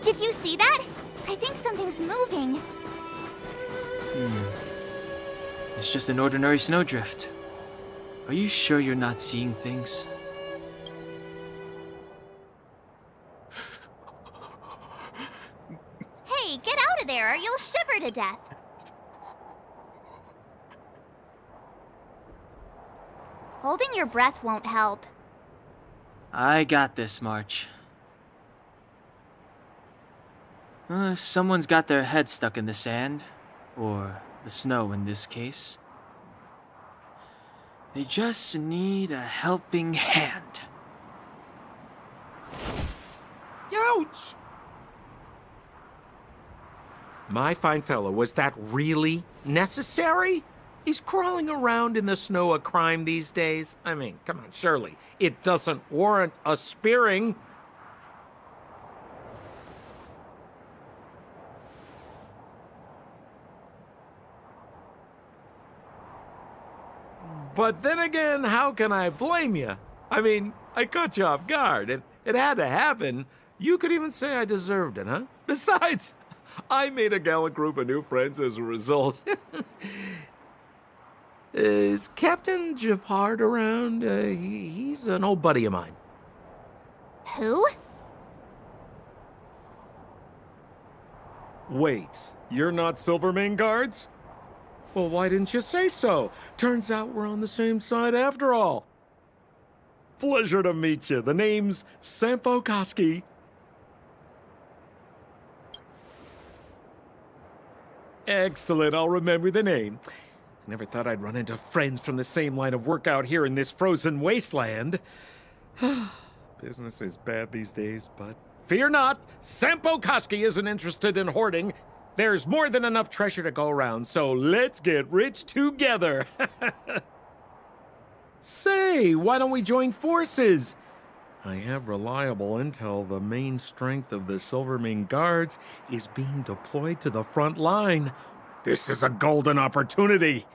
Did you see that? I think something's moving. It's just an ordinary snowdrift. Are you sure you're not seeing things? Hey, get out of there or you'll shiver to death. Holding your breath won't help. I got this, March. If someone's got their head stuck in the sand, or the snow in this case, they just need a helping hand. Ouch! My fine fellow, was that really necessary? Is crawling around in the snow a crime these days? I mean, come on, surely. It doesn't warrant a spearing. But then again, how can I blame you? I mean, I caught you off guard. It had to happen. You could even say I deserved it, huh? Besides, I made a gallant group of new friends as a result. Is Captain Japard around? He's an old buddy of mine. Who? Wait, you're not Silvermane Guards? Well, why didn't you say so? Turns out we're on the same side after all. Pleasure to meet you. The name's Sampo Koski. Excellent, I'll remember the name. I never thought I'd run into friends from the same line of work out here in this frozen wasteland. Business is bad these days, but fear not, Sampo Koski isn't interested in hoarding. There's more than enough treasure to go around, so let's get rich together. Say, why don't we join forces? I have reliable intel the main strength of the Silvermane Guards is being deployed to the front line. This is a golden opportunity.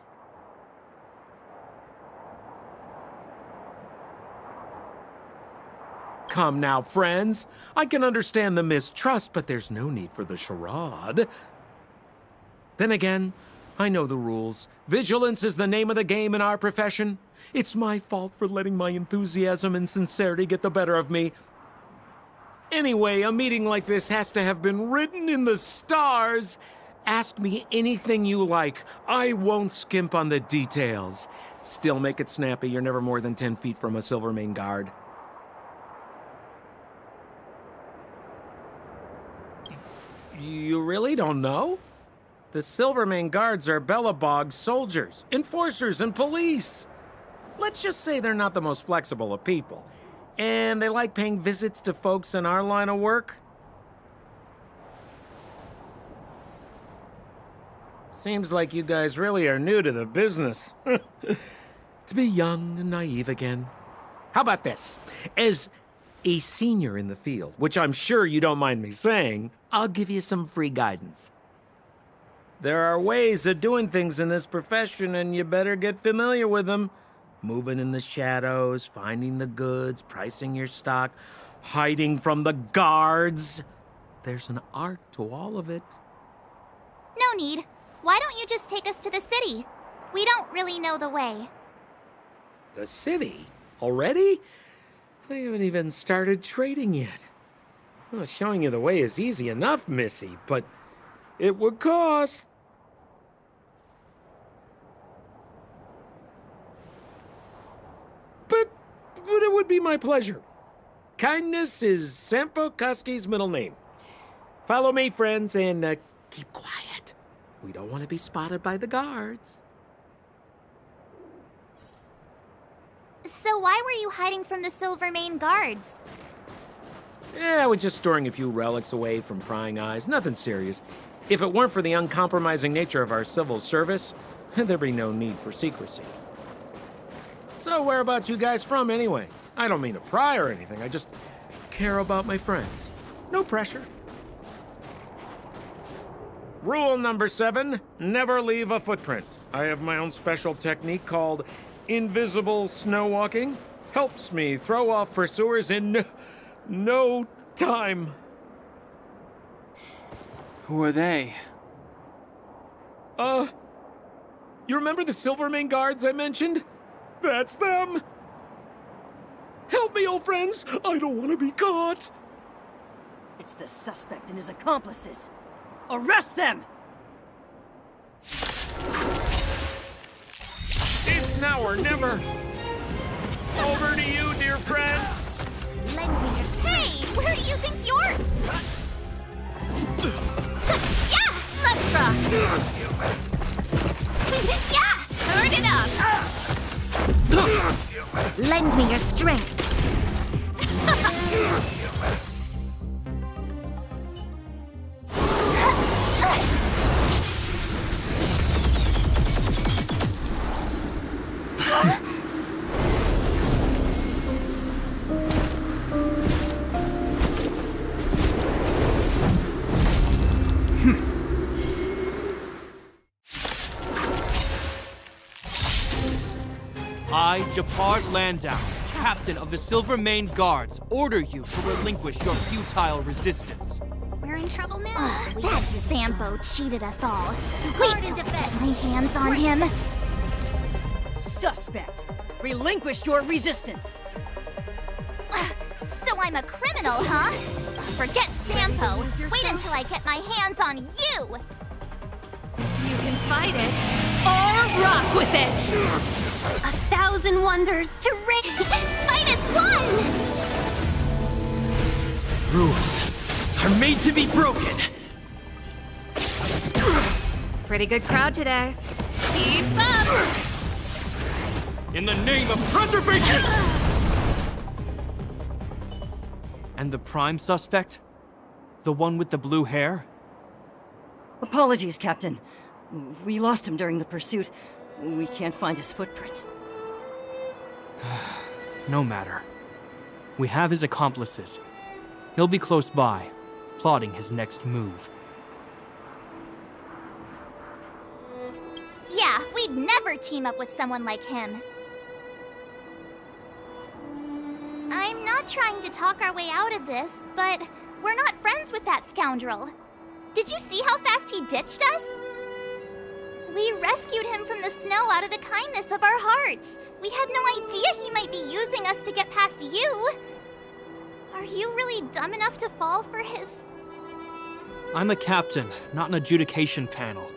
Come now, friends. I can understand the mistrust, but there's no need for the charade. Then again, I know the rules. Vigilance is the name of the game in our profession. It's my fault for letting my enthusiasm and sincerity get the better of me. Anyway, a meeting like this has to have been written in the stars. Ask me anything you like. I won't skimp on the details. Still make it snappy. You're never more than 10 feet from a Silvermane Guard. You really don't know? The Silvermane Guards are Bellabog soldiers, enforcers, and police. Let's just say they're not the most flexible of people. And they like paying visits to folks in our line of work. Seems like you guys really are new to the business. To be young and naive again. How about this? As a senior in the field, which I'm sure you don't mind me saying, I'll give you some free guidance. There are ways of doing things in this profession, and you better get familiar with them. Moving in the shadows, finding the goods, pricing your stock, hiding from the guards. There's an art to all of it. No need. Why don't you just take us to the city? We don't really know the way. The city? Already? I haven't even started trading yet. Well, showing you the way is easy enough, Missy, but it would cost. But it would be my pleasure. Kindness is Sampo Koski's middle name. Follow me, friends, and keep quiet. We don't want to be spotted by the guards. So why were you hiding from the Silvermane Guards? I was just storing a few relics away from prying eyes. Nothing serious. If it weren't for the uncompromising nature of our civil service, there'd be no need for secrecy. So where about you guys from, anyway? I don't mean to pry or anything. I just care about my friends. No pressure. Rule number 7, never leave a footprint. I have my own special technique called invisible snow walking. Helps me throw off pursuers in no time. Who are they? You remember the Silvermane guards I mentioned? That's them! Help me, old friends! I don't want to be caught! It's the suspect and his accomplices. Arrest them! It's now or never! Over to you, dear friends! Lend me your strength. Hey, where do you think you're? Yeah, let's rock. Yeah, turn it up. Lend me your strength. I, Japar Landau, captain of the Silvermane Guards, order you to relinquish your futile resistance. We're in trouble now. That Sampo cheated us all. Wait till I get my hands on him. Suspect, relinquish your resistance. So I'm a criminal, huh? Forget Sampo. Wait until I get my hands on you. You can fight it, or rock with it! 1,000 wonders to ring! Fight as one! Rules are made to be broken. Pretty good crowd today. Keep up! In the name of preservation! And the prime suspect? The one with the blue hair? Apologies, Captain. We lost him during the pursuit. We can't find his footprints. No matter. We have his accomplices. He'll be close by, plotting his next move. Yeah, we'd never team up with someone like him. I'm not trying to talk our way out of this, but we're not friends with that scoundrel. Did you see how fast he ditched us? We rescued him from the snow out of the kindness of our hearts. We had no idea he might be using us to get past you. Are you really dumb enough to fall for his... I'm a captain, not an adjudication panel.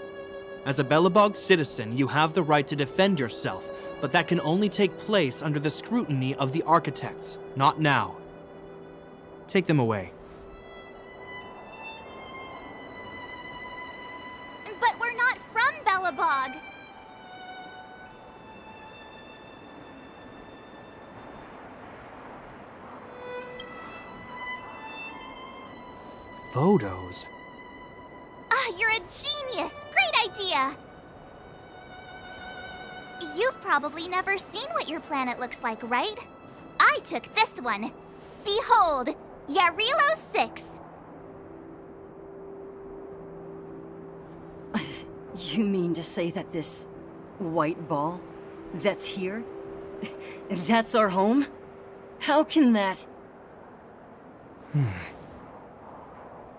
As a Belobog citizen, you have the right to defend yourself, but that can only take place under the scrutiny of the architects, not now. Take them away. But we're not from Belobog. Photos? Ah, you're a genius! Great idea! You've probably never seen what your planet looks like, right? I took this one. Behold, Yarilo 6. You mean to say that this white ball that's here, that's our home? How can that...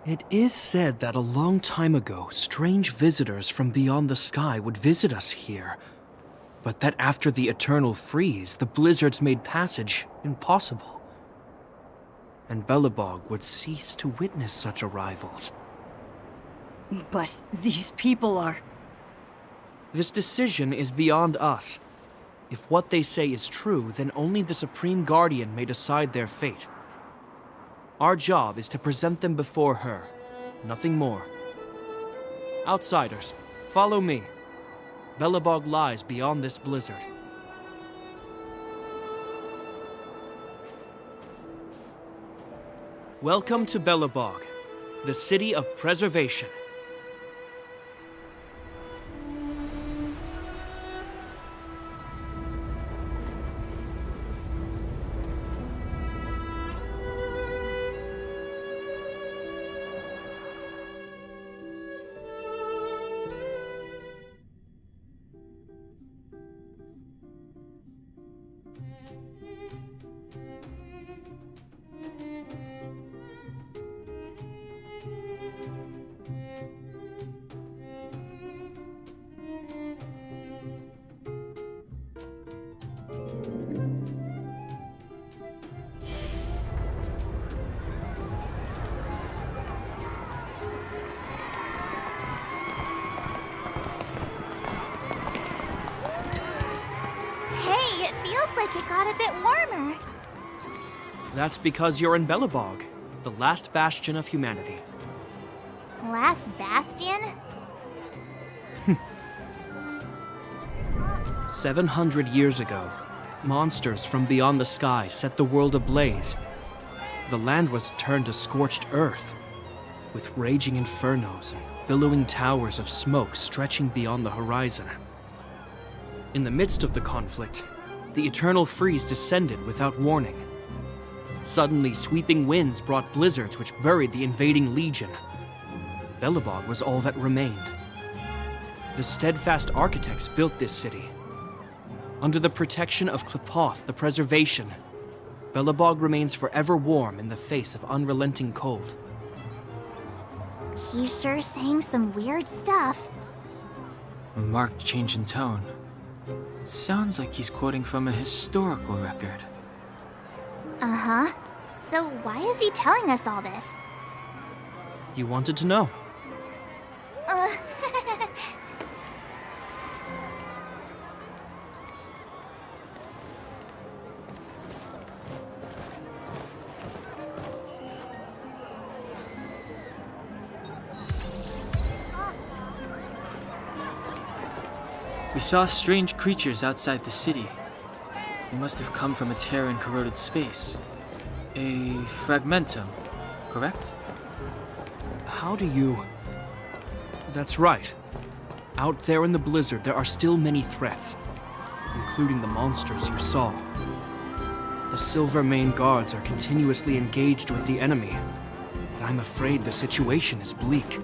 It is said that a long time ago, strange visitors from beyond the sky would visit us here. But that after the eternal freeze, the blizzards made passage impossible. And Belobog would cease to witness such arrivals. But these people are... This decision is beyond us. If what they say is true, then only the Supreme Guardian may decide their fate. Our job is to present them before her, nothing more. Outsiders, follow me. Belobog lies beyond this blizzard. Welcome to Belobog, the city of preservation. It feels like it got a bit warmer. That's because you're in Belobog, the last bastion of humanity. Last bastion? 700 years ago, monsters from beyond the sky set the world ablaze. The land was turned to scorched earth, with raging infernos and billowing towers of smoke stretching beyond the horizon. In the midst of the conflict, the eternal freeze descended without warning. Suddenly, sweeping winds brought blizzards which buried the invading legion. Belobog was all that remained. The steadfast architects built this city. Under the protection of Klepoth, the Preservation, Belobog remains forever warm in the face of unrelenting cold. He's sure saying some weird stuff. A marked change in tone. It sounds like he's quoting from a historical record. Uh-huh. So why is he telling us all this? You wanted to know. We saw strange creatures outside the city. They must have come from a tear in corroded space. A fragmentum, correct? How do you... That's right. Out there in the blizzard, there are still many threats, including the monsters you saw. The Silvermane guards are continuously engaged with the enemy, and I'm afraid the situation is bleak.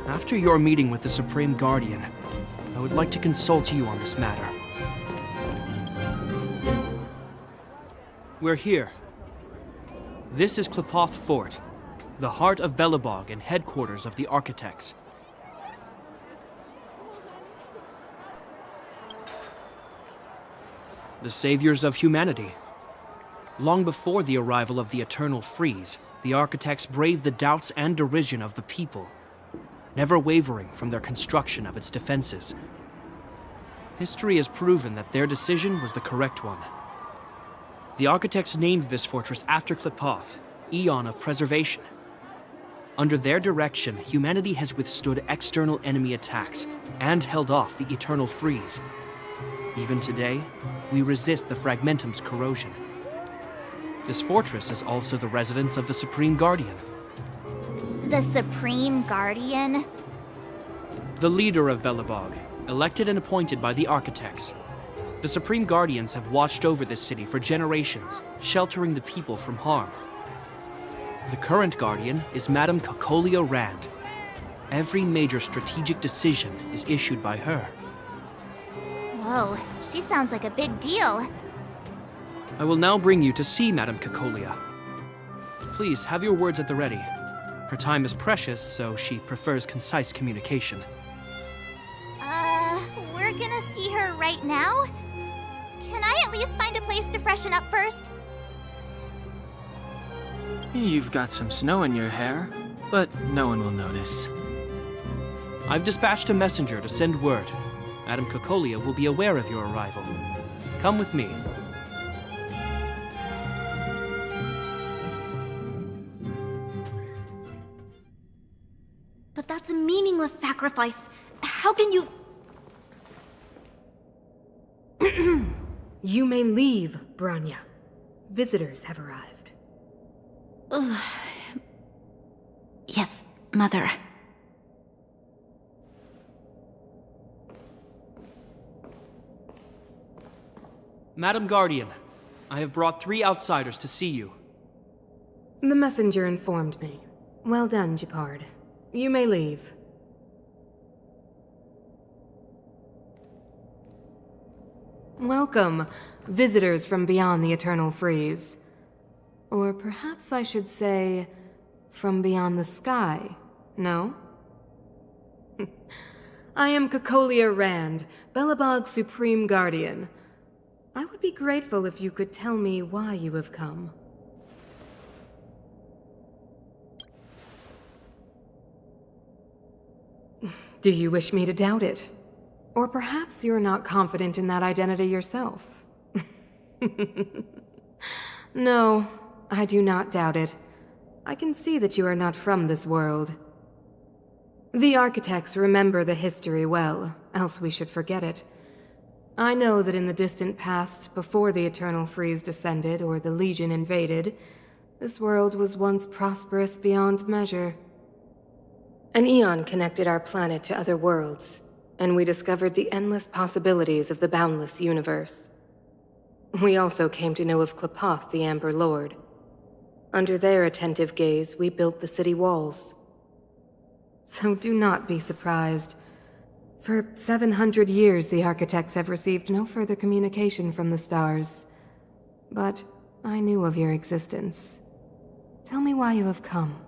After your meeting with the Supreme Guardian, I would like to consult you on this matter. We're here. This is Klepoth Fort, the heart of Belobog and headquarters of the Architects. The saviors of humanity. Long before the arrival of the Eternal Freeze, the Architects braved the doubts and derision of the people, never wavering from their construction of its defenses. History has proven that their decision was the correct one. The Architects named this fortress after Klepoth, Eon of Preservation. Under their direction, humanity has withstood external enemy attacks and held off the Eternal Freeze. Even today, we resist the Fragmentum's corrosion. This fortress is also the residence of the Supreme Guardian. The Supreme Guardian? The leader of Belobog, elected and appointed by the Architects. The Supreme Guardians have watched over this city for generations, sheltering the people from harm. The current Guardian is Madame Cocolia Rand. Every major strategic decision is issued by her. Whoa, she sounds like a big deal. I will now bring you to see Madame Cocolia. Please have your words at the ready. Her time is precious, so she prefers concise communication. We're gonna see her right now? Can I at least find a place to freshen up first? You've got some snow in your hair, but no one will notice. I've dispatched a messenger to send word. Madame Cocolia will be aware of your arrival. Come with me. But that's a meaningless sacrifice. How can you... You may leave, Branya. Visitors have arrived. Yes, Mother. Madam Guardian, I have brought 3 outsiders to see you. The messenger informed me. Well done, Gepard. You may leave. Welcome, visitors from beyond the Eternal Freeze. Or perhaps I should say, from beyond the sky, no? I am Cocolia Rand, Belobog's Supreme Guardian. I would be grateful if you could tell me why you have come. Do you wish me to doubt it? Or perhaps you're not confident in that identity yourself? No, I do not doubt it. I can see that you are not from this world. The architects remember the history well, else we should forget it. I know that in the distant past, before the Eternal Freeze descended or the Legion invaded, this world was once prosperous beyond measure. An eon connected our planet to other worlds, and we discovered the endless possibilities of the boundless universe. We also came to know of Klapoth, the Amber Lord. Under their attentive gaze, we built the city walls. So do not be surprised. For 700 years, the architects have received no further communication from the stars. But I knew of your existence. Tell me why you have come.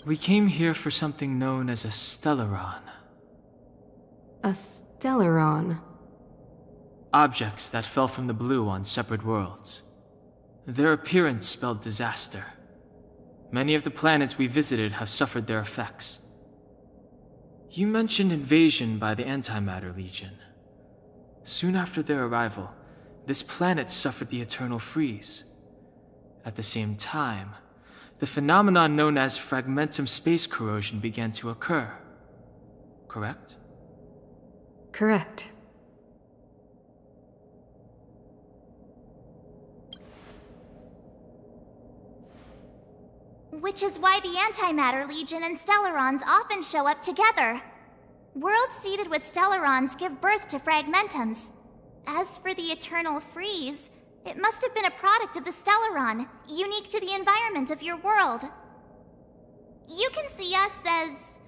We came here for something known as a Stellaron. A Stellaron? Objects that fell from the blue on separate worlds. Their appearance spelled disaster. Many of the planets we visited have suffered their effects. You mentioned invasion by the Antimatter Legion. Soon after their arrival, this planet suffered the Eternal Freeze. At the same time, the phenomenon known as fragmentum space corrosion began to occur. Correct? Correct. Which is why the Antimatter Legion and Stellarons often show up together. Worlds seeded with Stellarons give birth to fragmentums. As for the Eternal Freeze, it must have been a product of the Stellaron, unique to the environment of your world. You can see us as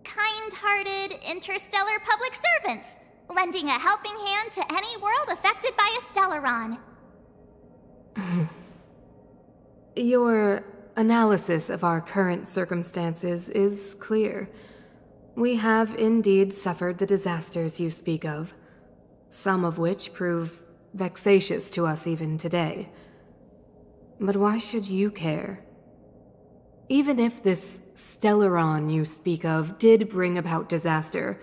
kind-hearted interstellar public servants, lending a helping hand to any world affected by a Stellaron. Your analysis of our current circumstances is clear. We have indeed suffered the disasters you speak of, some of which prove vexatious to us even today. But why should you care? Even if this Stellaron you speak of did bring about disaster,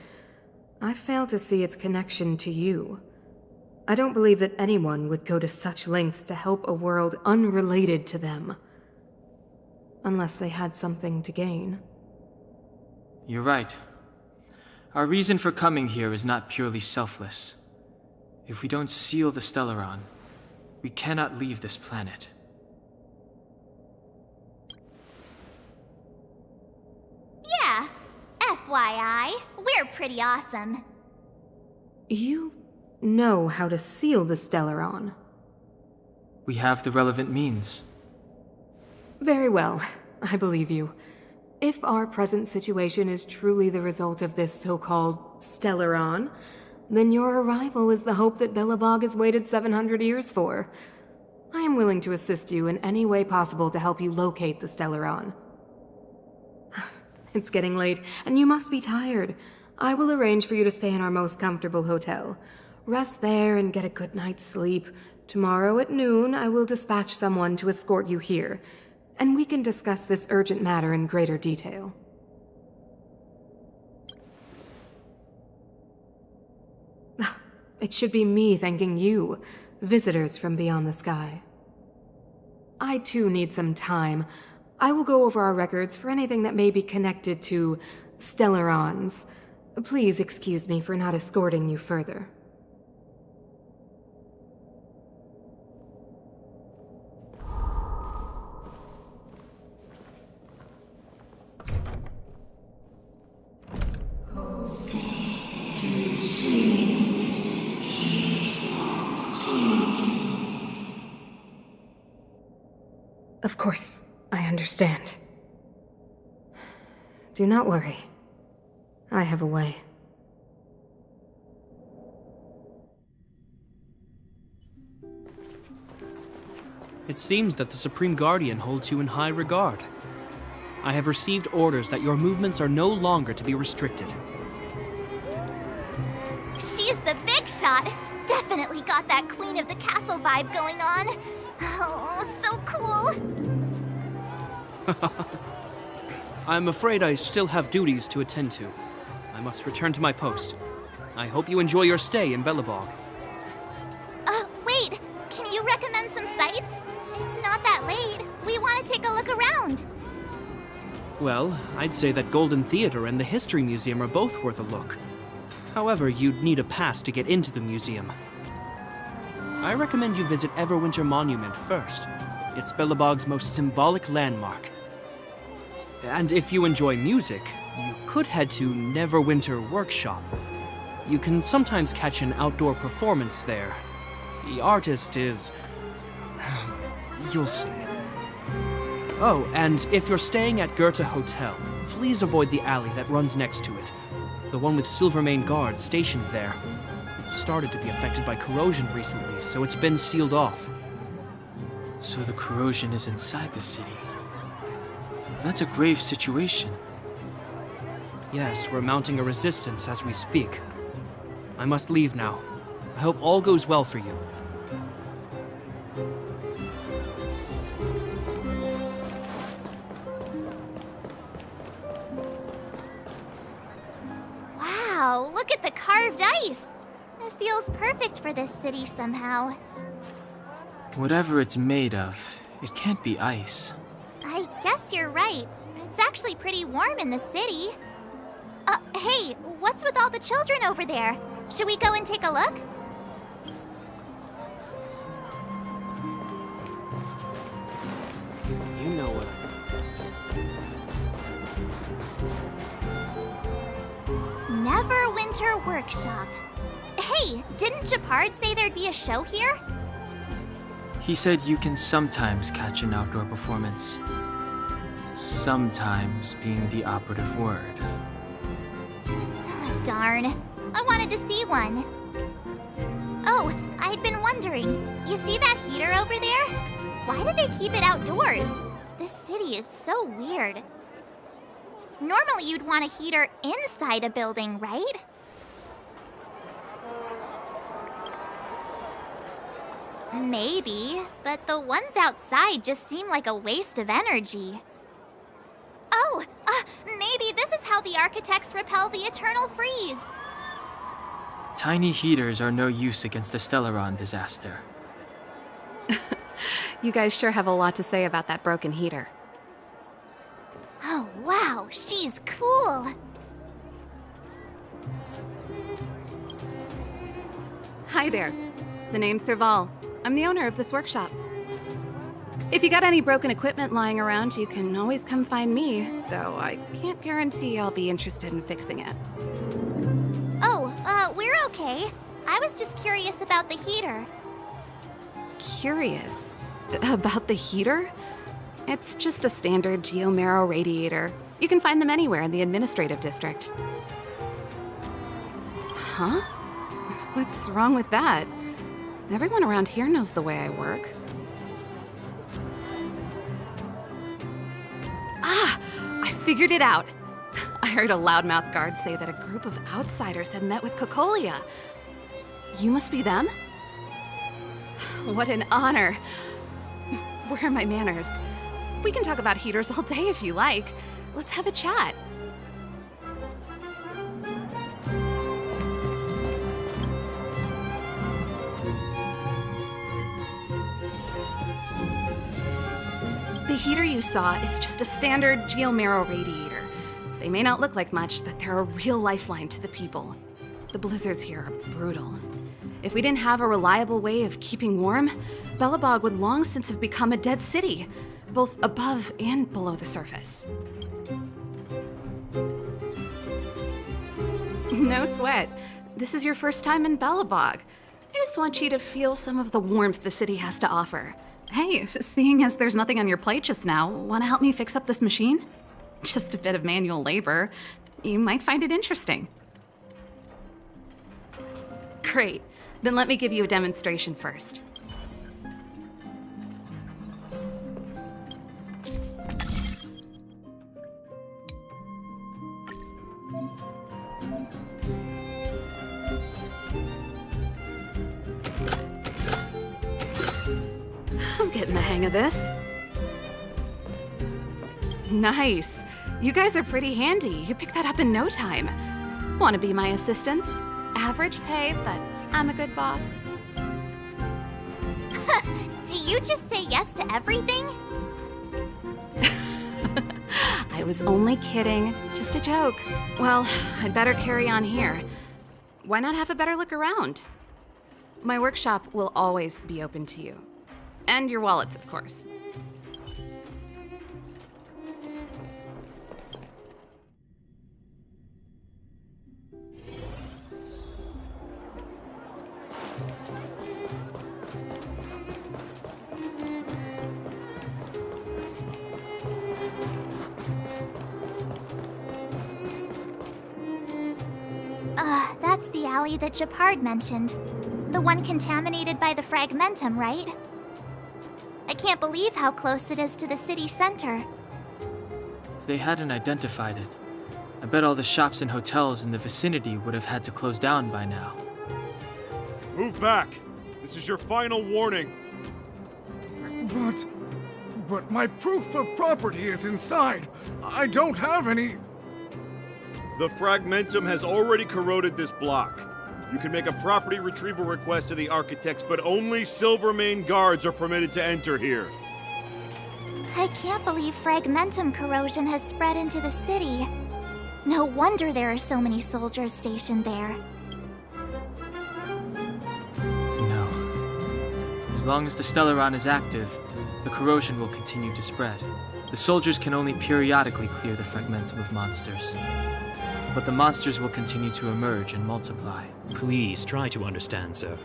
I fail to see its connection to you. I don't believe that anyone would go to such lengths to help a world unrelated to them. Unless they had something to gain. You're right. Our reason for coming here is not purely selfless. If we don't seal the Stellaron, we cannot leave this planet. Yeah, FYI, we're pretty awesome. You know how to seal the Stellaron. We have the relevant means. Very well, I believe you. If our present situation is truly the result of this so-called Stellaron, then your arrival is the hope that Belobog has waited 700 years for. I am willing to assist you in any way possible to help you locate the Stellaron. It's getting late, and you must be tired. I will arrange for you to stay in our most comfortable hotel. Rest there and get a good night's sleep. Tomorrow at noon, I will dispatch someone to escort you here, and we can discuss this urgent matter in greater detail. It should be me thanking you, visitors from beyond the sky. I too need some time. I will go over our records for anything that may be connected to Stellarons. Please excuse me for not escorting you further. Of course, I understand. Do not worry. I have a way. It seems that the Supreme Guardian holds you in high regard. I have received orders that your movements are no longer to be restricted. She's the big shot. Definitely got that Queen of the Castle vibe going on. Oh, so cool. I'm afraid I still have duties to attend to. I must return to my post. I hope you enjoy your stay in Belobog. sights? It's not that late. We want to take a look around. Well, I'd say that Golden Theater and the History Museum are both worth a look. However, you'd need a pass to get into the museum. I recommend you visit Everwinter Monument first. It's Belobog's most symbolic landmark. And if you enjoy music, you could head to Neverwinter Workshop. You can sometimes catch an outdoor performance there. The artist is... you'll see. Oh, and if you're staying at Goethe Hotel, please avoid the alley that runs next to it. The one with Silvermane guards stationed there. It's started to be affected by corrosion recently, so it's been sealed off. So the corrosion is inside the city. That's a grave situation. Yes, we're mounting a resistance as we speak. I must leave now. I hope all goes well for you. Wow, look at the carved ice. It feels perfect for this city somehow. Whatever it's made of, it can't be ice. I guess you're right. It's actually pretty warm in the city. Hey, what's with all the children over there? Should we go and take a look? You know what Neverwinter Workshop. Hey, didn't Japard say there'd be a show here? He said you can sometimes catch an outdoor performance. Sometimes being the operative word. Darn. I wanted to see one. Oh, I'd been wondering. You see that heater over there? Why do they keep it outdoors? This city is so weird. Normally you'd want a heater inside a building, right? Maybe, but the ones outside just seem like a waste of energy. Oh, maybe this is how the architects repel the eternal freeze. Tiny heaters are no use against the Stellaron disaster. You guys sure have a lot to say about that broken heater. Oh, wow, she's cool. Hi there. The name's Serval. I'm the owner of this workshop. If you got any broken equipment lying around, you can always come find me, though I can't guarantee I'll be interested in fixing it. Oh, we're okay. I was just curious about the heater. Curious? About the heater? It's just a standard geomarrow radiator. You can find them anywhere in the administrative district. Huh? What's wrong with that? Everyone around here knows the way I work. Ah! I figured it out! I heard a loudmouth guard say that a group of outsiders had met with Cocolia. You must be them? What an honor. Where are my manners? We can talk about heaters all day if you like. Let's have a chat. The heater you saw is just a standard geomarrow radiator. They may not look like much, but they're a real lifeline to the people. The blizzards here are brutal. If we didn't have a reliable way of keeping warm, Belobog would long since have become a dead city, both above and below the surface. No sweat. This is your first time in Belobog. I just want you to feel some of the warmth the city has to offer. Hey, seeing as there's nothing on your plate just now, want to help me fix up this machine? Just a bit of manual labor. You might find it interesting. Great. Then let me give you a demonstration first. I'm getting the hang of this. Nice. You guys are pretty handy. You picked that up in no time. Want to be my assistants? Average pay, but I'm a good boss. Do you just say yes to everything? I was only kidding. Just a joke. Well, I'd better carry on here. Why not have a better look around? My workshop will always be open to you. And your wallets, of course. That's the alley that Japard mentioned. The one contaminated by the fragmentum, right? I can't believe how close it is to the city center. If they hadn't identified it, I bet all the shops and hotels in the vicinity would have had to close down by now. Move back! This is your final warning! But my proof of property is inside. I don't have any... The fragmentum has already corroded this block. You can make a property retrieval request to the architects, but only Silvermane guards are permitted to enter here. I can't believe fragmentum corrosion has spread into the city. No wonder there are so many soldiers stationed there. No. As long as the Stellaron is active, the corrosion will continue to spread. The soldiers can only periodically clear the fragmentum of monsters. But the monsters will continue to emerge and multiply. Please try to understand, sir.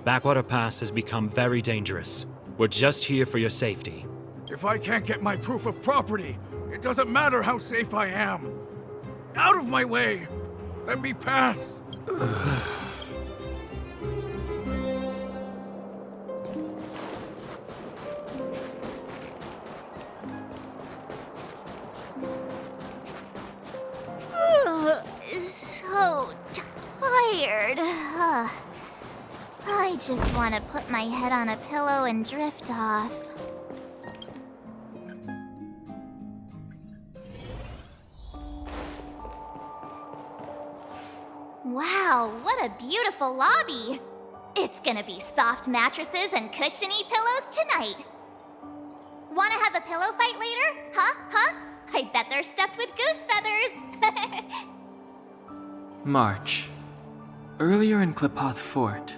Backwater Pass has become very dangerous. We're just here for your safety. If I can't get my proof of property, it doesn't matter how safe I am. Out of my way! Let me pass! So tired. I just want to put my head on a pillow and drift off. Wow, what a beautiful lobby! It's gonna be soft mattresses and cushiony pillows tonight. Wanna have a pillow fight later? Huh? I bet they're stuffed with goose feathers! March. Earlier in Klipoth Fort.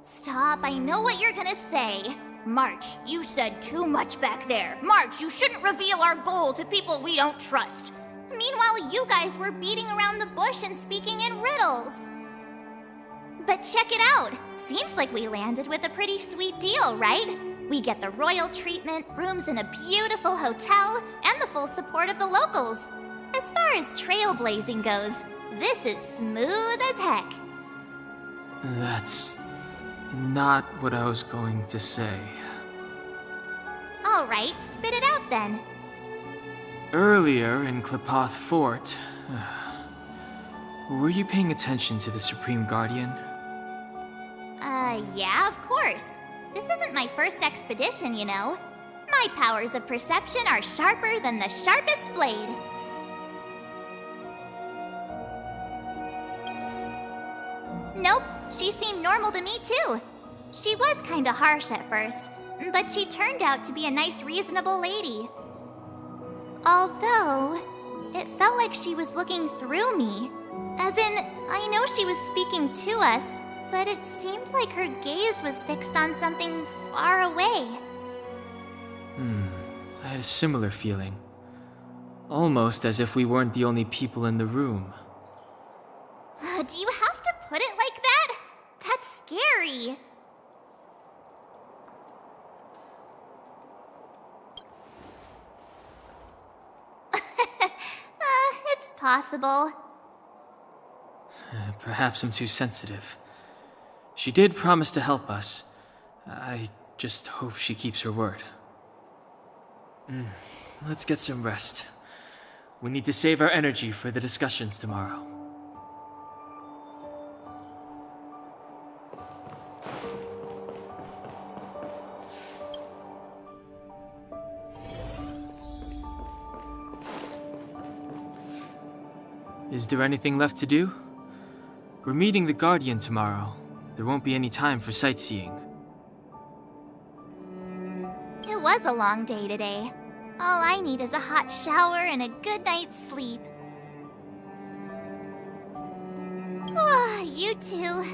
Stop, I know what you're gonna say. March, you said too much back there. March, you shouldn't reveal our goal to people we don't trust. Meanwhile, you guys were beating around the bush and speaking in riddles. But check it out. Seems like we landed with a pretty sweet deal, right? We get the royal treatment, rooms in a beautiful hotel, and the full support of the locals. As far as trailblazing goes, this is smooth as heck. That's not what I was going to say. All right, spit it out then. Earlier in Klipoth Fort, were you paying attention to the Supreme Guardian? Yeah, of course. This isn't my first expedition, you know. My powers of perception are sharper than the sharpest blade. Nope, she seemed normal to me too. She was kinda harsh at first, but she turned out to be a nice, reasonable lady. Although, it felt like she was looking through me. As in, I know she was speaking to us, but it seemed like her gaze was fixed on something far away. I had a similar feeling. Almost as if we weren't the only people in the room. Do you have to put it like that? That's scary. It's possible. Perhaps I'm too sensitive. She did promise to help us. I just hope she keeps her word. Let's get some rest. We need to save our energy for the discussions tomorrow. Is there anything left to do? We're meeting the Guardian tomorrow. There won't be any time for sightseeing. It was a long day today. All I need is a hot shower and a good night's sleep. Ah, you two.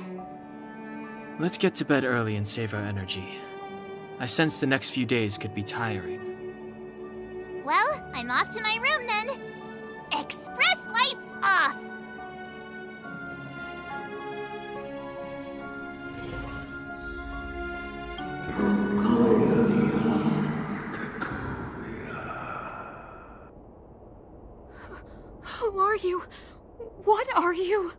Let's get to bed early and save our energy. I sense the next few days could be tiring. Well, I'm off to my room then. Express lights off! Who are you? What are you?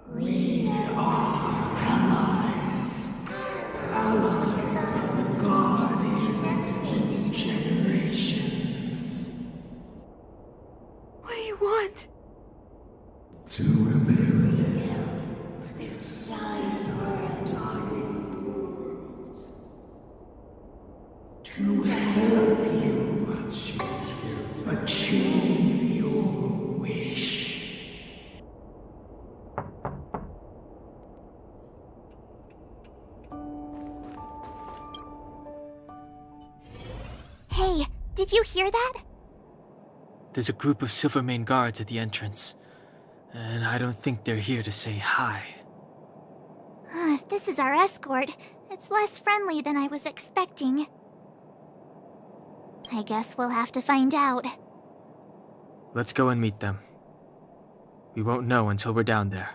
We are allies. Allies of the Guardians in generations. What do you want? To rebuild this giant world. To help you achieve your wish. Hey, did you hear that? There's a group of Silvermane guards at the entrance, and I don't think they're here to say hi. If this is our escort, it's less friendly than I was expecting. I guess we'll have to find out. Let's go and meet them. We won't know until we're down there.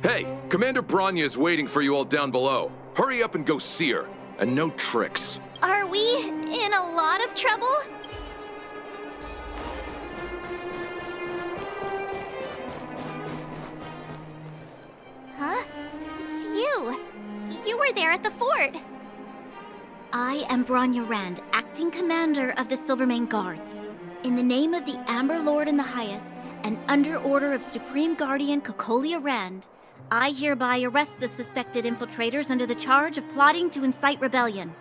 Hey, Commander Branya is waiting for you all down below. Hurry up and go see her. And no tricks. Are we in a lot of trouble? Huh? It's you. You were there at the fort. I am Branya Rand, acting commander of the Silvermane Guards. In the name of the Amber Lord in the Highest, and under order of Supreme Guardian Cocolia Rand, I hereby arrest the suspected infiltrators under the charge of plotting to incite rebellion.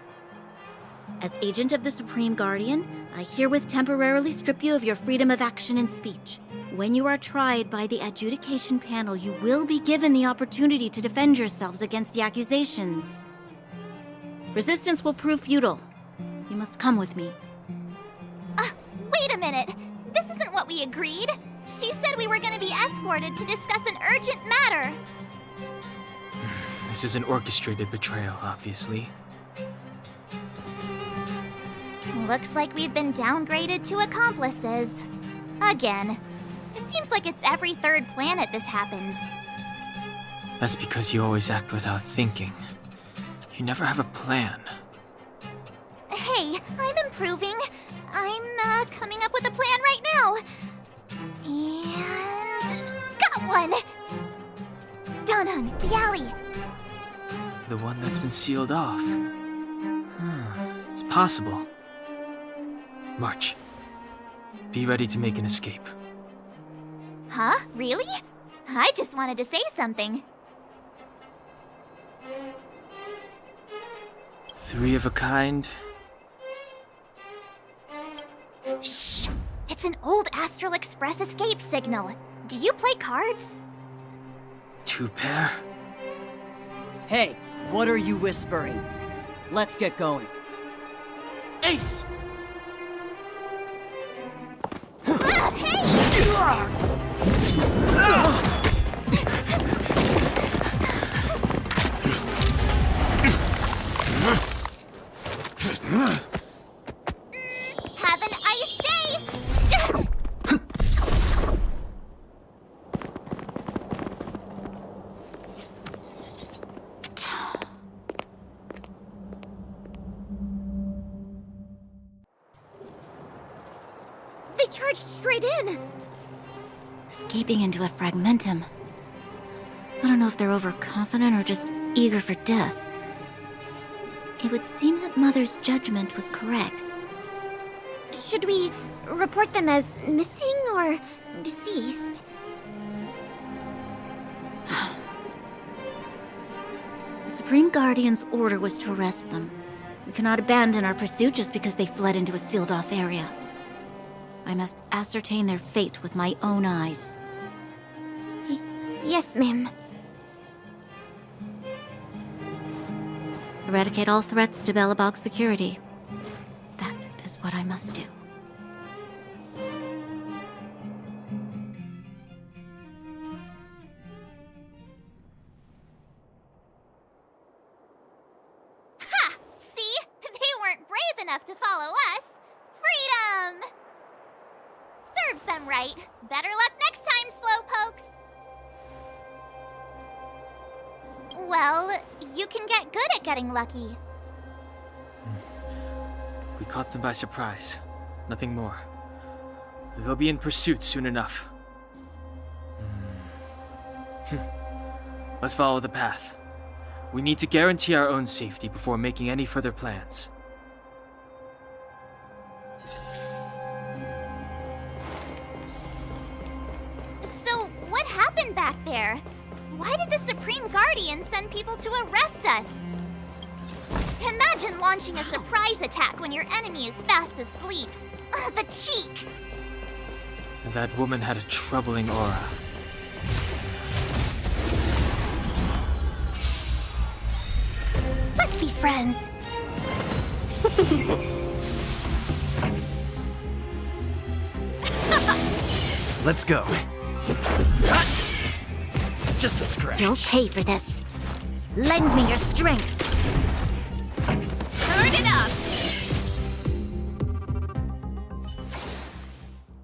As agent of the Supreme Guardian, I herewith temporarily strip you of your freedom of action and speech. When you are tried by the adjudication panel, you will be given the opportunity to defend yourselves against the accusations. Resistance will prove futile. You must come with me. Wait a minute. This isn't what we agreed. She said we were going to be escorted to discuss an urgent matter. This is an orchestrated betrayal, obviously. Looks like we've been downgraded to accomplices. Again. It seems like it's every third planet this happens. That's because you always act without thinking. You never have a plan. Hey, I'm improving. I'm coming up with a plan right now. And... got one! Danang, the alley. The one that's been sealed off. It's possible. March. Be ready to make an escape. Huh? Really? I just wanted to say something. 3 of a kind. Shh! It's an old Astral Express escape signal. Do you play cards? 2 pair. Hey, what are you whispering? Let's get going. Ace! Have an ice day! They charged straight in! Escaping into a fragmentum. I don't know if they're overconfident or just eager for death. It would seem that Mother's judgment was correct. Should we report them as missing or deceased? The Supreme Guardian's order was to arrest them. We cannot abandon our pursuit just because they fled into a sealed-off area. I must ascertain their fate with my own eyes. Yes, ma'am. Eradicate all threats to Belobog's security. That is what I must do. Ha! See? They weren't brave enough to follow us. Freedom! Serves them right. Better luck next time, slowpokes. Well, you can get good at getting lucky. We caught them by surprise. Nothing more. They'll be in pursuit soon enough. Let's follow the path. We need to guarantee our own safety before making any further plans. So, what happened back there? Why did the Supreme Guardian send people to arrest us? Imagine launching a surprise attack when your enemy is fast asleep. The cheek! That woman had a troubling aura. Let's be friends. Let's go. Just a scratch. You'll pay for this. Lend me your strength. Turn it up!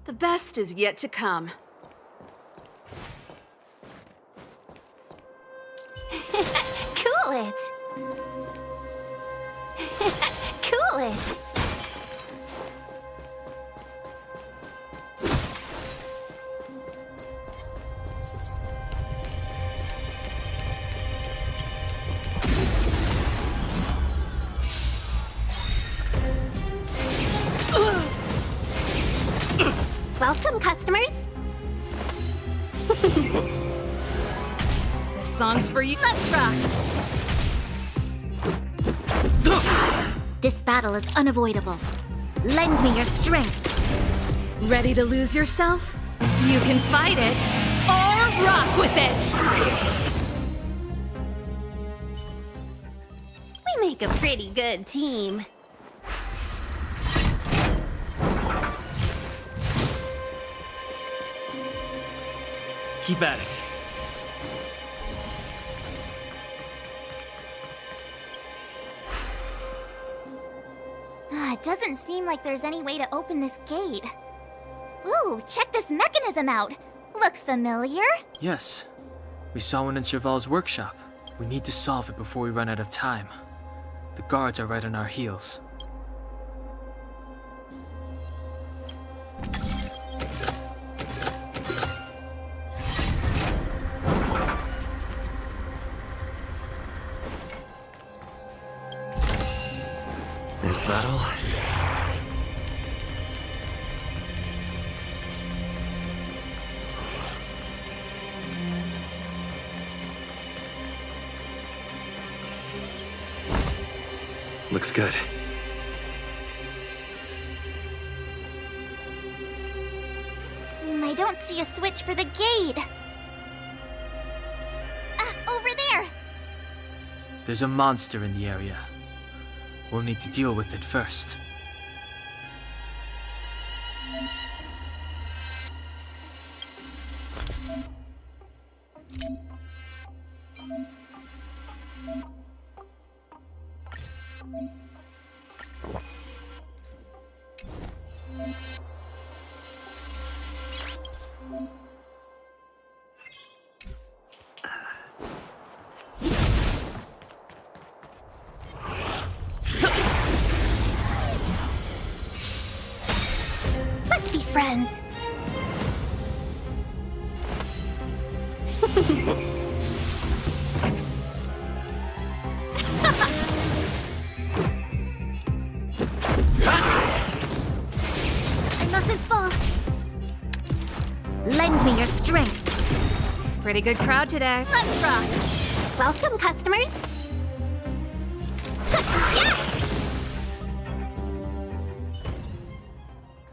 The best is yet to come. Cool it! Cool it! Welcome, customers. This song's for you. Let's rock. This battle is unavoidable. Lend me your strength. Ready to lose yourself? You can fight it, or rock with it! We make a pretty good team. Keep at it. It doesn't seem like there's any way to open this gate. Ooh, check this mechanism out. Look familiar? Yes. We saw one in Serval's workshop. We need to solve it before we run out of time. The guards are right on our heels. Is that all? Looks good. I don't see a switch for the gate. Over there! There's a monster in the area. We'll need to deal with it first. Let's be friends. I mustn't fall. Lend me your strength. Pretty good crowd today. Let's rock. Welcome, customers.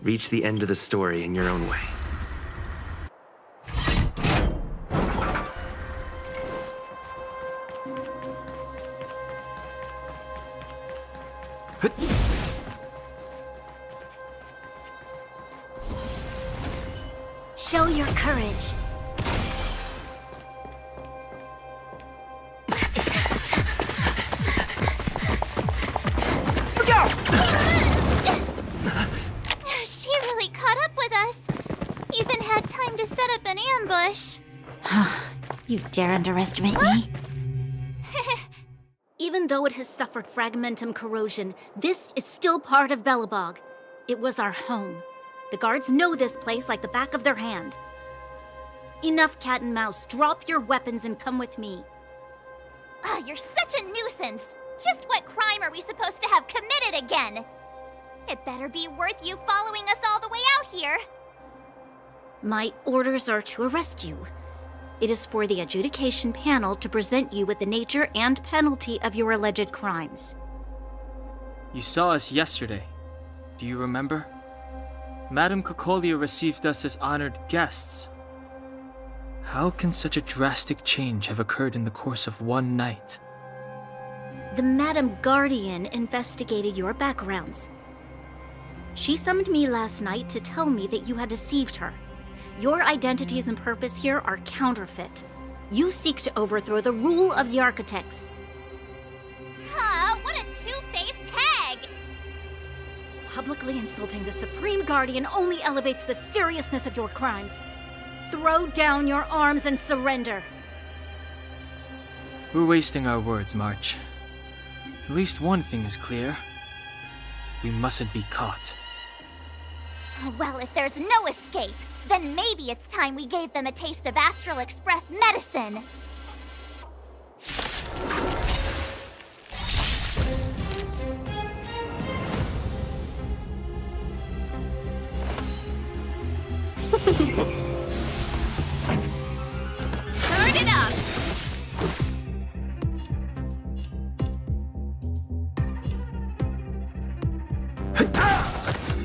Reach the end of the story in your own way. Show your courage. Look out! She really caught up with us. Even had time to set up an ambush. You dare underestimate me? Even though it has suffered fragmentum corrosion, this is still part of Belobog. It was our home. The guards know this place like the back of their hand. Enough cat and mouse. Drop your weapons and come with me. You're such a nuisance. Just what crime are we supposed to have committed again? It better be worth you following us all the way out here. My orders are to arrest you. It is for the adjudication panel to present you with the nature and penalty of your alleged crimes. You saw us yesterday. Do you remember? Madame Cocolia received us as honored guests. How can such a drastic change have occurred in the course of one night? The Madam Guardian investigated your backgrounds. She summoned me last night to tell me that you had deceived her. Your identities and purpose here are counterfeit. You seek to overthrow the rule of the Architects. What a two-faced hag! Publicly insulting the Supreme Guardian only elevates the seriousness of your crimes. Throw down your arms and surrender. We're wasting our words, March. At least one thing is clear. We mustn't be caught. Well, if there's no escape, then maybe it's time we gave them a taste of Astral Express medicine. Turn it up!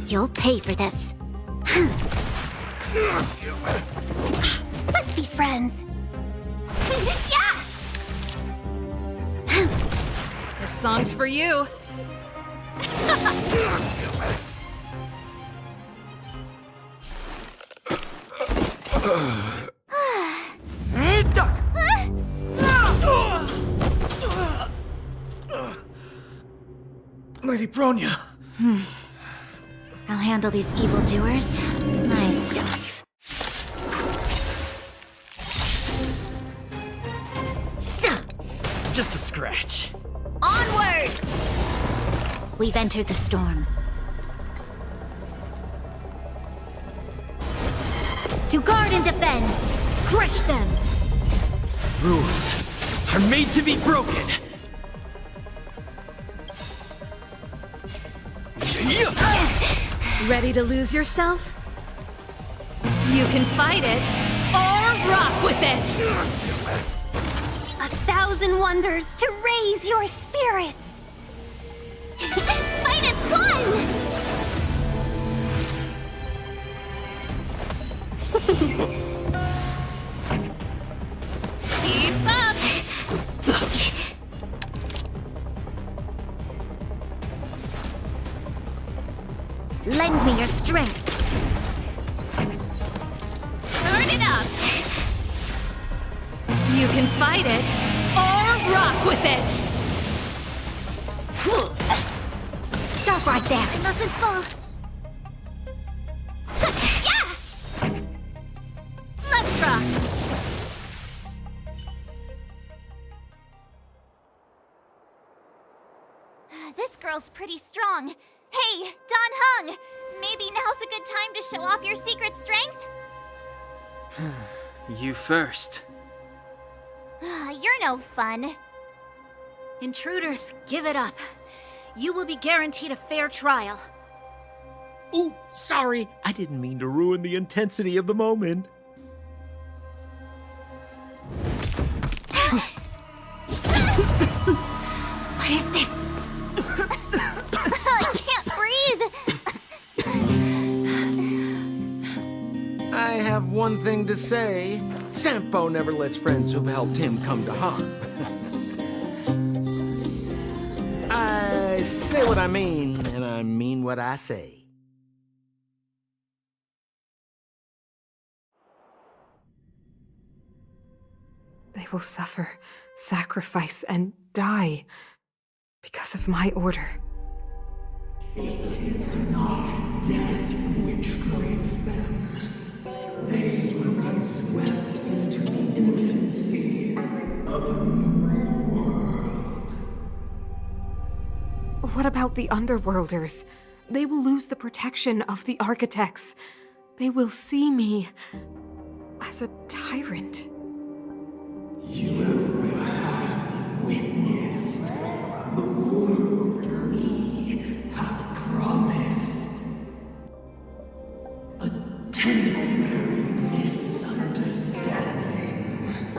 You'll pay for this. Let's be friends. Yeah! This song's for you. Duck! Lady Bronya. I'll handle these evildoers myself. Just a scratch. Onward! We've entered the storm. To guard and defend! Crush them! Rules are made to be broken. Ready to lose yourself? You can fight it, or rock with it! 1,000 wonders to raise your spirits! Fight as one! Keep up! Lend me your strength. Turn it up! You can fight it, or rock with it! Stop right there. I mustn't fall. Yeah! Let's rock! This girl's pretty strong. Hey, Don Hung! Maybe now's a good time to show off your secret strength? You first. You're no fun. Intruders, give it up. You will be guaranteed a fair trial. Ooh, sorry. I didn't mean to ruin the intensity of the moment. What is this? I can't breathe. I have one thing to say. Sampo never lets friends who've helped him come to harm. I I say what I mean, and I mean what I say. They will suffer, sacrifice, and die because of my order. It is not death which creates them. They will be swept into the infancy of a new world. What about the Underworlders? They will lose the protection of the Architects. They will see me as a tyrant. You have witnessed the world we have promised. A temporary misunderstanding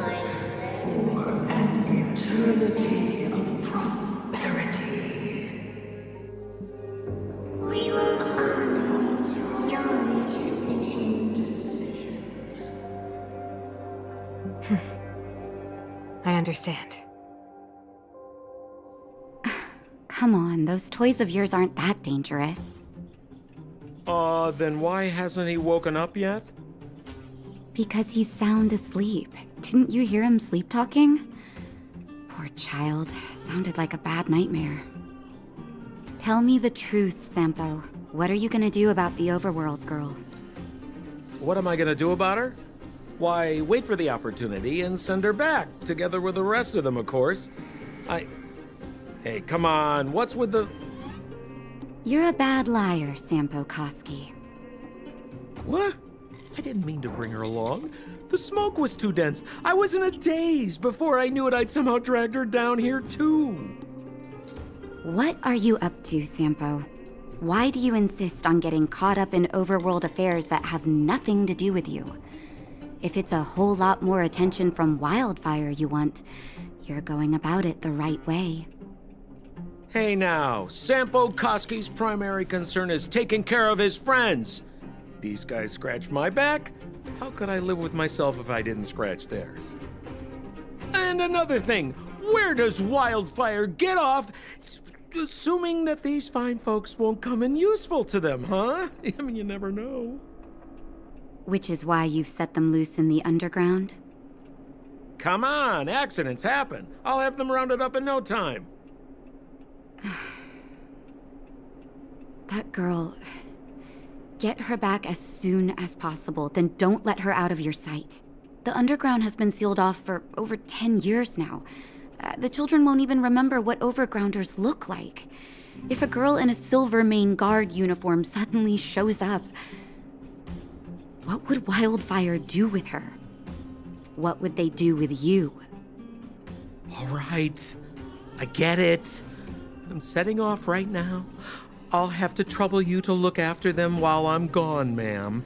for an eternity of prosperity. We will honor your decision. I understand. Come on, those toys of yours aren't that dangerous. Then why hasn't he woken up yet? Because he's sound asleep. Didn't you hear him sleep talking? Poor child. Sounded like a bad nightmare. Tell me the truth, Sampo. What are you gonna do about the Overworld girl? What am I gonna do about her? Why, wait for the opportunity and send her back, together with the rest of them, of course. Hey, come on, what's with the... You're a bad liar, Sampo Koski. What? I didn't mean to bring her along. The smoke was too dense. I was in a daze. Before I knew it, I'd somehow dragged her down here, too. What are you up to, Sampo? Why do you insist on getting caught up in overworld affairs that have nothing to do with you? If it's a whole lot more attention from Wildfire you want, you're going about it the right way. Hey now, Sampo Koski's primary concern is taking care of his friends. These guys scratched my back. How could I live with myself if I didn't scratch theirs? And another thing, where does Wildfire get off assuming that these fine folks won't come in useful to them, huh? I mean, you never know. Which is why you've set them loose in the underground? Come on, accidents happen. I'll have them rounded up in no time. That girl... Get her back as soon as possible, then don't let her out of your sight. The underground has been sealed off for over 10 years now. The children won't even remember what overgrounders look like. If a girl in a Silvermane Guard uniform suddenly shows up, what would Wildfire do with her? What would they do with you? All right, I get it. I'm setting off right now. I'll have to trouble you to look after them while I'm gone, ma'am.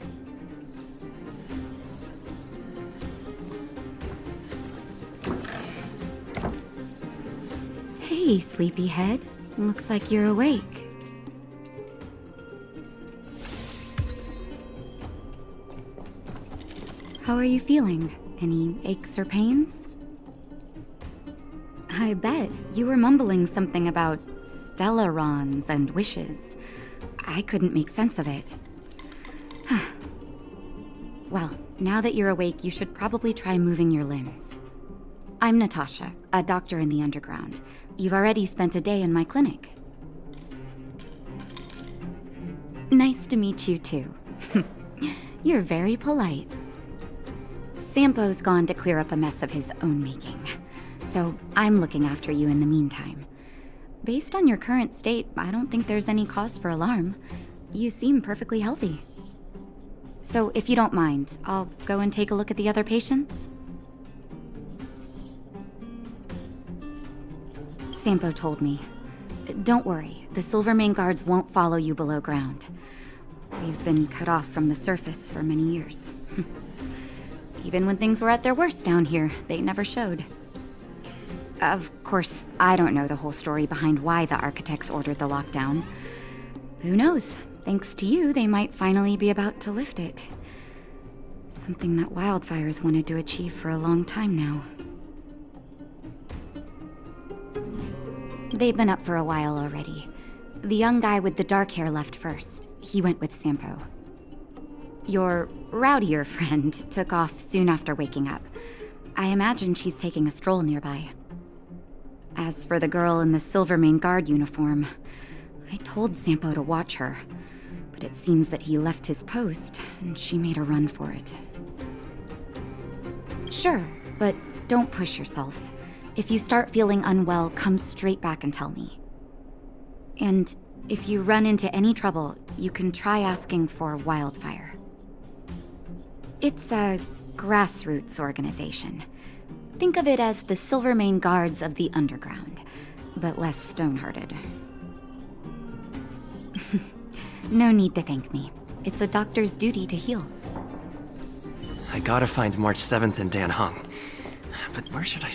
Hey, sleepyhead. Looks like you're awake. How are you feeling? Any aches or pains? I bet you were mumbling something about Stellarons and wishes. I couldn't make sense of it. Well, now that you're awake, you should probably try moving your limbs. I'm Natasha, a doctor in the underground. You've already spent a day in my clinic. Nice to meet you, too. You're very polite. Sampo's gone to clear up a mess of his own making, so I'm looking after you in the meantime. Based on your current state, I don't think there's any cause for alarm. You seem perfectly healthy. So if you don't mind, I'll go and take a look at the other patients. Sampo told me. Don't worry, the Silvermane Guards won't follow you below ground. We've been cut off from the surface for many years. Even when things were at their worst down here, they never showed. Of course, I don't know the whole story behind why the Architects ordered the lockdown. Who knows? Thanks to you, they might finally be about to lift it. Something that Wildfire's wanted to achieve for a long time now. They've been up for a while already. The young guy with the dark hair left first. He went with Sampo. Your rowdier friend took off soon after waking up. I imagine she's taking a stroll nearby. As for the girl in the Silvermane Guard uniform, I told Sampo to watch her, but it seems that he left his post and she made a run for it. Sure, but don't push yourself. If you start feeling unwell, come straight back and tell me. And if you run into any trouble, you can try asking for Wildfire. It's a grassroots organization. Think of it as the Silvermane Guards of the Underground, but less stone-hearted. No need to thank me. It's a doctor's duty to heal. I gotta find March 7th in Dan Hung. But where should I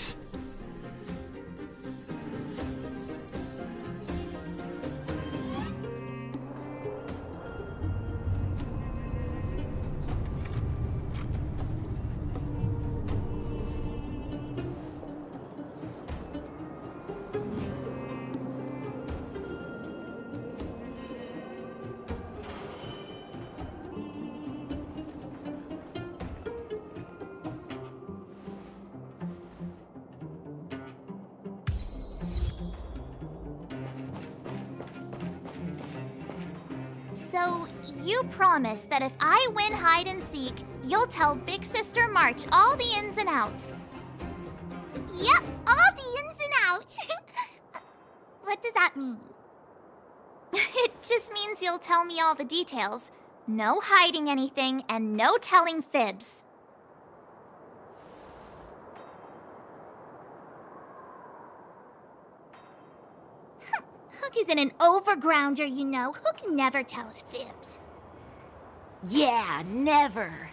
So, you promise that if I win hide and seek, you'll tell Big Sister March all the ins and outs. Yep, all the ins and outs. What does that mean? It just means you'll tell me all the details. No hiding anything and no telling fibs. Hook isn't an overgrounder, you know. Hook never tells fibs. Yeah, never.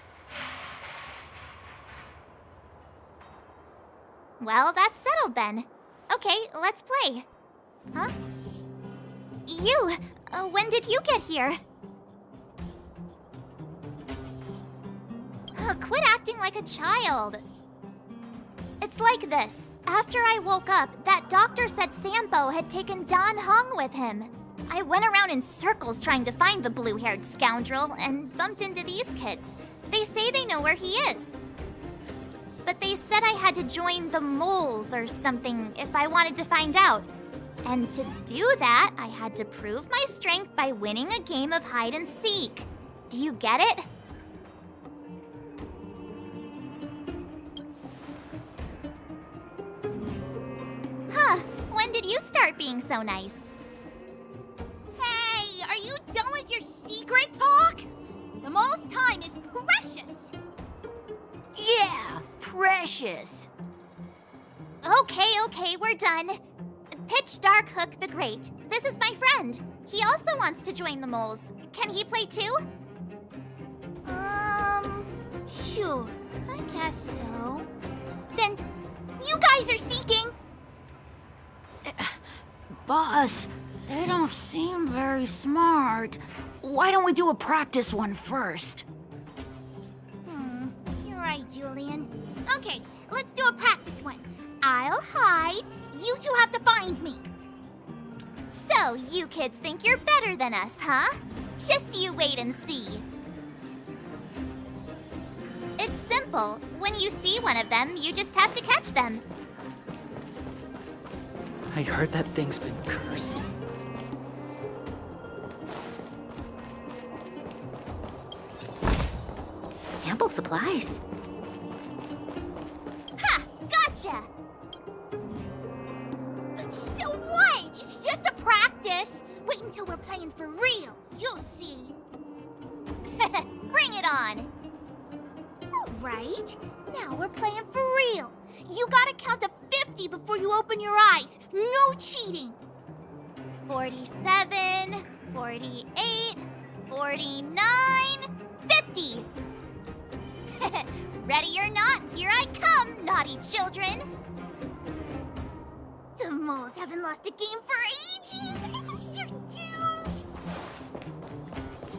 Well, that's settled then. Okay, let's play. Huh? You! When did you get here? Quit acting like a child. It's like this. After I woke up, that doctor said Sampo had taken Dan Hung with him. I went around in circles trying to find the blue-haired scoundrel and bumped into these kids. They say they know where he is. But they said I had to join the moles or something if I wanted to find out. And to do that, I had to prove my strength by winning a game of hide and seek. Do you get it? Huh, when did you start being so nice? Hey, are you done with your secret talk? The most time is precious. Yeah, precious. Okay, we're done. Pitch Dark Hook the Great. This is my friend. He also wants to join the moles. Can he play too? Sure, I guess so. Then, you guys are seeking? Boss, they don't seem very smart. Why don't we do a practice one first? You're right, Julian. Okay, let's do a practice one. I'll hide. You two have to find me. So, you kids think you're better than us, huh? Just you wait and see. It's simple. When you see one of them, you just have to catch them. I heard that thing's been cursed. Ample supplies. Ha! Gotcha! So what? It's just a practice. Wait until we're playing for real. You'll see. Bring it on! All right. Now we're playing for real. You gotta count to 50 before you open your eyes. No cheating. 47, 48, 49, 50! Ready or not, here I come, naughty children! The moles haven't lost a game for ages. You're doomed.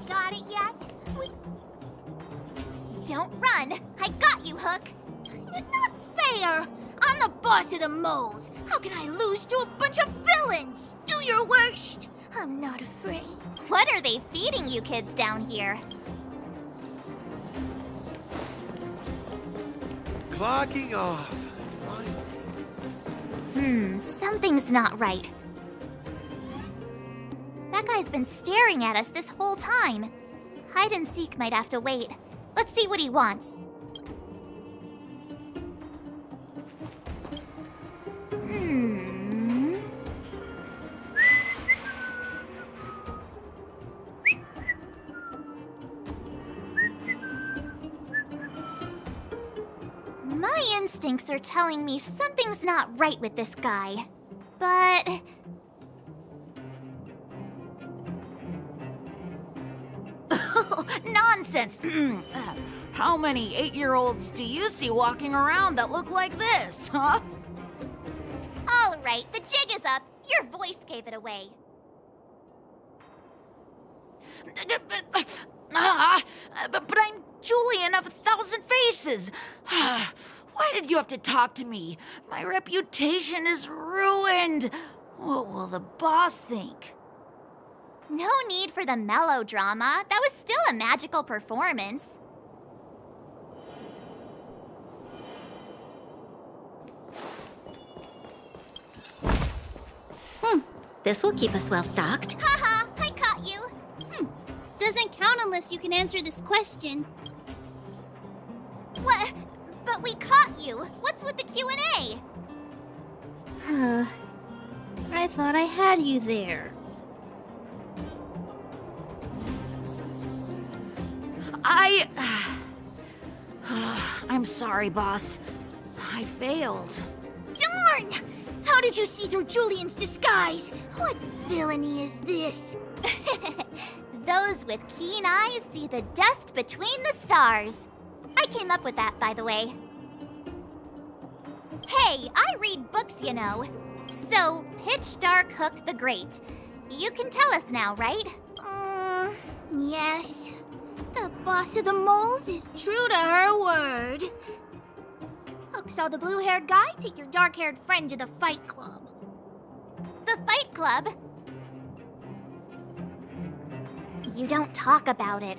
Got it yet? Don't run! I got you, Hook! Not fair! I'm the boss of the moles. How can I lose to a bunch of villains? Do your worst. I'm not afraid. What are they feeding you kids down here? Clocking off. Something's not right. That guy's been staring at us this whole time. Hide and seek might have to wait. Let's see what he wants. My instincts are telling me something's not right with this guy. But... Nonsense! How many 8-year-olds do you see walking around that look like this, huh? All right, the jig is up. Your voice gave it away. But I'm Julian of 1,000 Faces. Why did you have to talk to me? My reputation is ruined. What will the boss think? No need for the melodrama. That was still a magical performance. This will keep us well stocked. Haha, I caught you. Doesn't count unless you can answer this question. What? But we caught you. What's with the Q&A? I thought I had you there. I'm sorry, boss. I failed. Darn! How did you see through Julian's disguise? What villainy is this? Those with keen eyes see the dust between the stars. I came up with that, by the way. Hey, I read books, you know. So, Pitch Dark Hook the Great. You can tell us now, right? Yes. The boss of the moles is true to her word. Hook saw the blue-haired guy take your dark-haired friend to the fight club. The fight club? You don't talk about it.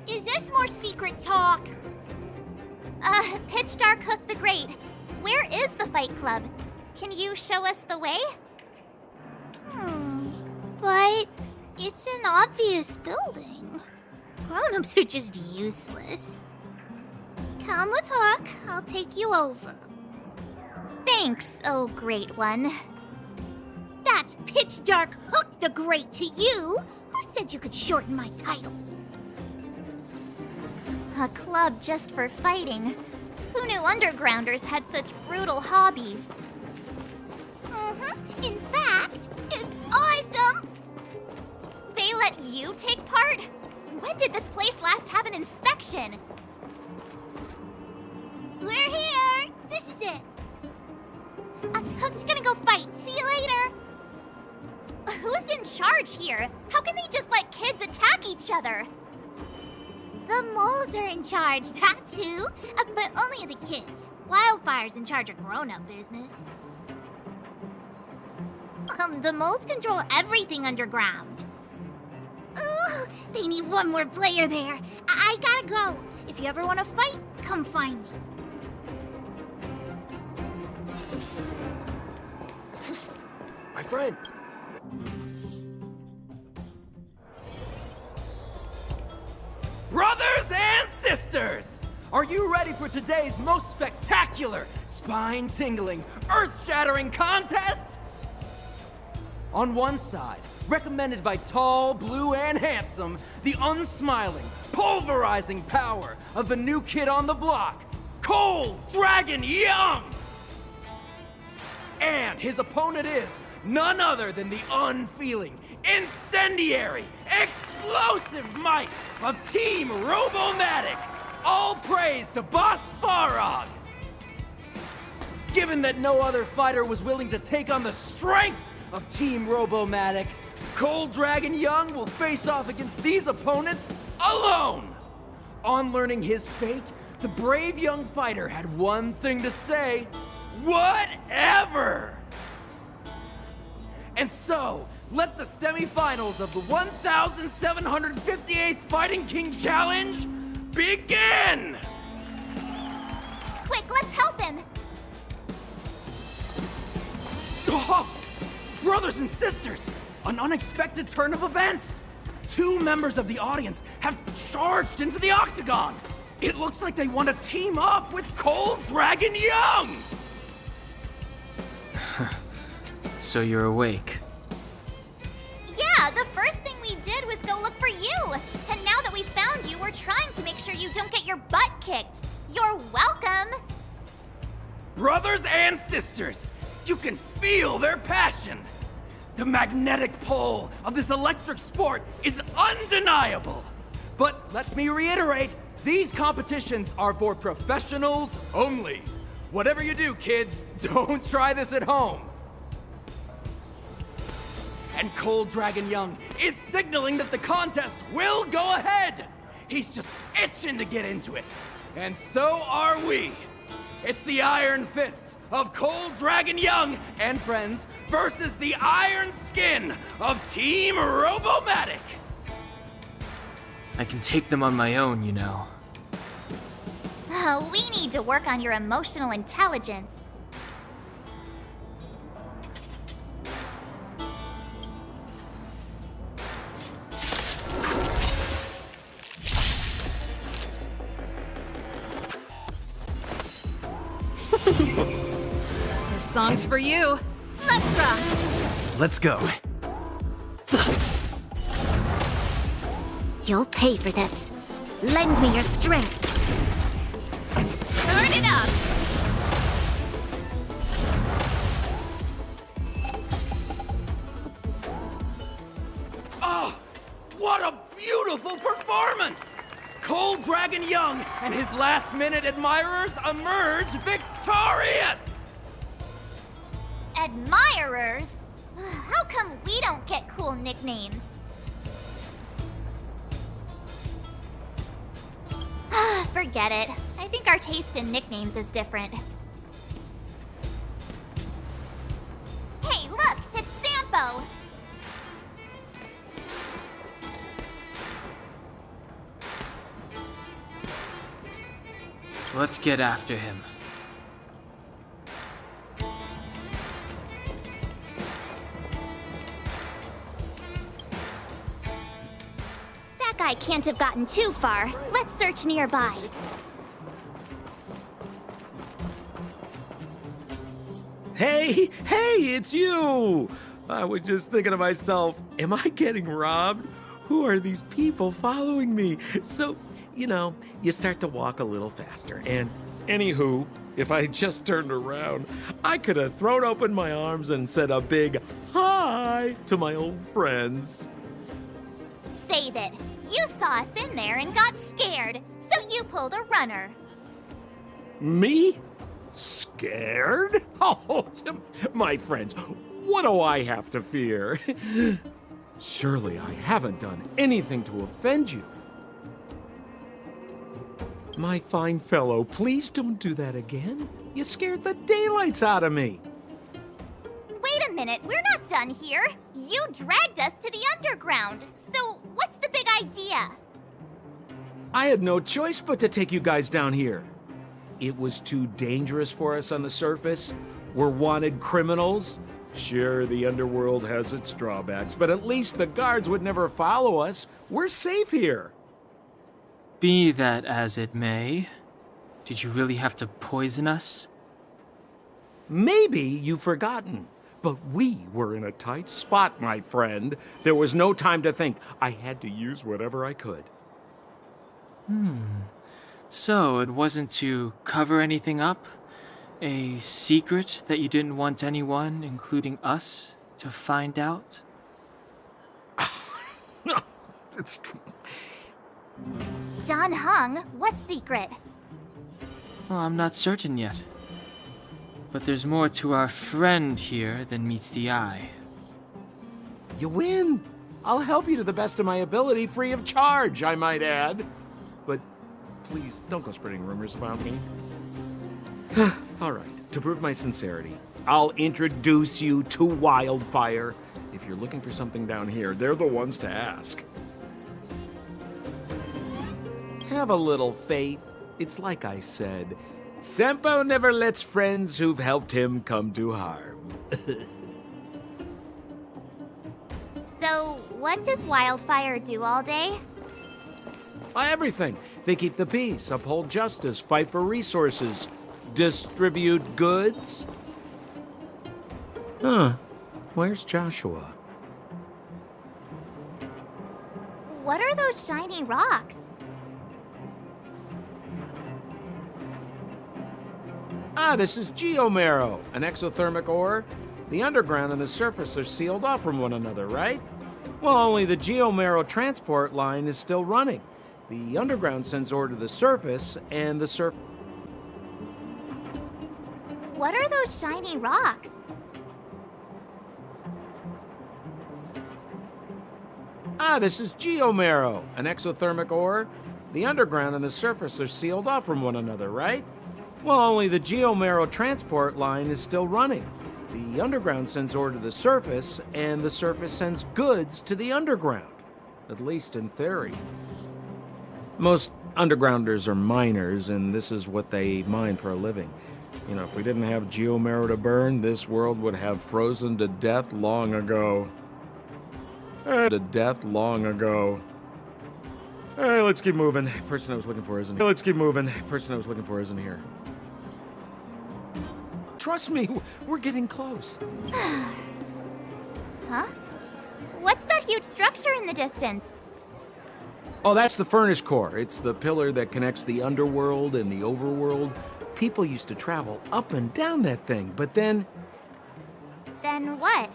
Is this more secret talk? Pitch Dark Hook the Great. Where is the fight club? Can you show us the way? But it's an obvious building. Grown-ups are just useless. Come with Hook. I'll take you over. Thanks, oh great one. That's Pitch Dark Hook the Great to you. Who said you could shorten my title? A club just for fighting. Who knew undergrounders had such brutal hobbies? In fact, it's awesome! They let you take part? When did this place last have an inspection? We're here! This is it! Hook's gonna go fight. See you later! Who's in charge here? How can they just let kids attack each other? The moles are in charge, that's who. But only the kids. Wildfire's in charge of grown-up business. The moles control everything underground. Ooh, they need one more player there. I gotta go. If you ever want to fight, come find me. My friend. Brothers and sisters! Are you ready for today's most spectacular, spine-tingling, earth-shattering contest? On one side, recommended by tall, blue, and handsome, the unsmiling, pulverizing power of the new kid on the block, Cold Dragon Young! And his opponent is none other than the unfeeling, incendiary, explosive might of Team Robomatic! All praise to Boss Svarog! Given that no other fighter was willing to take on the strength of Team Robomatic, Cold Dragon Young will face off against these opponents alone! On learning his fate, The brave young fighter had one thing to say: whatever! And so, let the semifinals of the 1758th Fighting King Challenge begin! Quick, let's help him! Oh, brothers and sisters, an unexpected turn of events! 2 members of the audience have charged into the octagon! It looks like they want to team up with Cold Dragon Young! So you're awake. Yeah, the first thing we did was go look for you! And now that we found you, we're trying to make sure you don't get your butt kicked. You're welcome! Brothers and sisters, you can feel their passion! The magnetic pull of this electric sport is undeniable! But let me reiterate, these competitions are for professionals only. Whatever you do, kids, don't try this at home. And Cold Dragon Young is signaling that the contest will go ahead. He's just itching to get into it. And so are we. It's the Iron Fists of Cold Dragon Young and friends versus the Iron Skin of Team Robomatic. I can take them on my own, you know. We need to work on your emotional intelligence. This song's for you. Let's rock! Let's go. You'll pay for this. Lend me your strength. Turn it up! Oh, what a beautiful performance! Cold Dragon Young and his last-minute admirers emerge victorious! Admirers? How come we don't get cool nicknames? Forget it. I think our taste in nicknames is different. Hey, look! It's Sampo! Let's get after him. That guy can't have gotten too far. Let's search nearby. Hey, it's you! I was just thinking to myself, am I getting robbed? Who are these people following me? So, you start to walk a little faster, and anywho, if I had just turned around, I could have thrown open my arms and said a big hi to my old friends. Save it. You saw us in there and got scared, so you pulled a runner. Me? Scared? Oh, my friends, what do I have to fear? Surely I haven't done anything to offend you. My fine fellow, please don't do that again. You scared the daylights out of me. Wait a minute, we're not done here. You dragged us to the underground. So what's the big idea? I had no choice but to take you guys down here. It was too dangerous for us on the surface. We're wanted criminals. Sure, the underworld has its drawbacks, but at least the guards would never follow us. We're safe here. Be that as it may, did you really have to poison us? Maybe you've forgotten, but we were in a tight spot, my friend. There was no time to think. I had to use whatever I could. So it wasn't to cover anything up? A secret that you didn't want anyone, including us, to find out? No, it's... Don Hung, what secret? Well, I'm not certain yet. But there's more to our friend here than meets the eye. You win. I'll help you to the best of my ability, free of charge, I might add. But please, don't go spreading rumors about me. All right, to prove my sincerity, I'll introduce you to Wildfire. If you're looking for something down here, they're the ones to ask. Have a little faith. It's like I said, Senpo never lets friends who've helped him come to harm. So, what does Wildfire do all day? Everything. They keep the peace, uphold justice, fight for resources, distribute goods. Huh. Where's Joshua? What are those shiny rocks? This is geomarrow, an exothermic ore. The underground and the surface are sealed off from one another, right? Well, only the geomarrow transport line is still running. The underground sends ore to the surface, and the surface... What are those shiny rocks? This is geomarrow, an exothermic ore. The underground and the surface are sealed off from one another, right? Well, only the geomarrow transport line is still running. The underground sends ore to the surface, and the surface sends goods to the underground. At least in theory. Most undergrounders are miners, and this is what they mine for a living. You know, if we didn't have geomarrow to burn, this world would have frozen to death long ago. To death long ago. Hey, let's keep moving. Person I was looking for isn't here. Let's keep moving. Person I was looking for isn't here. Trust me, we're getting close. Huh? What's that huge structure in the distance? Oh, that's the furnace core. It's the pillar that connects the underworld and the overworld. People used to travel up and down that thing, but then... Then what?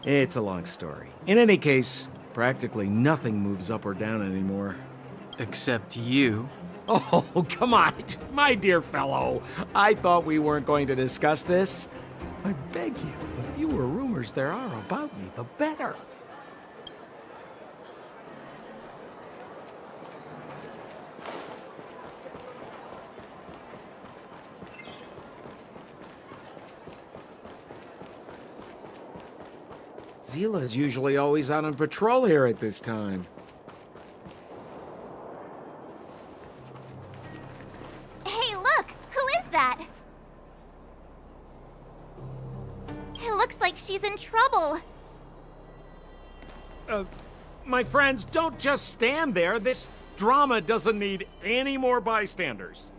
It's a long story. In any case, practically nothing moves up or down anymore. Except you. Oh, come on, my dear fellow. I thought we weren't going to discuss this. I beg you, the fewer rumors there are about me, the better. Zila's usually always out on patrol here at this time. Hey, look! Who is that? It looks like she's in trouble. My friends, don't just stand there. This drama doesn't need any more bystanders.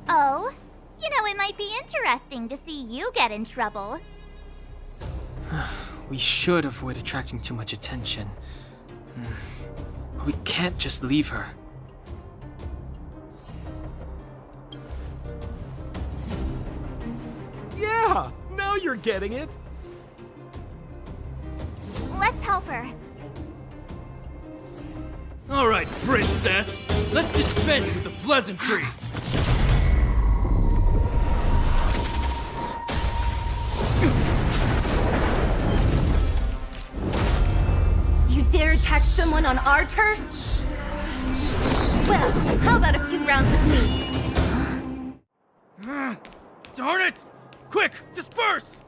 Oh? You know, it might be interesting to see you get in trouble. We should avoid attracting too much attention. We can't just leave her. Yeah, now you're getting it. Let's help her. All right, princess. Let's dispense with the pleasantries. You dare attack someone on our turf? Well, how about a few rounds with me? Darn it! Quick, disperse!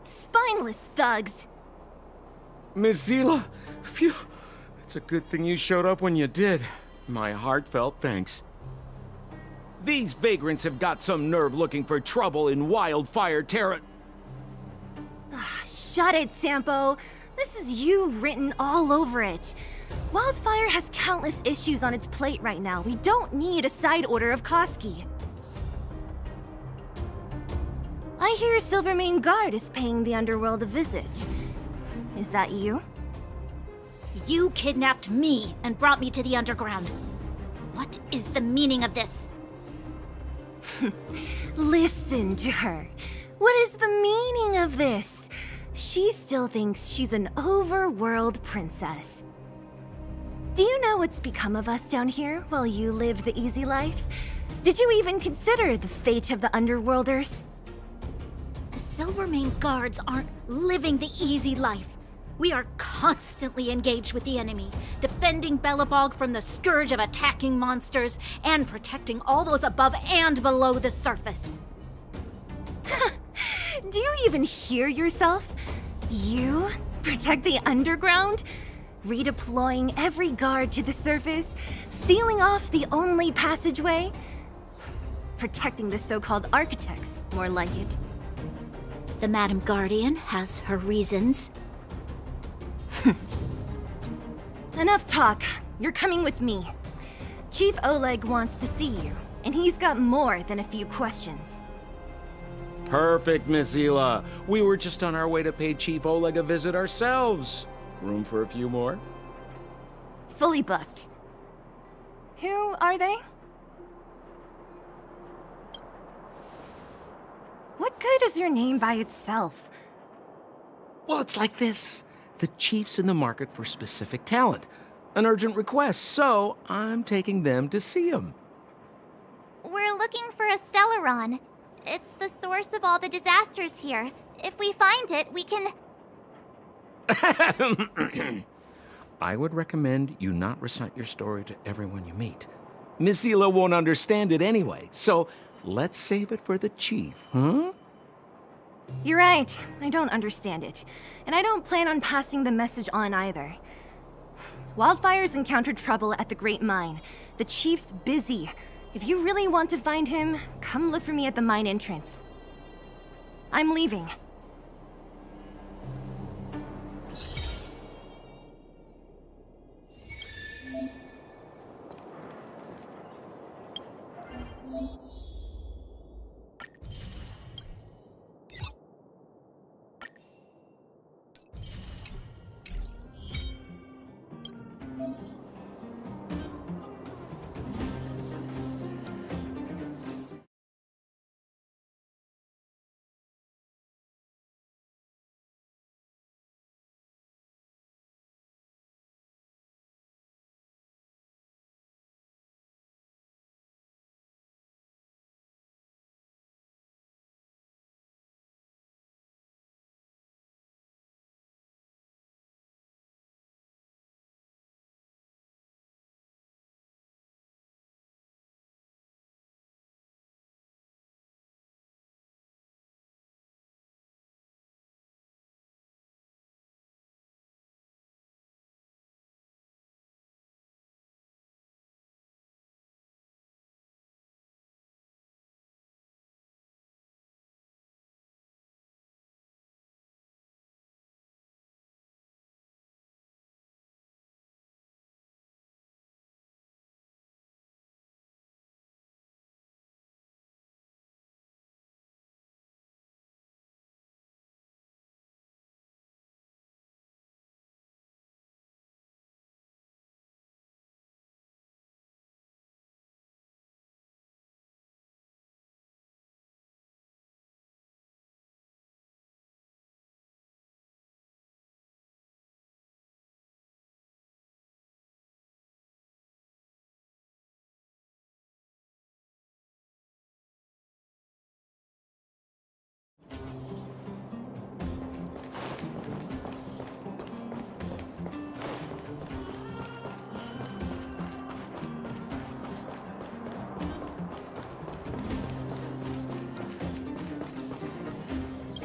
Spineless thugs. Miss Zila, phew. It's a good thing you showed up when you did. My heartfelt thanks. These vagrants have got some nerve looking for trouble in Wildfire Terra. Shut it, Sampo. This is you written all over it. Wildfire has countless issues on its plate right now. We don't need a side order of Koski. I hear Silvermane Guard is paying the underworld a visit. Is that you? You kidnapped me and brought me to the underground. What is the meaning of this? Listen to her. What is the meaning of this? She still thinks she's an overworld princess. Do you know what's become of us down here while you live the easy life? Did you even consider the fate of the underworlders? The Silvermane Guards aren't living the easy life. We are constantly engaged with the enemy, defending Belobog from the scourge of attacking monsters and protecting all those above and below the surface. Do you even hear yourself? You protect the underground? Redeploying every guard to the surface? Sealing off the only passageway? Protecting the so-called architects, more like it. The Madam Guardian has her reasons. Enough talk. You're coming with me. Chief Oleg wants to see you, and he's got more than a few questions. Perfect, Miss Hila. We were just on our way to pay Chief Oleg a visit ourselves. Room for a few more? Fully booked. Who are they? What good is your name by itself? Well, it's like this. The chief's in the market for specific talent. An urgent request, so I'm taking them to see him. We're looking for a Stellaron. It's the source of all the disasters here. If we find it, we can... I would recommend you not recite your story to everyone you meet. Miss Hila won't understand it anyway, so let's save it for the chief, huh? You're right. I don't understand it. And I don't plan on passing the message on either. Wildfire's encountered trouble at the Great Mine. The chief's busy. If you really want to find him, come look for me at the mine entrance. I'm leaving.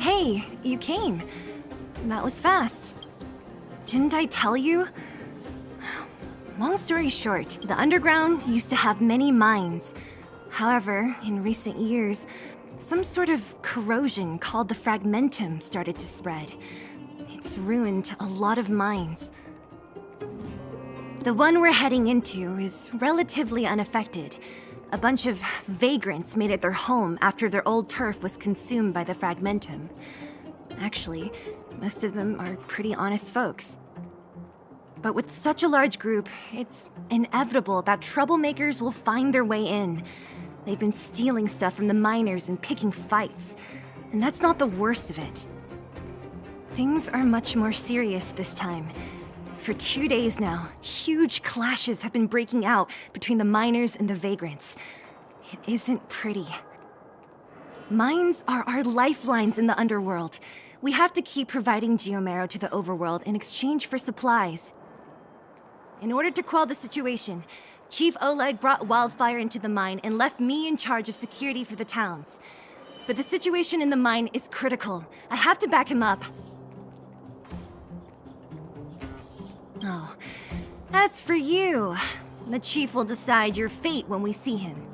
Hey, you came. That was fast. Didn't I tell you? Long story short, the underground used to have many mines. However, in recent years, some sort of corrosion called the fragmentum started to spread. It's ruined a lot of mines. The one we're heading into is relatively unaffected. A bunch of vagrants made it their home after their old turf was consumed by the fragmentum. Actually, most of them are pretty honest folks. But with such a large group, it's inevitable that troublemakers will find their way in. They've been stealing stuff from the miners and picking fights. And that's not the worst of it. Things are much more serious this time. For 2 days now, huge clashes have been breaking out between the miners and the vagrants. It isn't pretty. Mines are our lifelines in the underworld. We have to keep providing Geomarrow to the overworld in exchange for supplies. In order to quell the situation, Chief Oleg brought wildfire into the mine and left me in charge of security for the towns. But the situation in the mine is critical. I have to back him up. Oh, as for you, the Chief will decide your fate when we see him.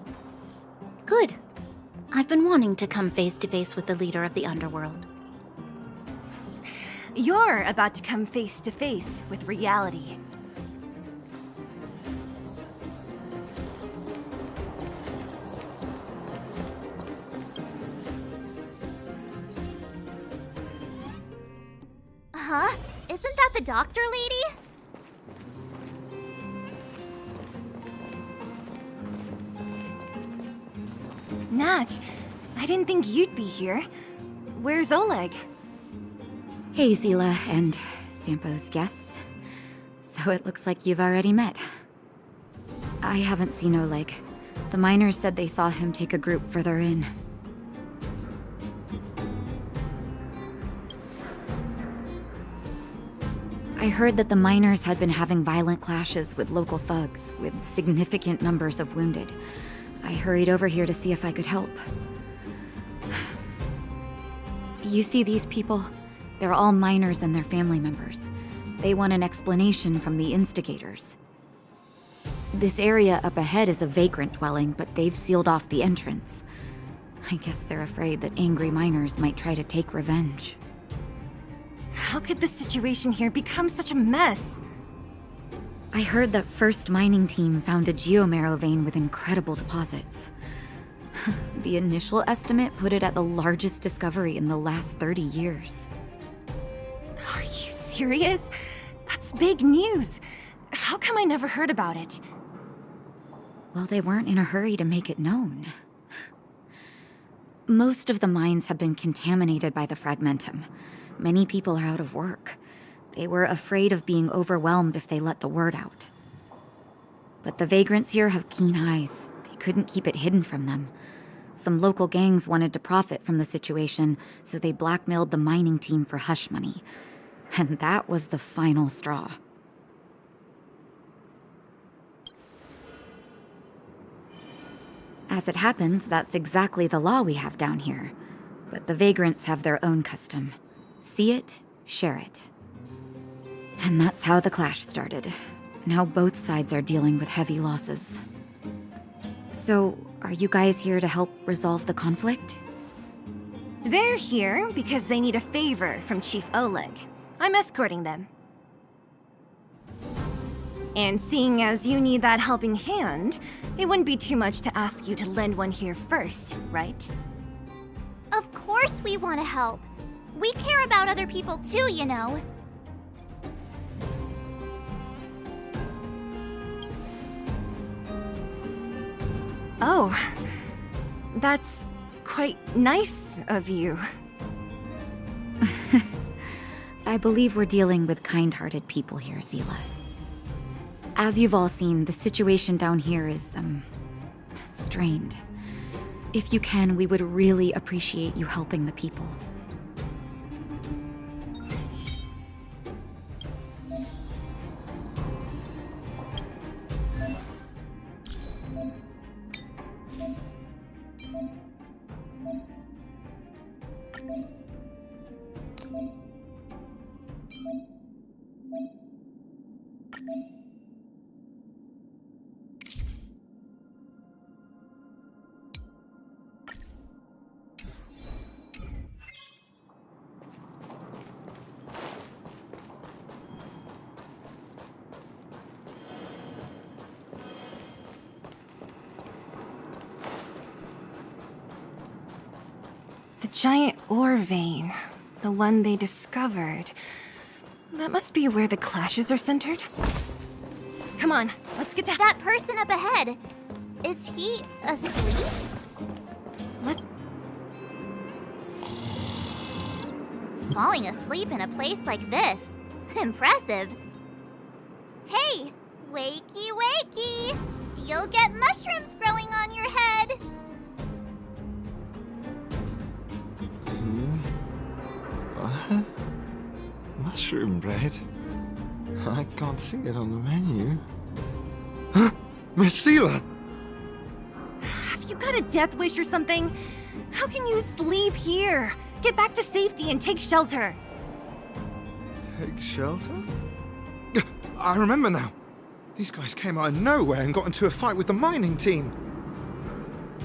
Good. I've been wanting to come face to face with the leader of the underworld. You're about to come face to face with reality. Huh? Isn't that the doctor lady? Nat, I didn't think you'd be here. Where's Oleg? Hey, Zila and Sampo's guests. So it looks like you've already met. I haven't seen Oleg. The miners said they saw him take a group further in. I heard that the miners had been having violent clashes with local thugs, with significant numbers of wounded. I hurried over here to see if I could help. You see these people? They're all miners and their family members. They want an explanation from the instigators. This area up ahead is a vagrant dwelling, but they've sealed off the entrance. I guess they're afraid that angry miners might try to take revenge. How could the situation here become such a mess? I heard that First Mining Team found a geomarrow vein with incredible deposits. The initial estimate put it at the largest discovery in the last 30 years. Are you serious? That's big news. How come I never heard about it? Well, they weren't in a hurry to make it known. Most of the mines have been contaminated by the fragmentum. Many people are out of work. They were afraid of being overwhelmed if they let the word out. But the vagrants here have keen eyes. They couldn't keep it hidden from them. Some local gangs wanted to profit from the situation, so they blackmailed the mining team for hush money. And that was the final straw. As it happens, that's exactly the law we have down here. But the vagrants have their own custom. See it, share it. And that's how the clash started. Now both sides are dealing with heavy losses. So, are you guys here to help resolve the conflict? They're here because they need a favor from Chief Oleg. I'm escorting them. And seeing as you need that helping hand, it wouldn't be too much to ask you to lend one here first, right? Of course we want to help. We care about other people too, you know. Oh, that's quite nice of you. I believe we're dealing with kind-hearted people here, Zila. As you've all seen, the situation down here is, strained. If you can, we would really appreciate you helping the people. The giant ore vein. The one they discovered. That must be where the clashes are centered. Come on, let's get down. That person up ahead. Is he asleep? Falling asleep in a place like this. Impressive. Hey, wakey wakey. You'll get mushrooms growing on your head. mushroom bread? I can't see it on the menu. Miss Seela! Have you got a death wish or something? How can you sleep here? Get back to safety and take shelter. Take shelter? I remember now. These guys came out of nowhere and got into a fight with the mining team.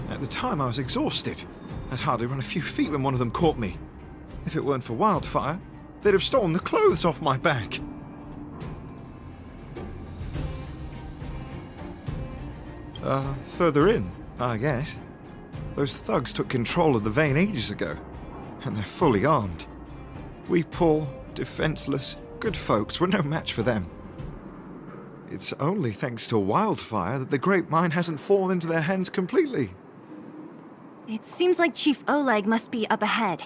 At the time, I was exhausted. I'd hardly run a few feet when one of them caught me. If it weren't for Wildfire, they'd have stolen the clothes off my back. Further in, I guess. Those thugs took control of the vein ages ago, and they're fully armed. We poor, defenseless, good folks were no match for them. It's only thanks to Wildfire that the Great Mine hasn't fallen into their hands completely. It seems like Chief Oleg must be up ahead.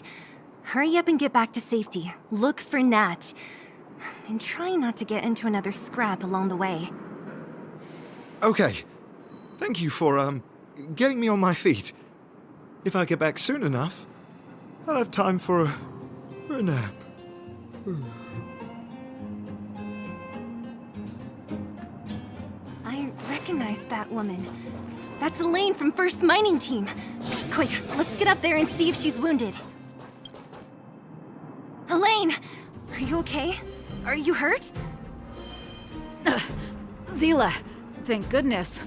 Hurry up and get back to safety. Look for Nat. And try not to get into another scrap along the way. Okay. Thank you for, getting me on my feet. If I get back soon enough, I'll have time for a nap. I recognize that woman. That's Elaine from First Mining Team. Quick, let's get up there and see if she's wounded. Elaine! Are you okay? Are you hurt? Seela, thank goodness.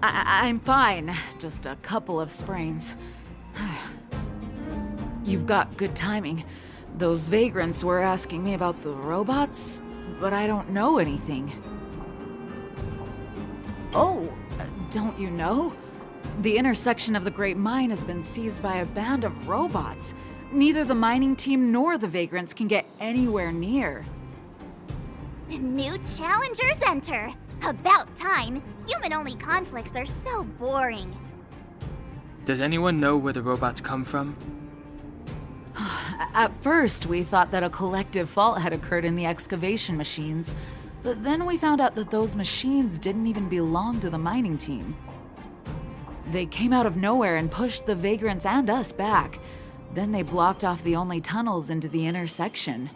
I'm fine. Just a couple of sprains. You've got good timing. Those vagrants were asking me about the robots, but I don't know anything. Oh, don't you know? The intersection of the Great Mine has been seized by a band of robots. Neither the mining team nor the vagrants can get anywhere near. New challengers enter! About time! Human-only conflicts are so boring. Does anyone know where the robots come from? At first, we thought that a collective fault had occurred in the excavation machines, but then we found out that those machines didn't even belong to the mining team. They came out of nowhere and pushed the vagrants and us back. Then they blocked off the only tunnels into the intersection.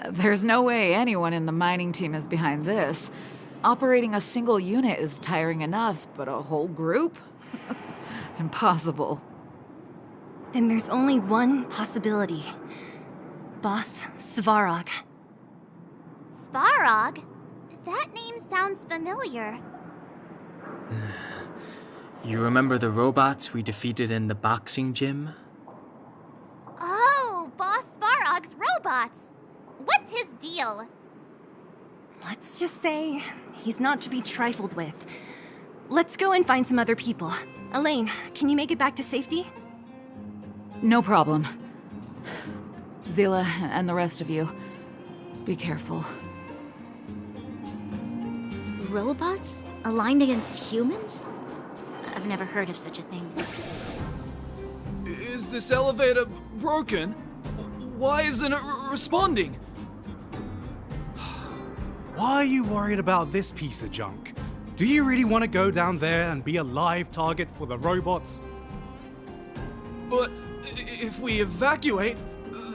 There's no way anyone in the mining team is behind this. Operating a single unit is tiring enough, but a whole group? Impossible. Then there's only one possibility. Boss Svarog. Svarog? That name sounds familiar. You remember the robots we defeated in the boxing gym? Oh, Boss Svarog's robots! What's his deal? Let's just say he's not to be trifled with. Let's go and find some other people. Elaine, can you make it back to safety? No problem. Seela and the rest of you, be careful. Robots? Aligned against humans? I've never heard of such a thing. Is this elevator broken? Why isn't it responding? Why are you worried about this piece of junk? Do you really want to go down there and be a live target for the robots? But if we evacuate,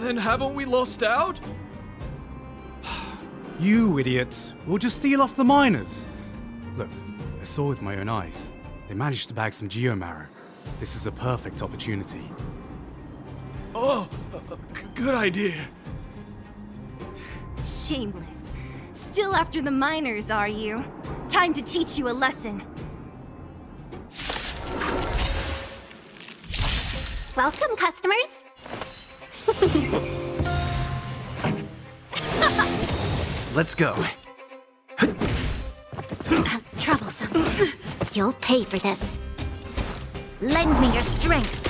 then haven't we lost out? You idiots! We'll just steal off the miners. Look, I saw with my own eyes. They managed to bag some geomarrow. This is a perfect opportunity. Oh, good idea. Shameless. Still after the miners, are you? Time to teach you a lesson. Welcome, customers. Let's go. Troublesome. You'll pay for this. Lend me your strength.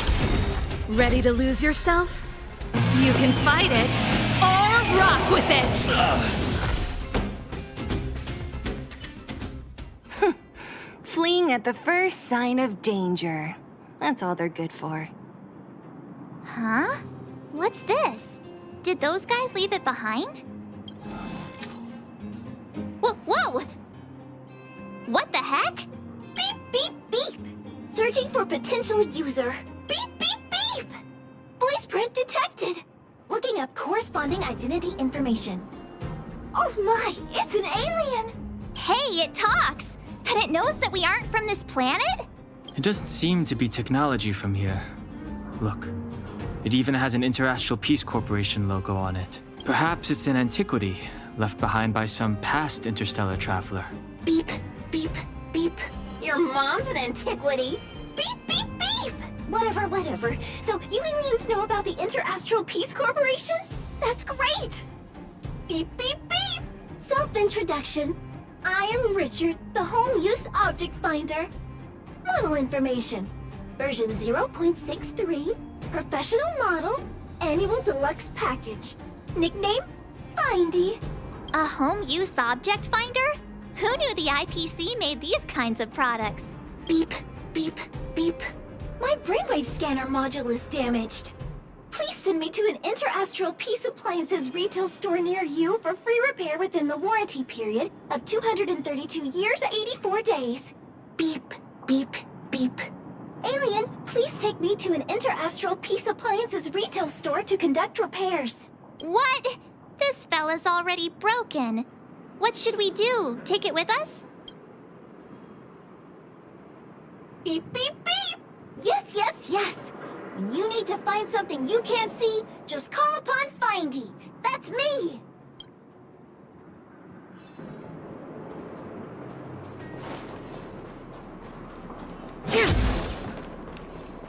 Ready to lose yourself? You can fight it, or rock with it! Fleeing at the first sign of danger. That's all they're good for. Huh? What's this? Did those guys leave it behind? Whoa! What the heck? Beep, beep, beep. Searching for potential user. Beep, beep, beep. Please Fingerprint detected! Looking up corresponding identity information. Oh my, it's an alien! Hey, it talks! And it knows that we aren't from this planet? It doesn't seem to be technology from here. Look, it even has an Interastral Peace Corporation logo on it. Perhaps it's an antiquity left behind by some past interstellar traveler. Beep, beep, beep. Your mom's an antiquity. Beep, beep, beep! Whatever. So you aliens know about the Interastral Peace Corporation? That's great! Beep, beep, beep! Self-introduction. I am Richard, the Home Use Object Finder. Model information. Version 0.63. Professional model. Annual deluxe package. Nickname? Findy. A home use object finder? Who knew the IPC made these kinds of products? Beep, beep, beep. My brainwave scanner module is damaged. Please send me to an Interastral Peace Appliances retail store near you for free repair within the warranty period of 232 years, 84 days. Beep, beep, beep. Alien, please take me to an Interastral Peace Appliances retail store to conduct repairs. What? This fella's already broken. What should we do? Take it with us? Beep, beep, beep! Yes. When you need to find something you can't see, just call upon Findy. That's me!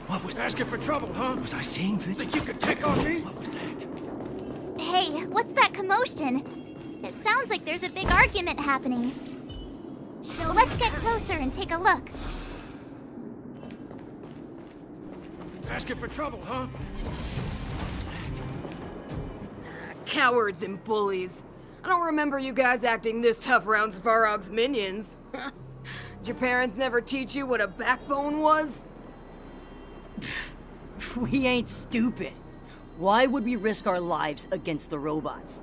What was asking for trouble, huh? Was I seeing things? Think you could take on me? What was that? Hey, what's that commotion? It sounds like there's a big argument happening. So let's get closer and take a look. Asking for trouble, huh? Cowards and bullies. I don't remember you guys acting this tough around Svarog's minions. Did your parents never teach you what a backbone was? We ain't stupid. Why would we risk our lives against the robots?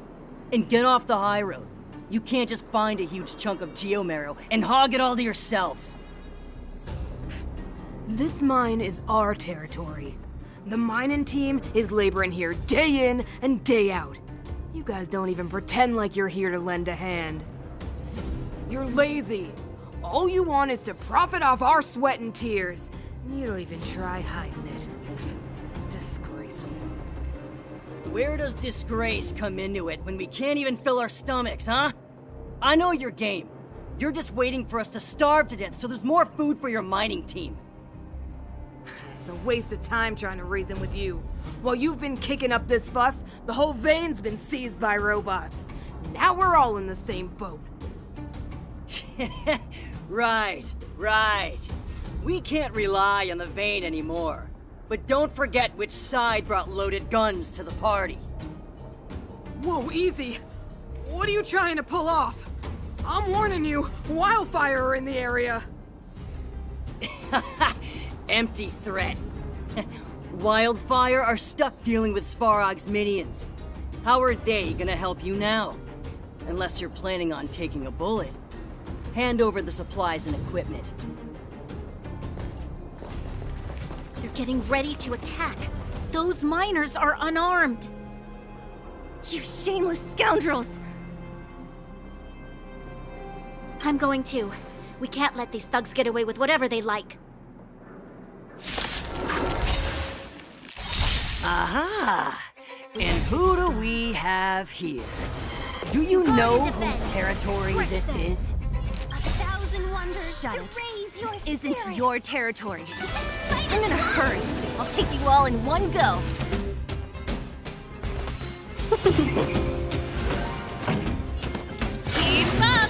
And get off the high road. You can't just find a huge chunk of geomarrow and hog it all to yourselves. This mine is our territory. The mining team is laboring here day in and day out. You guys don't even pretend like you're here to lend a hand. You're lazy. All you want is to profit off our sweat and tears. You don't even try hiding it. Disgraceful. Where does disgrace come into it when we can't even fill our stomachs, huh? I know your game. You're just waiting for us to starve to death so there's more food for your mining team. It's a waste of time trying to reason with you. While you've been kicking up this fuss, the whole vein's been seized by robots. Now we're all in the same boat. Right. We can't rely on the vein anymore. But don't forget which side brought loaded guns to the party. Whoa, easy. What are you trying to pull off? I'm warning you, wildfire are in the area. Empty threat. Wildfire are stuck dealing with Svarog's minions. How are they gonna help you now? Unless you're planning on taking a bullet. Hand over the supplies and equipment. They're getting ready to attack. Those miners are unarmed. You shameless scoundrels! I'm going too. We can't let these thugs get away with whatever they like. Aha! And who do we have here? Do you know whose territory this is? 1,000 wonders Shut to it. raise your This isn't spirit. your territory. I'm in a hurry. I'll take you all in one go. Keep up!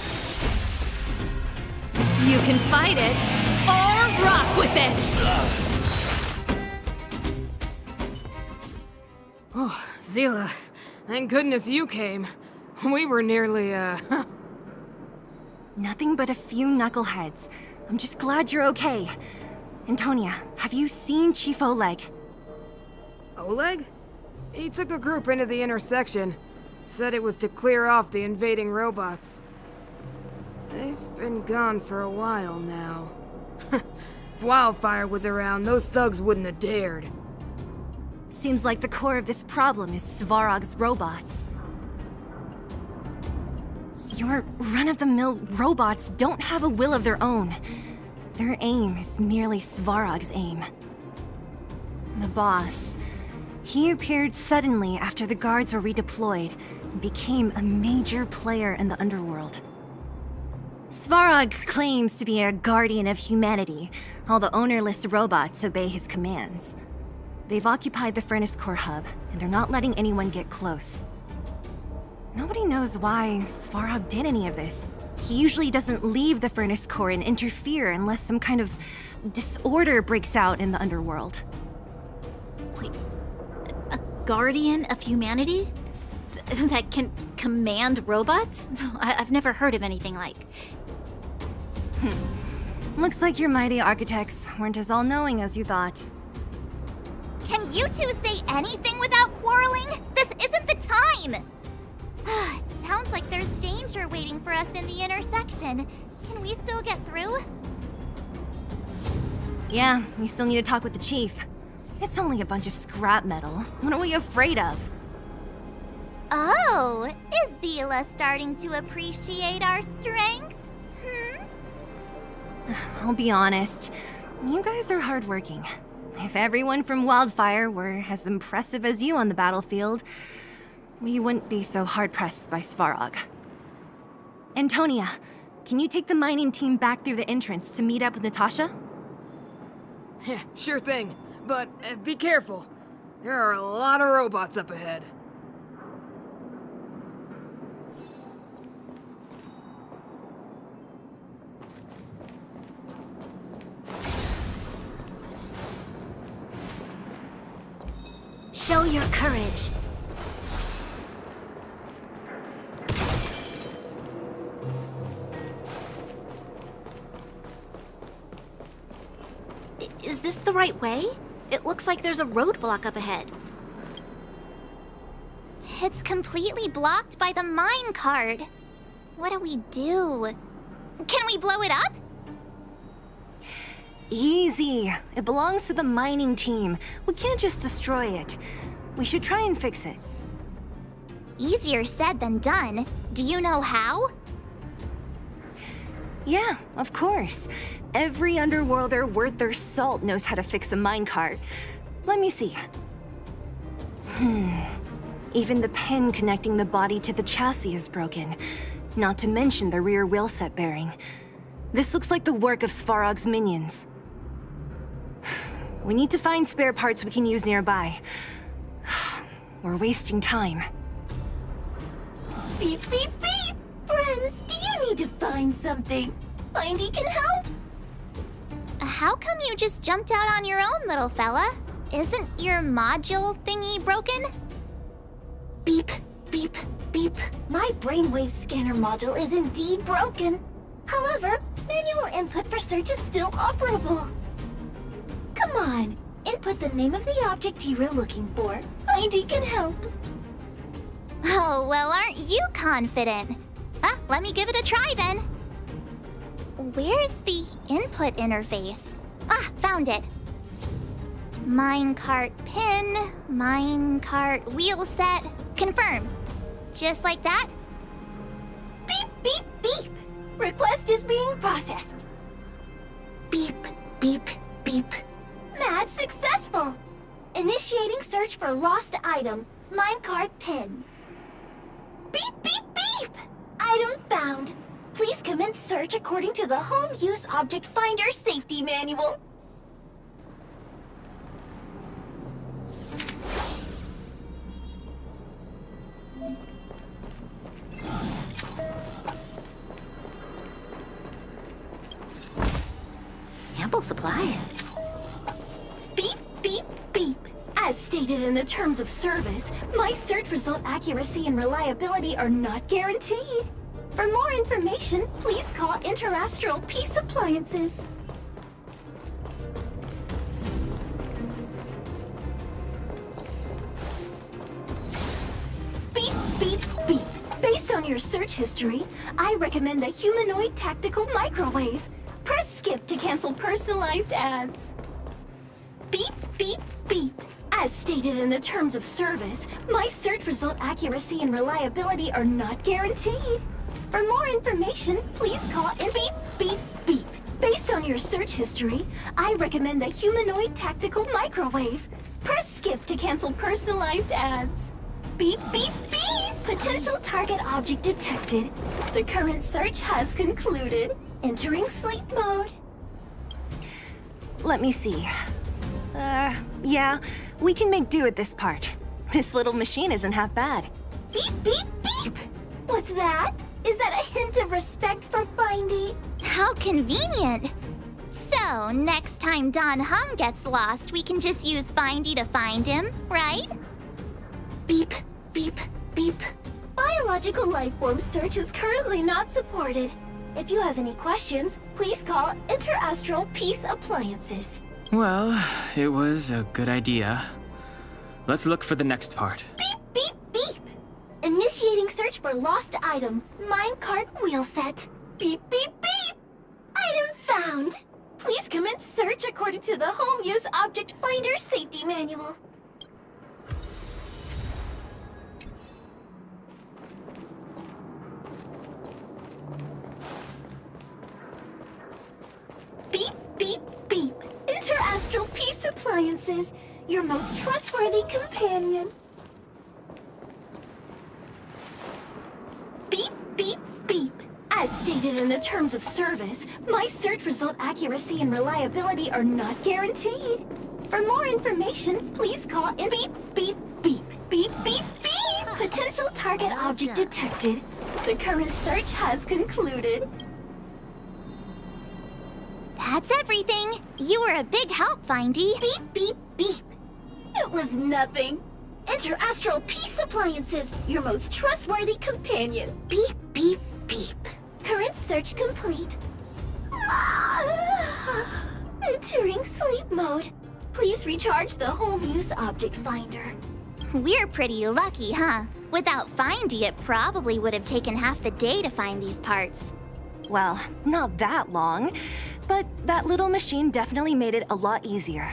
You can fight it, or rock with it! Oh, Zila, thank goodness you came. We were nearly, Nothing but a few knuckleheads. I'm just glad you're okay. Antonia, have you seen Chief Oleg? Oleg? He took a group into the intersection. Said it was to clear off the invading robots. They've been gone for a while now. If Wildfire was around, those thugs wouldn't have dared. Seems like the core of this problem is Svarog's robots. Your run-of-the-mill robots don't have a will of their own. Their aim is merely Svarog's aim. The boss, he appeared suddenly after the guards were redeployed and became a major player in the underworld. Svarog claims to be a guardian of humanity. All the ownerless robots obey his commands. They've occupied the Furnace Core hub, and they're not letting anyone get close. Nobody knows why Svarog did any of this. He usually doesn't leave the Furnace Core and interfere unless some kind of disorder breaks out in the underworld. Wait, a guardian of humanity? That can command robots? No, I've never heard of anything like. Looks like your mighty architects weren't as all-knowing as you thought. Can you two say anything without quarreling? This isn't the time! It sounds like there's danger waiting for us in the intersection. Can we still get through? Yeah, we still need to talk with the chief. It's only a bunch of scrap metal. What are we afraid of? Oh, is Zila starting to appreciate our strength? I'll be honest, you guys are hardworking. If everyone from Wildfire were as impressive as you on the battlefield, we wouldn't be so hard-pressed by Svarog. Antonia, can you take the mining team back through the entrance to meet up with Natasha? Yeah, sure thing. But be careful. There are a lot of robots up ahead. Show your courage. Is this the right way? It looks like there's a roadblock up ahead. It's completely blocked by the mine cart. What do we do? Can we blow it up? Easy. It belongs to the mining team. We can't just destroy it. We should try and fix it. Easier said than done. Do you know how? Yeah, of course. Every underworlder worth their salt knows how to fix a minecart. Let me see. Even the pin connecting the body to the chassis is broken. Not to mention the rear wheel set bearing. This looks like the work of Svarog's minions. We need to find spare parts we can use nearby. We're wasting time. Beep, beep, beep! Friends, do you need to find something? Findy can help? How come you just jumped out on your own, little fella? Isn't your module thingy broken? Beep, beep, beep. My brainwave scanner module is indeed broken. However, manual input for search is still operable. Come on, input the name of the object you were looking for. Findy can help. Oh, well, aren't you confident? Let me give it a try then. Where's the input interface? Found it. Minecart pin, minecart wheel set, confirm. Just like that? Beep, beep, beep. Request is being processed. Beep, beep, beep. Match successful. Initiating search for lost item, minecart pin. Beep, beep, beep. Item found. Please commence search according to the Home Use Object Finder Safety Manual. Ample supplies. Beep, beep, beep. As stated in the terms of service, my search result accuracy and reliability are not guaranteed. For more information, please call Interastral Peace Appliances. Beep, beep, beep. Based on your search history, I recommend the Humanoid Tactical Microwave. Press skip to cancel personalized ads. Beep, beep, beep. As stated in the terms of service, my search result accuracy and reliability are not guaranteed. For more information, please call in beep, beep, beep. Based on your search history, I recommend the humanoid tactical microwave. Press skip to cancel personalized ads. Beep, beep, beep! Potential target object detected. The current search has concluded. Entering sleep mode. Let me see. Yeah, we can make do with this part. This little machine isn't half bad. Beep, beep, beep! What's that? Is that a hint of respect for Findy? How convenient! So, next time Don Hung gets lost, we can just use Findy to find him, right? Beep, beep, beep. Biological life form search is currently not supported. If you have any questions, please call Interastral Peace Appliances. Well, it was a good idea. Let's look for the next part. Beep, beep, beep! Initiating search for lost item. Minecart wheel set. Beep, beep, beep! Item found! Please commence search according to the Home Use Object Finder Safety Manual. Beep, beep, beep. Interastral Peace Appliances, your most trustworthy companion. Beep, beep, beep. As stated in the terms of service, my search result accuracy and reliability are not guaranteed. For more information, please call in beep, beep, beep. Beep, beep, beep! Potential target object detected. The current search has concluded. That's everything. You were a big help, Findy. Beep, beep, beep. It was nothing. Interastral Peace Appliances, your most trustworthy companion. Beep, beep, beep. Current search complete. Entering sleep mode. Please recharge the Home Use Object Finder. We're pretty lucky, huh? Without Findy, it probably would have taken half the day to find these parts. Well, not that long, but that little machine definitely made it a lot easier.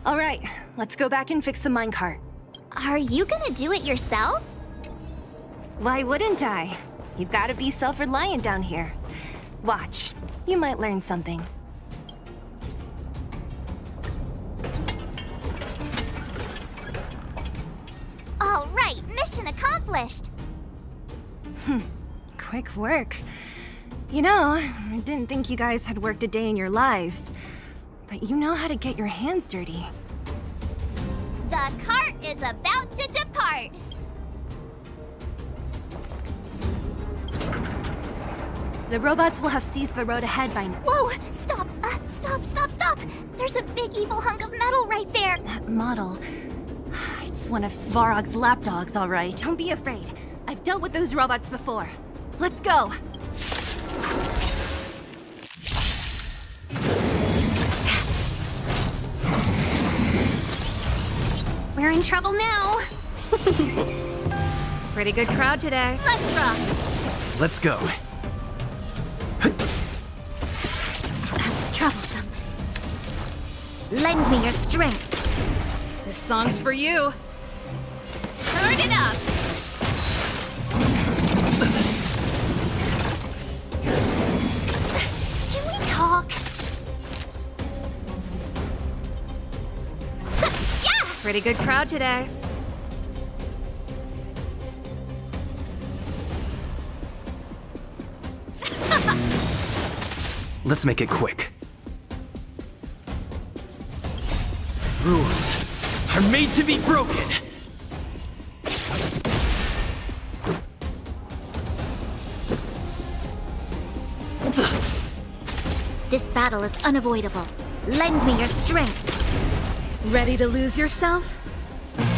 All right, let's go back and fix the minecart. Are you gonna do it yourself? Why wouldn't I? You've got to be self-reliant down here. Watch, you might learn something. All right, mission accomplished. Quick work. You know, I didn't think you guys had worked a day in your lives, but you know how to get your hands dirty. The cart is about to depart. The robots will have seized the road ahead by now. Whoa! Stop! Stop! There's a big evil hunk of metal right there! That model... It's one of Svarog's lapdogs, all right. Don't be afraid. I've dealt with those robots before. Let's go! We're in trouble now. Pretty good crowd today. Let's rock. Let's go. Troublesome. Lend me your strength. This song's for you. Turn it up. Can we talk? Yeah! Pretty good crowd today. Let's make it quick. Rules are made to be broken. This battle is unavoidable. Lend me your strength. Ready to lose yourself?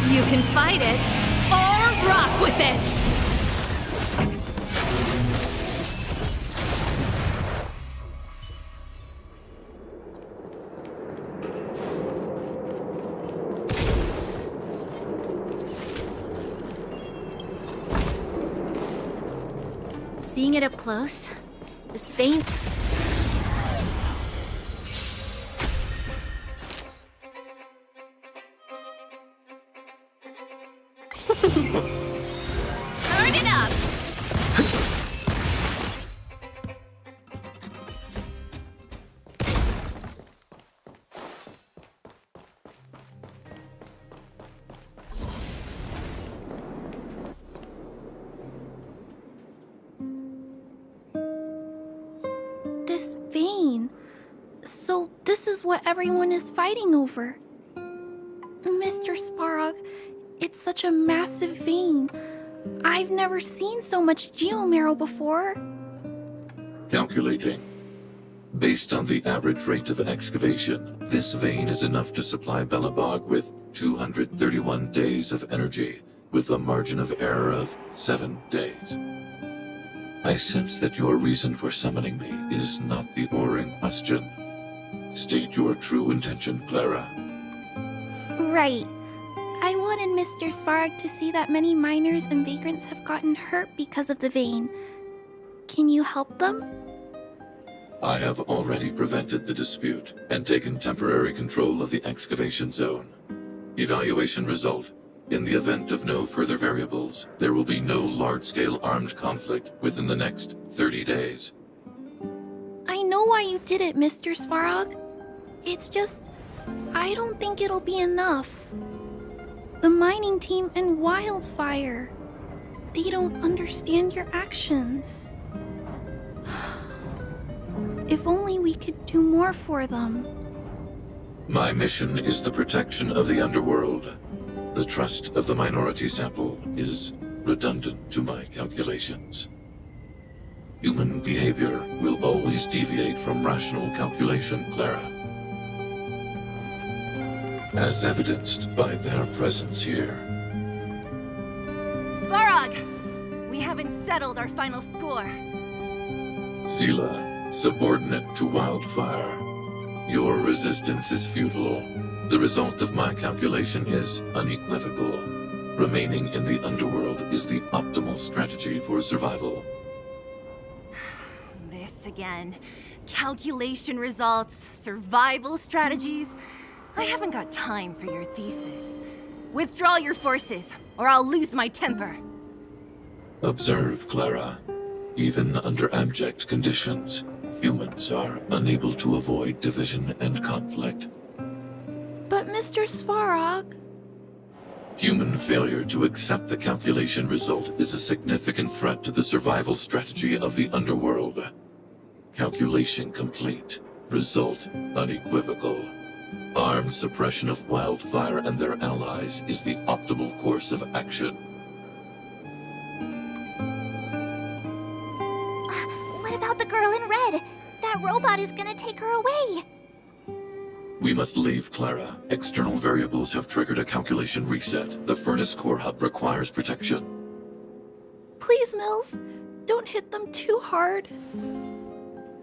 You can fight it or rock with it. Seeing it up close, this faint... Turn it up! This vein. So this is what everyone is fighting over. Mr. Svarog, it's such a massive vein. I've never seen so much geomarrow before. Calculating. Based on the average rate of excavation, this vein is enough to supply Belobog with 231 days of energy, with a margin of error of 7 days. I sense that your reason for summoning me is not the ore in question. State your true intention, Clara. Right. I wanted Mr. Svarog to see that many miners and vagrants have gotten hurt because of the vein. Can you help them? I have already prevented the dispute and taken temporary control of the excavation zone. Evaluation result. In the event of no further variables, there will be no large-scale armed conflict within the next 30 days. I know why you did it, Mr. Svarog. It's just, I don't think it'll be enough. The mining team and Wildfire, they don't understand your actions. If only we could do more for them. My mission is the protection of the underworld. The trust of the minority sample is redundant to my calculations. Human behavior will always deviate from rational calculation, Clara. As evidenced by their presence here. Svarog! We haven't settled our final score. Seela, subordinate to Wildfire. Your resistance is futile. The result of my calculation is unequivocal. Remaining in the underworld is the optimal strategy for survival. This again. Calculation results, survival strategies. I haven't got time for your thesis. Withdraw your forces, or I'll lose my temper. Observe, Clara. Even under abject conditions, humans are unable to avoid division and conflict. But Mr. Svarog... Human failure to accept the calculation result is a significant threat to the survival strategy of the underworld. Calculation complete. Result unequivocal. Armed suppression of Wildfire and their allies is the optimal course of action. What about the girl in red? That robot is gonna take her away. We must leave, Clara. External variables have triggered a calculation reset. The furnace core hub requires protection. Please, Mills, don't hit them too hard.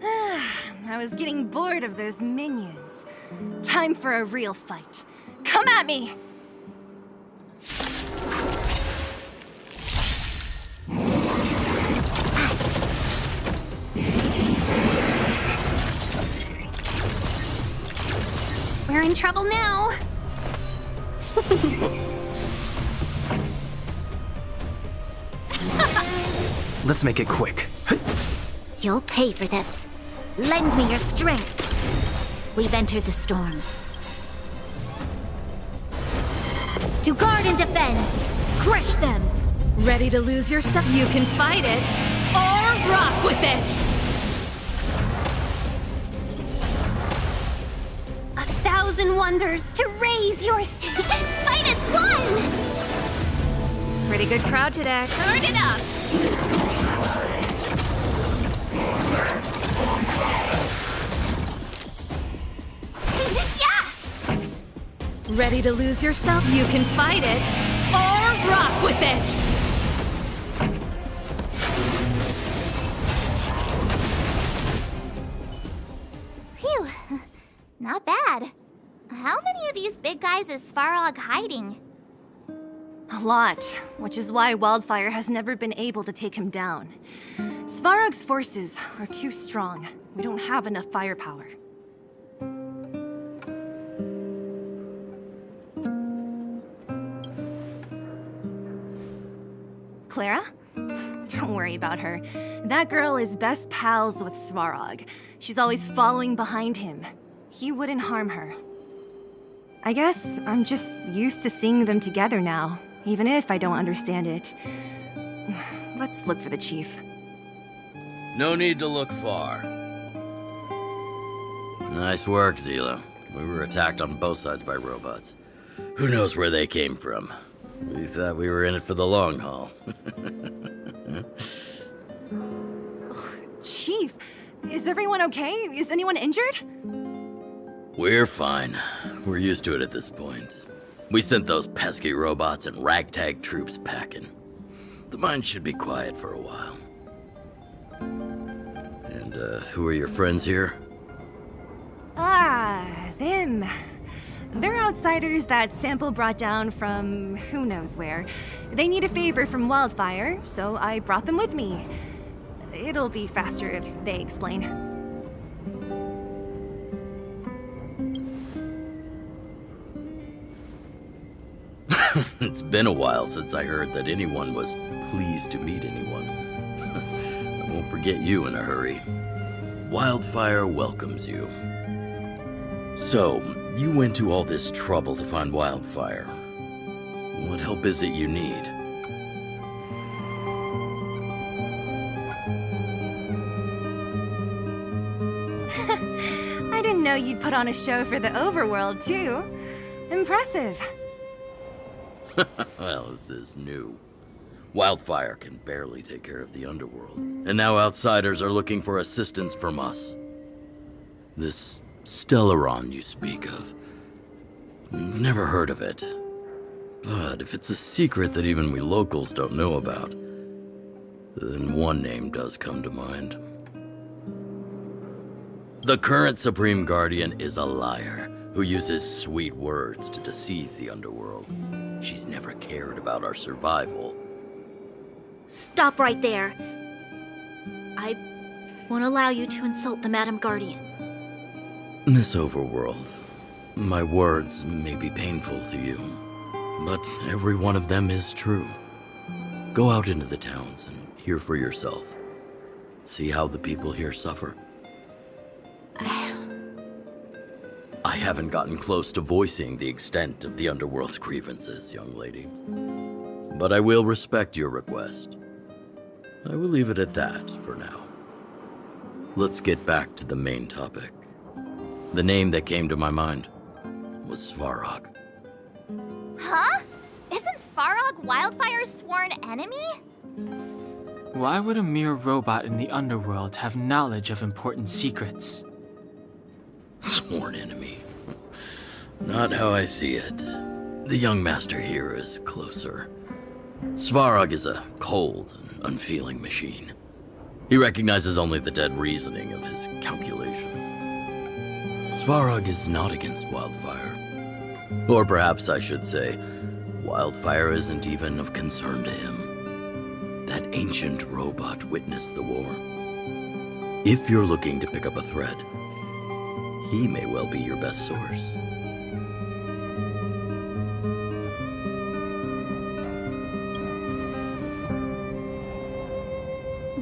I was getting bored of those minions. Time for a real fight. Come at me! We're in trouble now. Let's make it quick. You'll pay for this. Lend me your strength. We've entered the storm. To guard and defend. Crush them. Ready to lose yourself? You can fight it, or rock with it! 1,000 wonders to raise your... Fight as one! Pretty good crowd today. Turn it up! Ready to lose yourself? You can fight it, or rock with it! Phew. Not bad. How many of these big guys is Svarog hiding? A lot, which is why Wildfire has never been able to take him down. Svarog's forces are too strong. We don't have enough firepower. Clara? Don't worry about her. That girl is best pals with Svarog. She's always following behind him. He wouldn't harm her. I guess I'm just used to seeing them together now, even if I don't understand it. Let's look for the chief. No need to look far. Nice work, Zila. We were attacked on both sides by robots. Who knows where they came from? We thought we were in it for the long haul. Chief, is everyone okay? Is anyone injured? We're fine. We're used to it at this point. We sent those pesky robots and ragtag troops packing. The mine should be quiet for a while. And, who are your friends here? Ah, them. They're outsiders that Sample brought down from who knows where. They need a favor from Wildfire, so I brought them with me. It'll be faster if they explain. It's been a while since I heard that anyone was pleased to meet anyone. I won't forget you in a hurry. Wildfire welcomes you. So, you went to all this trouble to find Wildfire. What help is it you need? I didn't know you'd put on a show for the overworld, too. Impressive. Well, this is new. Wildfire can barely take care of the underworld, and now outsiders are looking for assistance from us. This Stellaron you speak of, I've never heard of it. But if it's a secret that even we locals don't know about, then one name does come to mind. The current Supreme Guardian is a liar who uses sweet words to deceive the underworld. She's never cared about our survival. Stop right there. I won't allow you to insult the Madam Guardian. Miss Overworld, my words may be painful to you, but every one of them is true. Go out into the towns and hear for yourself. See how the people here suffer. I haven't gotten close to voicing the extent of the underworld's grievances, young lady. But I will respect your request. I will leave it at that for now. Let's get back to the main topic. The name that came to my mind was Svarog. Huh? Isn't Svarog Wildfire's sworn enemy? Why would a mere robot in the underworld have knowledge of important secrets? Sworn enemy. Not how I see it. The young master here is closer. Svarog is a cold and unfeeling machine. He recognizes only the dead reasoning of his calculations. Svarog is not against Wildfire. Or perhaps I should say, Wildfire isn't even of concern to him. That ancient robot witnessed the war. If you're looking to pick up a thread, he may well be your best source.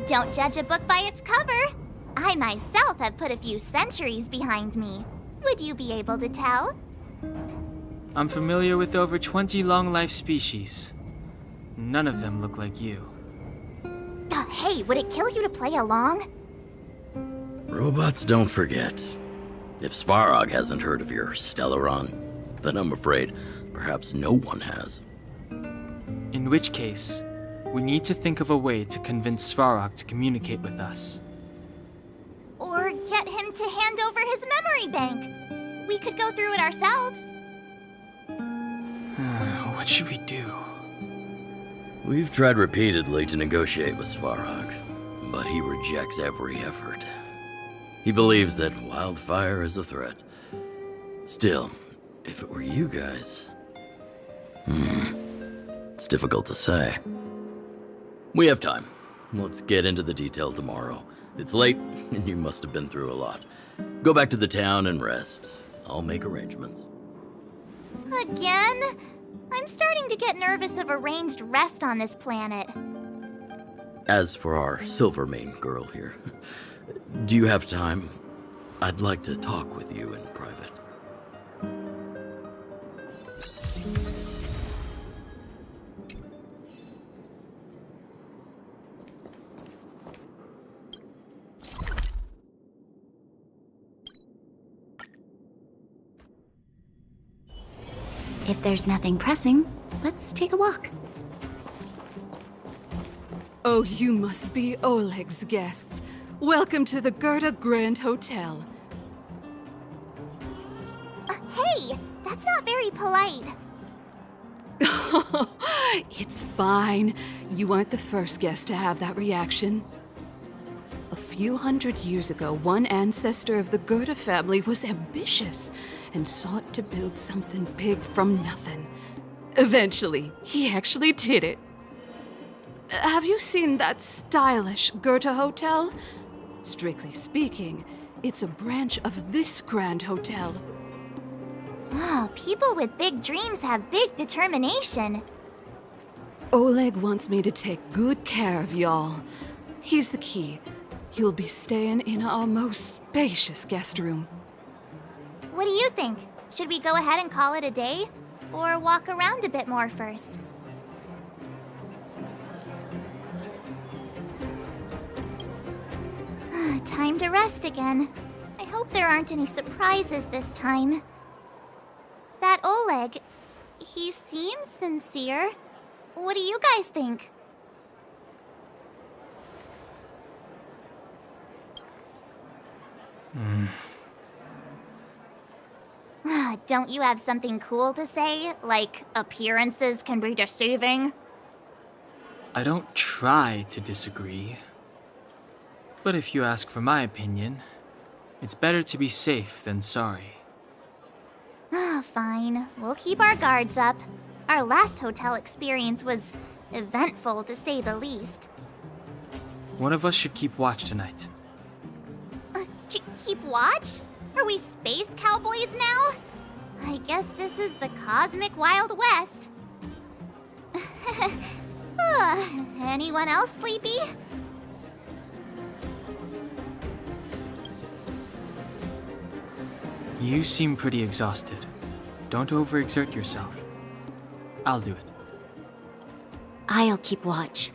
Don't judge a book by its cover. I myself have put a few centuries behind me. Would you be able to tell? I'm familiar with over 20 long-life species. None of them look like you. Hey, would it kill you to play along? Robots don't forget. If Svarog hasn't heard of your Stellaron, then I'm afraid perhaps no one has. In which case, we need to think of a way to convince Svarog to communicate with us. Or get him to hand over his memory bank. We could go through it ourselves. What should we do? We've tried repeatedly to negotiate with Svarog, but he rejects every effort. He believes that Wildfire is a threat. Still, if it were you guys... it's difficult to say. We have time. Let's get into the detail tomorrow. It's late, and you must have been through a lot. Go back to the town and rest. I'll make arrangements. Again? I'm starting to get nervous of arranged rest on this planet. As for our Silvermane girl here, do you have time? I'd like to talk with you in private. If there's nothing pressing, let's take a walk. Oh, you must be Oleg's guests. Welcome to the Gerda Grand Hotel. Hey, that's not very polite. It's fine. You aren't the first guest to have that reaction. A few hundred years ago, one ancestor of the Gerda family was ambitious and sought to build something big from nothing. Eventually, he actually did it. Have you seen that stylish Gerda hotel? Strictly speaking, it's a branch of this grand hotel. Oh, people with big dreams have big determination. Oleg wants me to take good care of y'all. Here's the key. You'll be staying in our most spacious guest room. What do you think? Should we go ahead and call it a day? Or walk around a bit more first? Time to rest again. I hope there aren't any surprises this time. That Oleg, he seems sincere. What do you guys think? Don't you have something cool to say? Like, appearances can be deceiving? I don't try to disagree. But if you ask for my opinion, it's better to be safe than sorry. Fine. We'll keep our guards up. Our last hotel experience was eventful, to say the least. One of us should keep watch tonight. Keep watch? Are we space cowboys now? I guess this is the cosmic Wild West. Anyone else sleepy? You seem pretty exhausted. Don't overexert yourself. I'll do it. I'll keep watch.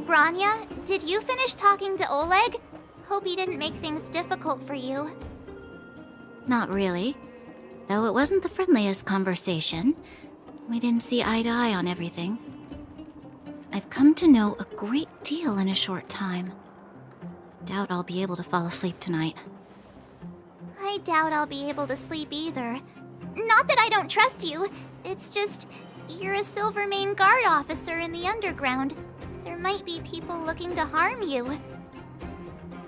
Branya, did you finish talking to Oleg? Hope he didn't make things difficult for you. Not really. Though it wasn't the friendliest conversation. We didn't see eye to eye on everything. I've come to know a great deal in a short time. Doubt I'll be able to fall asleep tonight. I doubt I'll be able to sleep either. Not that I don't trust you. It's just, you're a Silvermane guard officer in the underground. There might be people looking to harm you.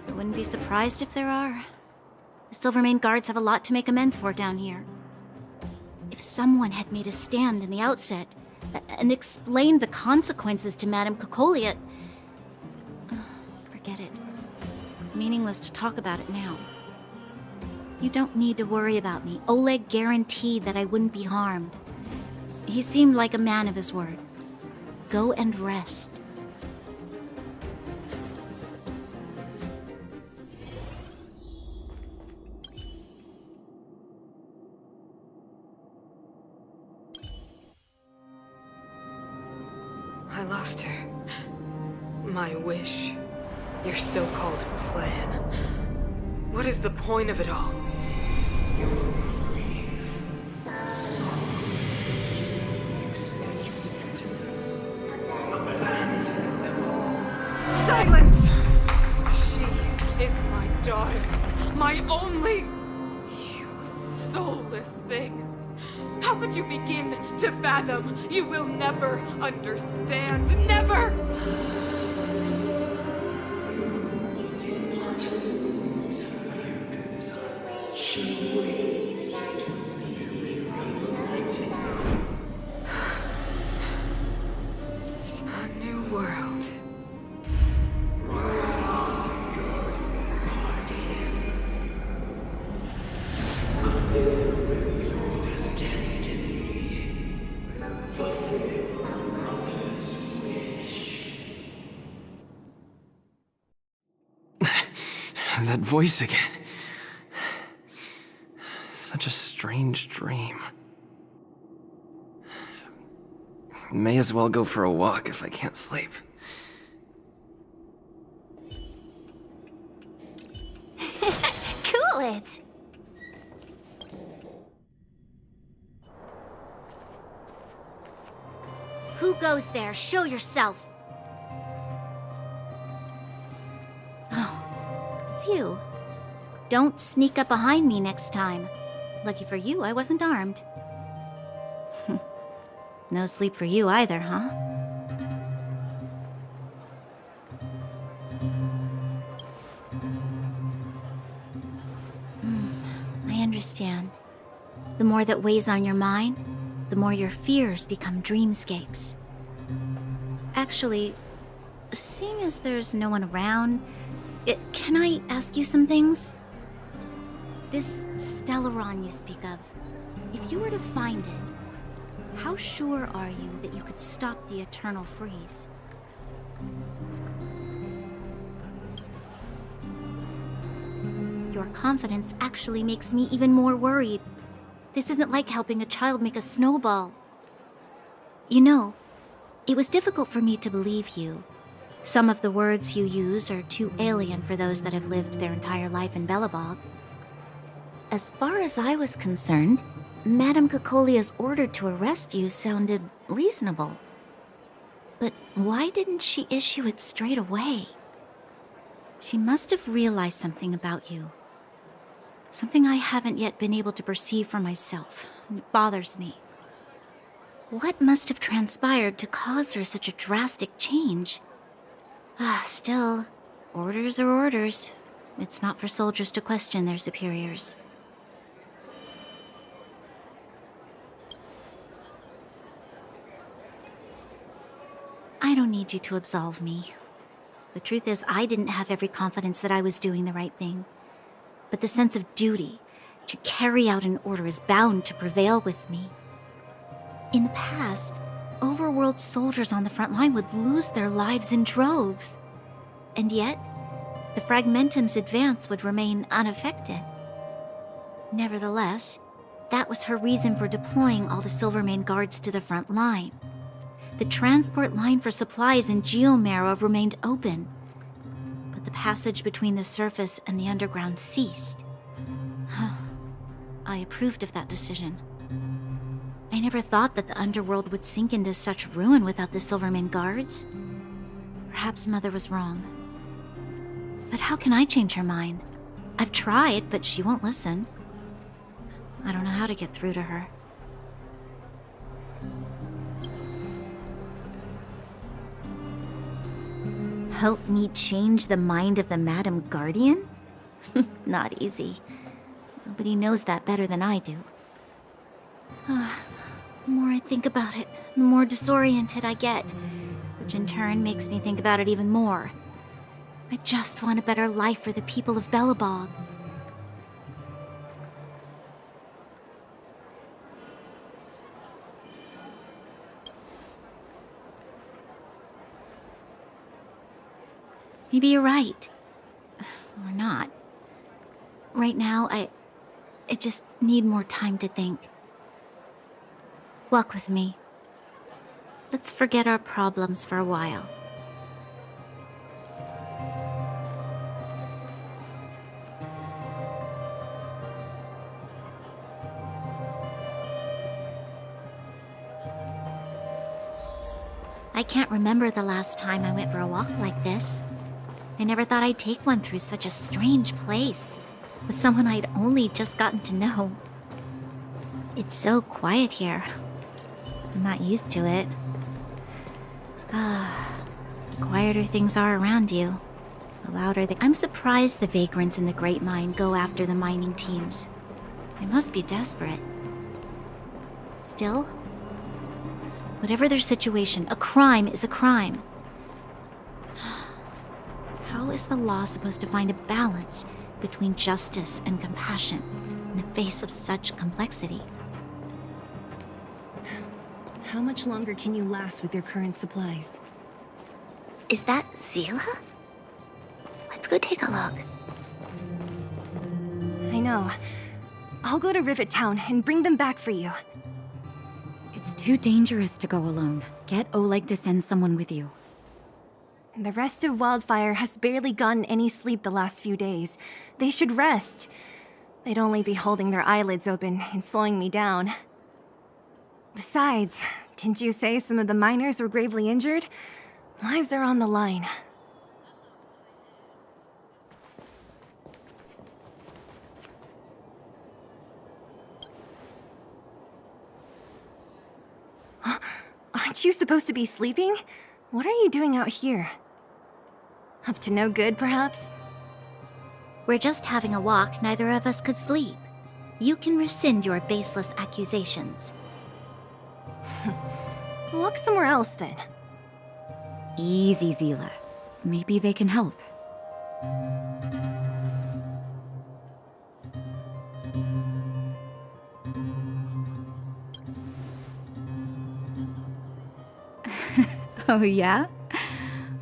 I wouldn't be surprised if there are. The Silvermane guards have a lot to make amends for down here. If someone had made a stand in the outset and explained the consequences to Madame Cocolia, forget it. It's meaningless to talk about it now. You don't need to worry about me. Oleg guaranteed that I wouldn't be harmed. He seemed like a man of his word. Go and rest. I lost her. My wish. Your so-called plan. What is the point of it all? Silence! She is my daughter. My only... You soulless thing. How could you begin to fathom? You will never understand. Never! A new world. That voice again. Such a strange dream. May as well go for a walk if I can't sleep. Cool it! Who goes there? Show yourself! Oh, it's you. Don't sneak up behind me next time. Lucky for you, I wasn't armed. No sleep for you either, huh? I understand. The more that weighs on your mind, the more your fears become dreamscapes. Actually, seeing as there's no one around, can I ask you some things? This Stellaron you speak of, if you were to find it, how sure are you that you could stop the eternal freeze? Your confidence actually makes me even more worried. This isn't like helping a child make a snowball. You know, it was difficult for me to believe you. Some of the words you use are too alien for those that have lived their entire life in Belobog. As far as I was concerned, Madame Cocolia's order to arrest you sounded reasonable. But why didn't she issue it straight away? She must have realized something about you. Something I haven't yet been able to perceive for myself. It bothers me. What must have transpired to cause her such a drastic change? Still, orders are orders. It's not for soldiers to question their superiors. I don't need you to absolve me. The truth is, I didn't have every confidence that I was doing the right thing. But the sense of duty to carry out an order is bound to prevail with me. In the past, overworld soldiers on the front line would lose their lives in droves. And yet, the Fragmentum's advance would remain unaffected. Nevertheless, that was her reason for deploying all the Silvermane guards to the front line. The transport line for supplies in Geomarrow remained open, but the passage between the surface and the underground ceased. I approved of that decision. I never thought that the underworld would sink into such ruin without the Silvermane guards. Perhaps Mother was wrong. But how can I change her mind? I've tried, but she won't listen. I don't know how to get through to her. Help me change the mind of the Madam Guardian? Not easy. Nobody knows that better than I do. The more I think about it, the more disoriented I get, which in turn makes me think about it even more. I just want a better life for the people of Belobog. Maybe you're right. Or not. Right now, I just need more time to think. Walk with me. Let's forget our problems for a while. I can't remember the last time I went for a walk like this. I never thought I'd take one through such a strange place, with someone I'd only just gotten to know. It's so quiet here. I'm not used to it. The quieter things are around you, the louder they... I'm surprised the vagrants in the Great Mine go after the mining teams. They must be desperate. Still, whatever their situation, a crime is a crime. How is the law supposed to find a balance between justice and compassion in the face of such complexity? How much longer can you last with your current supplies? Is that Zila? Let's go take a look. know. I'll go to Rivet Town and bring them back for you. It's too dangerous to go alone. Get Oleg to send someone with you. The rest of Wildfire has barely gotten any sleep the last few days. They should rest. They'd only be holding their eyelids open and slowing me down. Besides, didn't you say some of the miners were gravely injured? Lives are on the line. Aren't you supposed to be sleeping? What are you doing out here? Up to no good, perhaps? We're just having a walk. Neither of us could sleep. You can rescind your baseless accusations. Walk somewhere else, then. Easy, Zila. Maybe they can help. Oh, yeah?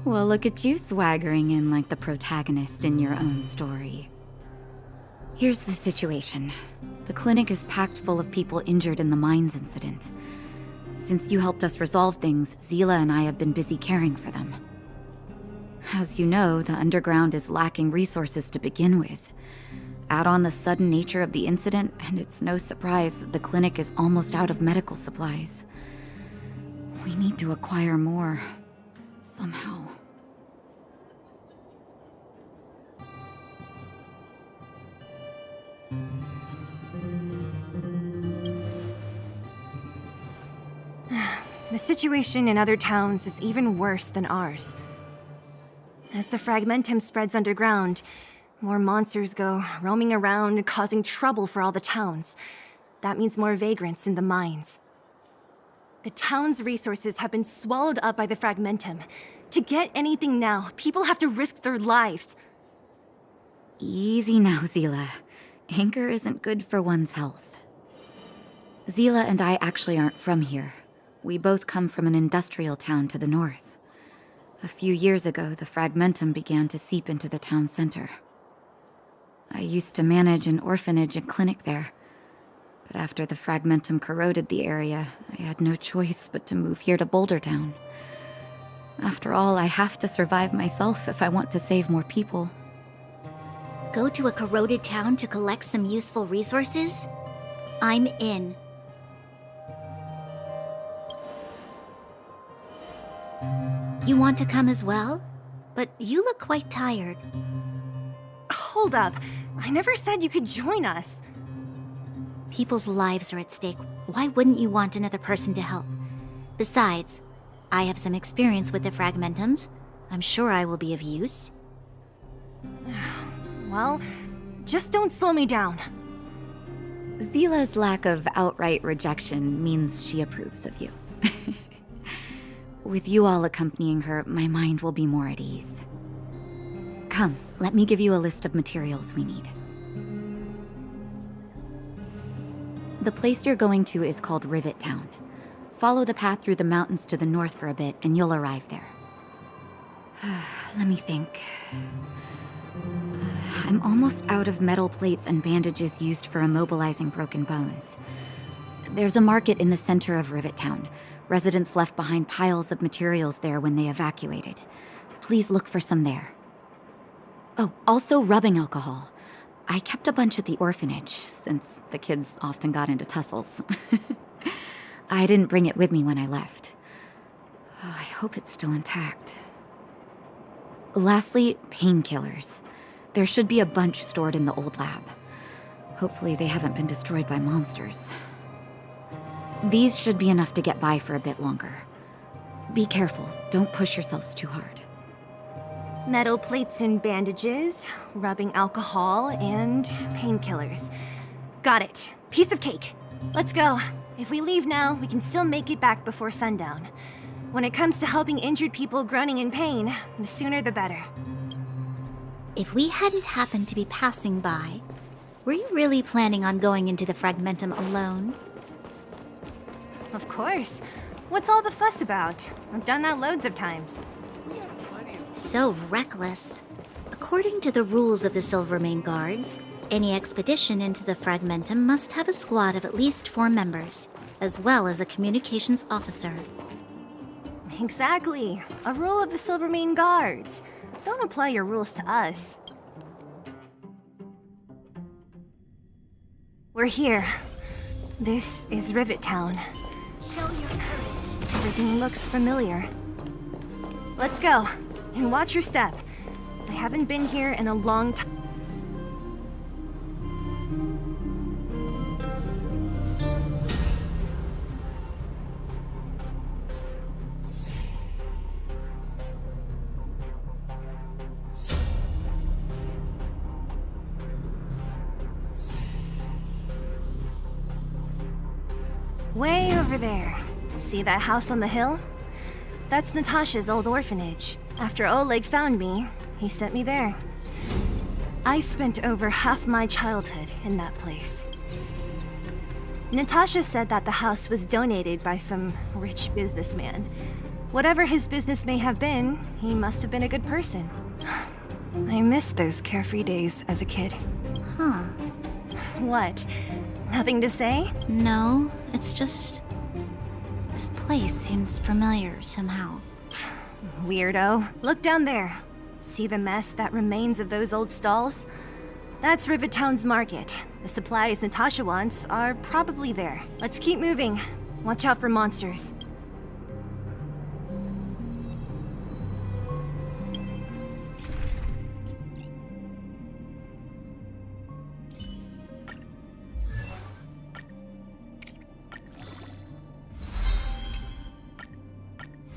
Well, look at you swaggering in like the protagonist in your own story. Here's the situation. The clinic is packed full of people injured in the mines incident. Since you helped us resolve things, Zila and I have been busy caring for them. As you know, the underground is lacking resources to begin with. Add on the sudden nature of the incident, and it's no surprise that the clinic is almost out of medical supplies. We need to acquire more, somehow. The situation in other towns is even worse than ours. As the fragmentum spreads underground, more monsters go roaming around, causing trouble for all the towns. That means more vagrants in the mines. The town's resources have been swallowed up by the fragmentum. To get anything now, people have to risk their lives. Easy now, Zila. Anger isn't good for one's health. Zila and I actually aren't from here. We both come from an industrial town to the north. A few years ago, the fragmentum began to seep into the town center. I used to manage an orphanage and clinic there. But after the fragmentum corroded the area, I had no choice but to move here to Boulder Town. After all, I have to survive myself if I want to save more people. Go to a corroded town to collect some useful resources? I'm in. You want to come as well? But you look quite tired. Hold up. I never said you could join us. People's lives are at stake. Why wouldn't you want another person to help? Besides, I have some experience with the fragmentums. I'm sure I will be of use. Well, just don't slow me down. Zila's lack of outright rejection means she approves of you. With you all accompanying her, my mind will be more at ease. Come, let me give you a list of materials we need. The place you're going to is called Rivet Town. Follow the path through the mountains to the north for a bit, and you'll arrive there. Let me think. I'm almost out of metal plates and bandages used for immobilizing broken bones. There's a market in the center of Rivet Town. Residents left behind piles of materials there when they evacuated. Please look for some there. Oh, also rubbing alcohol. I kept a bunch at the orphanage, since the kids often got into tussles. I didn't bring it with me when I left. Oh, I hope it's still intact. Lastly, painkillers. There should be a bunch stored in the old lab. Hopefully they haven't been destroyed by monsters. These should be enough to get by for a bit longer. Be careful, don't push yourselves too hard. Metal plates and bandages, rubbing alcohol, and painkillers. Got it. Piece of cake. Let's go. If we leave now, we can still make it back before sundown. When it comes to helping injured people groaning in pain, the sooner the better. If we hadn't happened to be passing by, were you really planning on going into the fragmentum alone? Of course. What's all the fuss about? I've done that loads of times. So reckless. According to the rules of the Silvermane Guards, Any expedition into the Fragmentum must have a squad of at least 4 members, as well as a communications officer. Exactly. A rule of the Silvermane Guards. Don't apply your rules to us. We're here. This is Rivet Town. Show your courage. Everything looks familiar. Let's go. And watch your step. I haven't been here in a long time. Way over there. See that house on the hill? That's Natasha's old orphanage. After Oleg found me, he sent me there. I spent over half my childhood in that place. Natasha said that the house was donated by some rich businessman. Whatever his business may have been, he must have been a good person. I miss those carefree days as a kid. Huh. What? Nothing to say? No, it's just... this place seems familiar somehow. Weirdo. Look down there. See the mess that remains of those old stalls? That's Rivet Town's market. The supplies Natasha wants are probably there. Let's keep moving. Watch out for monsters.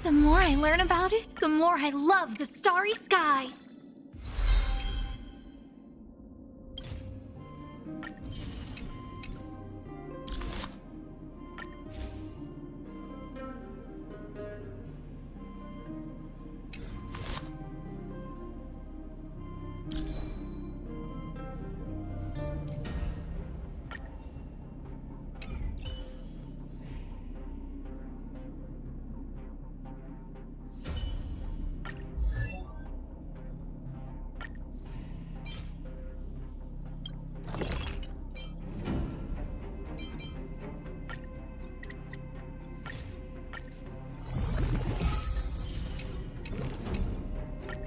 The more I learn about it, the more I love the starry sky.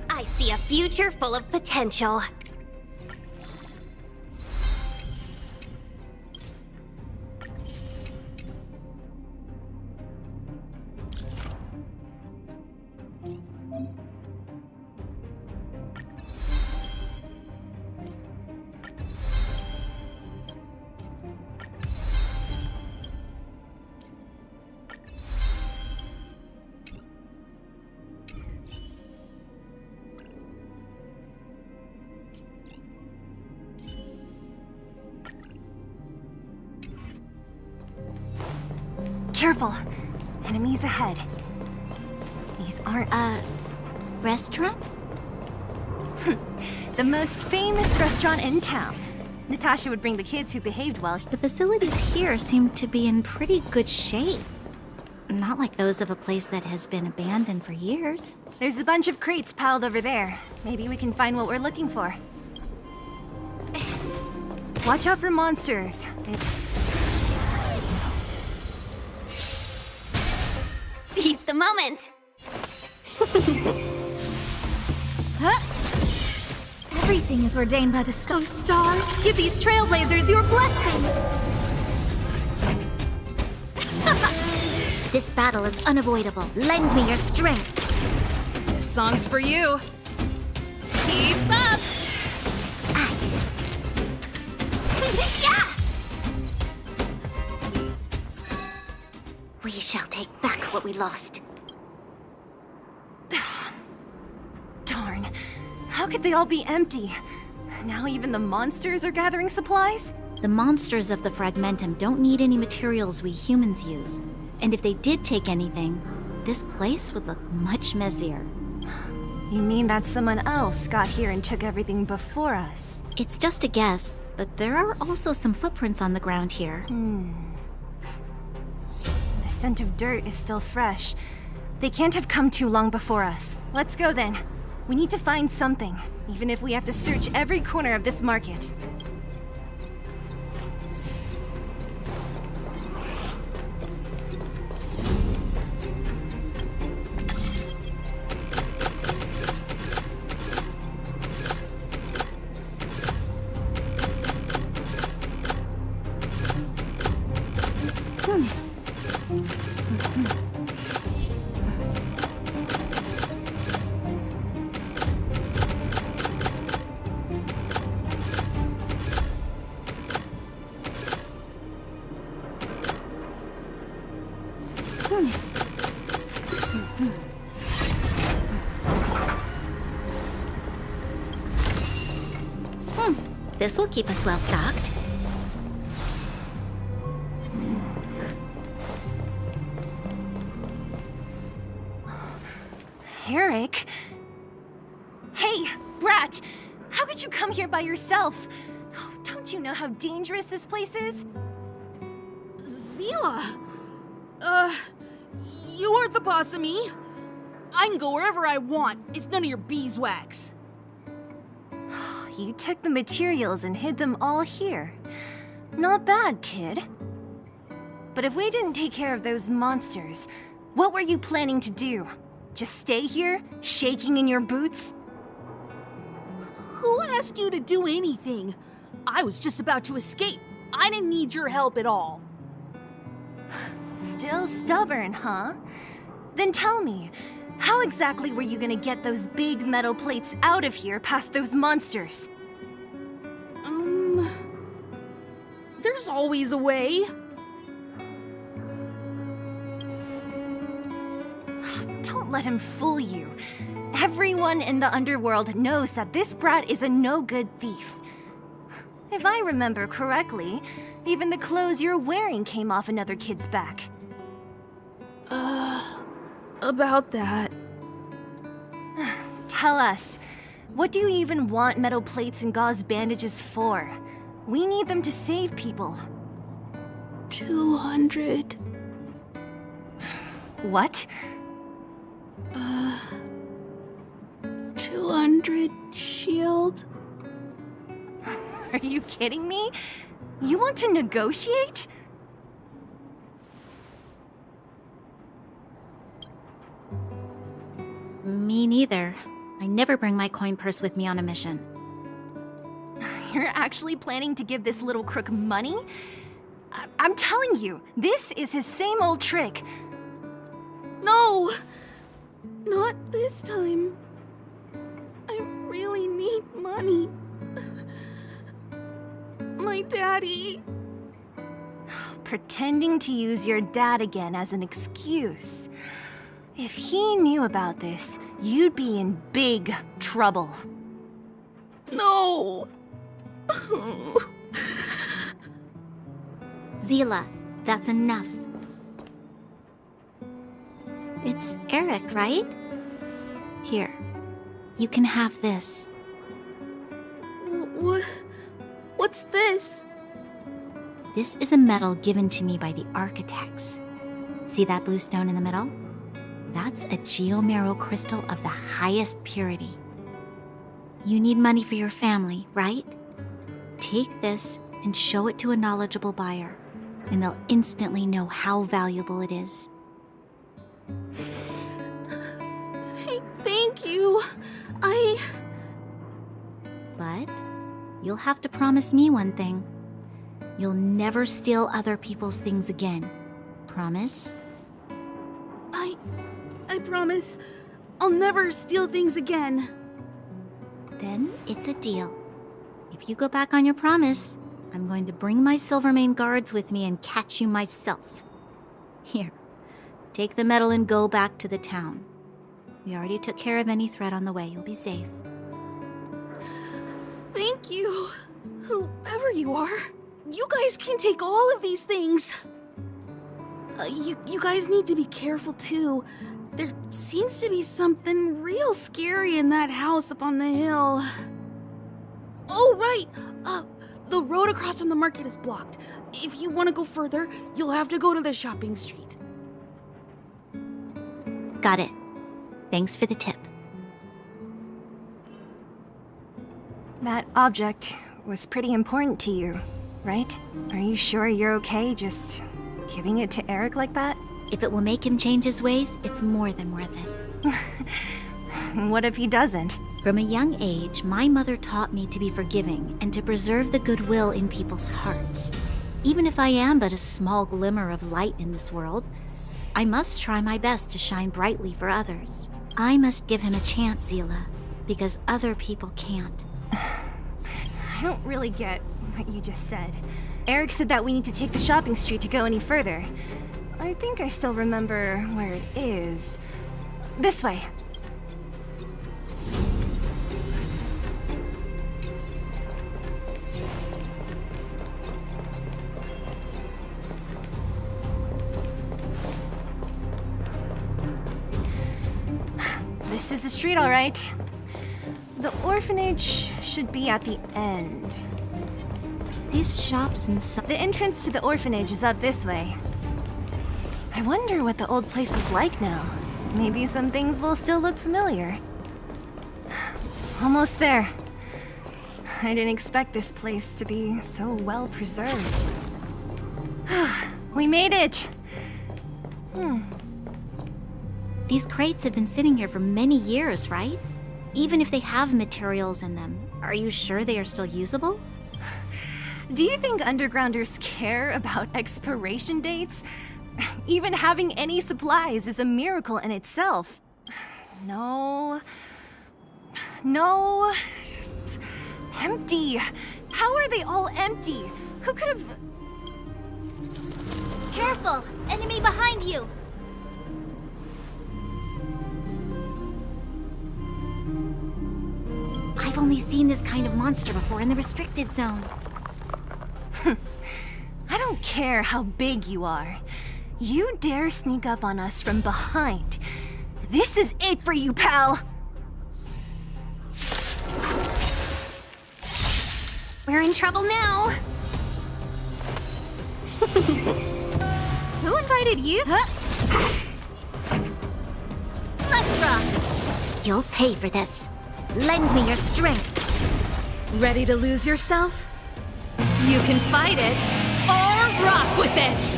I see a future full of potential. Careful! Enemies ahead. These aren't... restaurant? The most famous restaurant in town. Natasha would bring the kids who behaved well. The facilities here seem to be in pretty good shape. Not like those of a place that has been abandoned for years. There's a bunch of crates piled over there. Maybe we can find what we're looking for. Watch out for monsters. Seize the moment! Huh? Everything is ordained by the stars. Give these trailblazers your blessing! This battle is unavoidable. Lend me your strength. This song's for you. Keep up! Yeah! We shall take back what we lost. Darn. How could they all be empty? Now even the monsters are gathering supplies? The monsters of the Fragmentum don't need any materials we humans use. And if they did take anything, this place would look much messier. You mean that someone else got here and took everything before us? It's just a guess, but there are also some footprints on the ground here. The scent of dirt is still fresh. They can't have come too long before us. Let's go then. We need to find something, even if we have to search every corner of this market. This will keep us well stocked. Eric? Hey, Brat! How could you come here by yourself? Oh, don't you know how dangerous this place is? Zila! You aren't the boss of me. I can go wherever I want. It's none of your beeswax. You took the materials and hid them all here. Not bad, kid. But if we didn't take care of those monsters, what were you planning to do? Just stay here, shaking in your boots? Who asked you to do anything? I was just about to escape. I didn't need your help at all. Still stubborn, huh? Then tell me, how exactly were you gonna get those big metal plates out of here past those monsters? There's always a way. Don't let him fool you. Everyone in the underworld knows that this brat is a no-good thief. If I remember correctly, even the clothes you're wearing came off another kid's back. About that. Tell us, what do you even want metal plates and gauze bandages for? We need them to save people. 200. What? 200 shield. Are you kidding me? You want to negotiate? Me neither. I never bring my coin purse with me on a mission. You're actually planning to give this little crook money? I'm telling you, this is his same old trick. No! Not this time. I really need money. My daddy. Pretending to use your dad again as an excuse. If he knew about this, you'd be in big trouble. No! Zila, that's enough. It's Eric, right? Here, you can have this. What's this? This is a medal given to me by the architects. See that blue stone in the middle? That's a geomarrow crystal of the highest purity. You need money for your family, right? Take this and show it to a knowledgeable buyer, and they'll instantly know how valuable it is. Thank you. But you'll have to promise me one thing. You'll never steal other people's things again. Promise? I promise. I'll never steal things again. Then it's a deal. If you go back on your promise, I'm going to bring my Silvermane guards with me and catch you myself. Here, take the medal and go back to the town. We already took care of any threat on the way. You'll be safe. Thank you. Whoever you are, you guys can take all of these things. You guys need to be careful too. There seems to be something real scary in that house up on the hill. Oh, right! The road across from the market is blocked. If you want to go further, you'll have to go to the shopping street. Got it. Thanks for the tip. That object was pretty important to you, right? Are you sure you're okay just giving it to Eric like that? If it will make him change his ways, it's more than worth it. What if he doesn't? From a young age, my mother taught me to be forgiving and to preserve the goodwill in people's hearts. Even if I am but a small glimmer of light in this world, I must try my best to shine brightly for others. I must give him a chance, Zila, because other people can't. I don't really get what you just said. Eric said that we need to take the shopping street to go any further. I think I still remember where it is. This way. This is the street, all right. The orphanage should be at the end. These shops and The entrance to the orphanage is up this way. I wonder what the old place is like now. Maybe some things will still look familiar. Almost there. I didn't expect this place to be so well preserved. We made it! These crates have been sitting here for many years, right? Even if they have materials in them, are you sure they are still usable? Do you think undergrounders care about expiration dates? Even having any supplies is a miracle in itself. No. No. Empty. How are they all empty? Who could have... Careful! Enemy behind you! I've only seen this kind of monster before in the restricted zone. I don't care how big you are. You dare sneak up on us from behind. This is it for you, pal! We're in trouble now. Who invited you? Let's rock. You'll pay for this. Lend me your strength. Ready to lose yourself? You can fight it, or rock with it!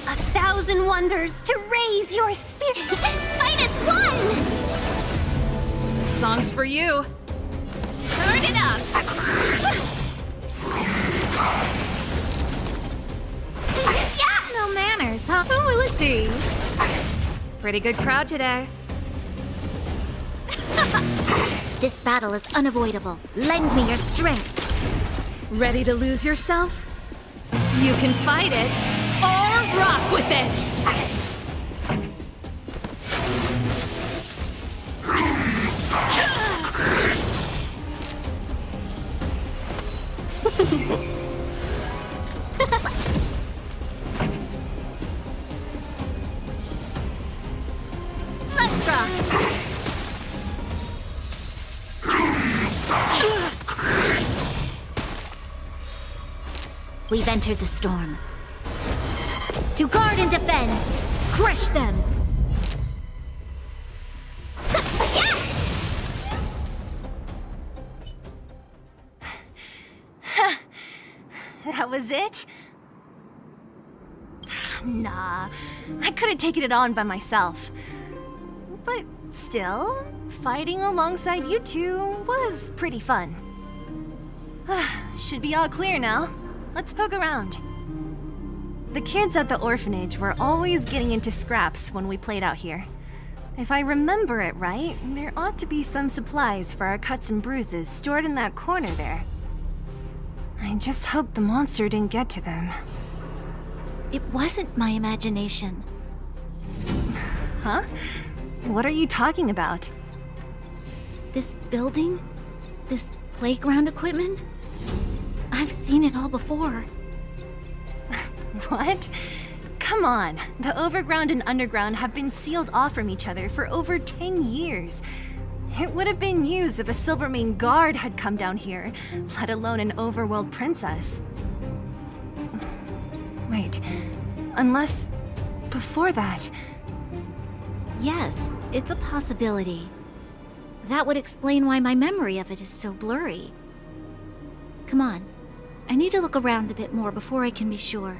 1,000 wonders to raise your spirit. Fight as one! This song's for you. Turn it up! Yeah! No manners, huh? Who will it be? Pretty good crowd today. This battle is unavoidable. Lend me your strength. Ready to lose yourself? You can fight it, or rock with it! Let's rock! We've entered the storm. To guard and defend! Crush them! That was it? Nah, I could have taken it on by myself. But still, fighting alongside you two was pretty fun. Should be all clear now. Let's poke around. The kids at the orphanage were always getting into scraps when we played out here. If I remember it right, there ought to be some supplies for our cuts and bruises stored in that corner there. I just hope the monster didn't get to them. It wasn't my imagination. Huh? What are you talking about? This building? This playground equipment? I've seen it all before. What? Come on. The overground and underground have been sealed off from each other for over 10 years. It would have been used if a Silvermane guard had come down here, let alone an overworld princess. Wait, unless before that... Yes, it's a possibility. That would explain why my memory of it is so blurry. Come on. I need to look around a bit more before I can be sure.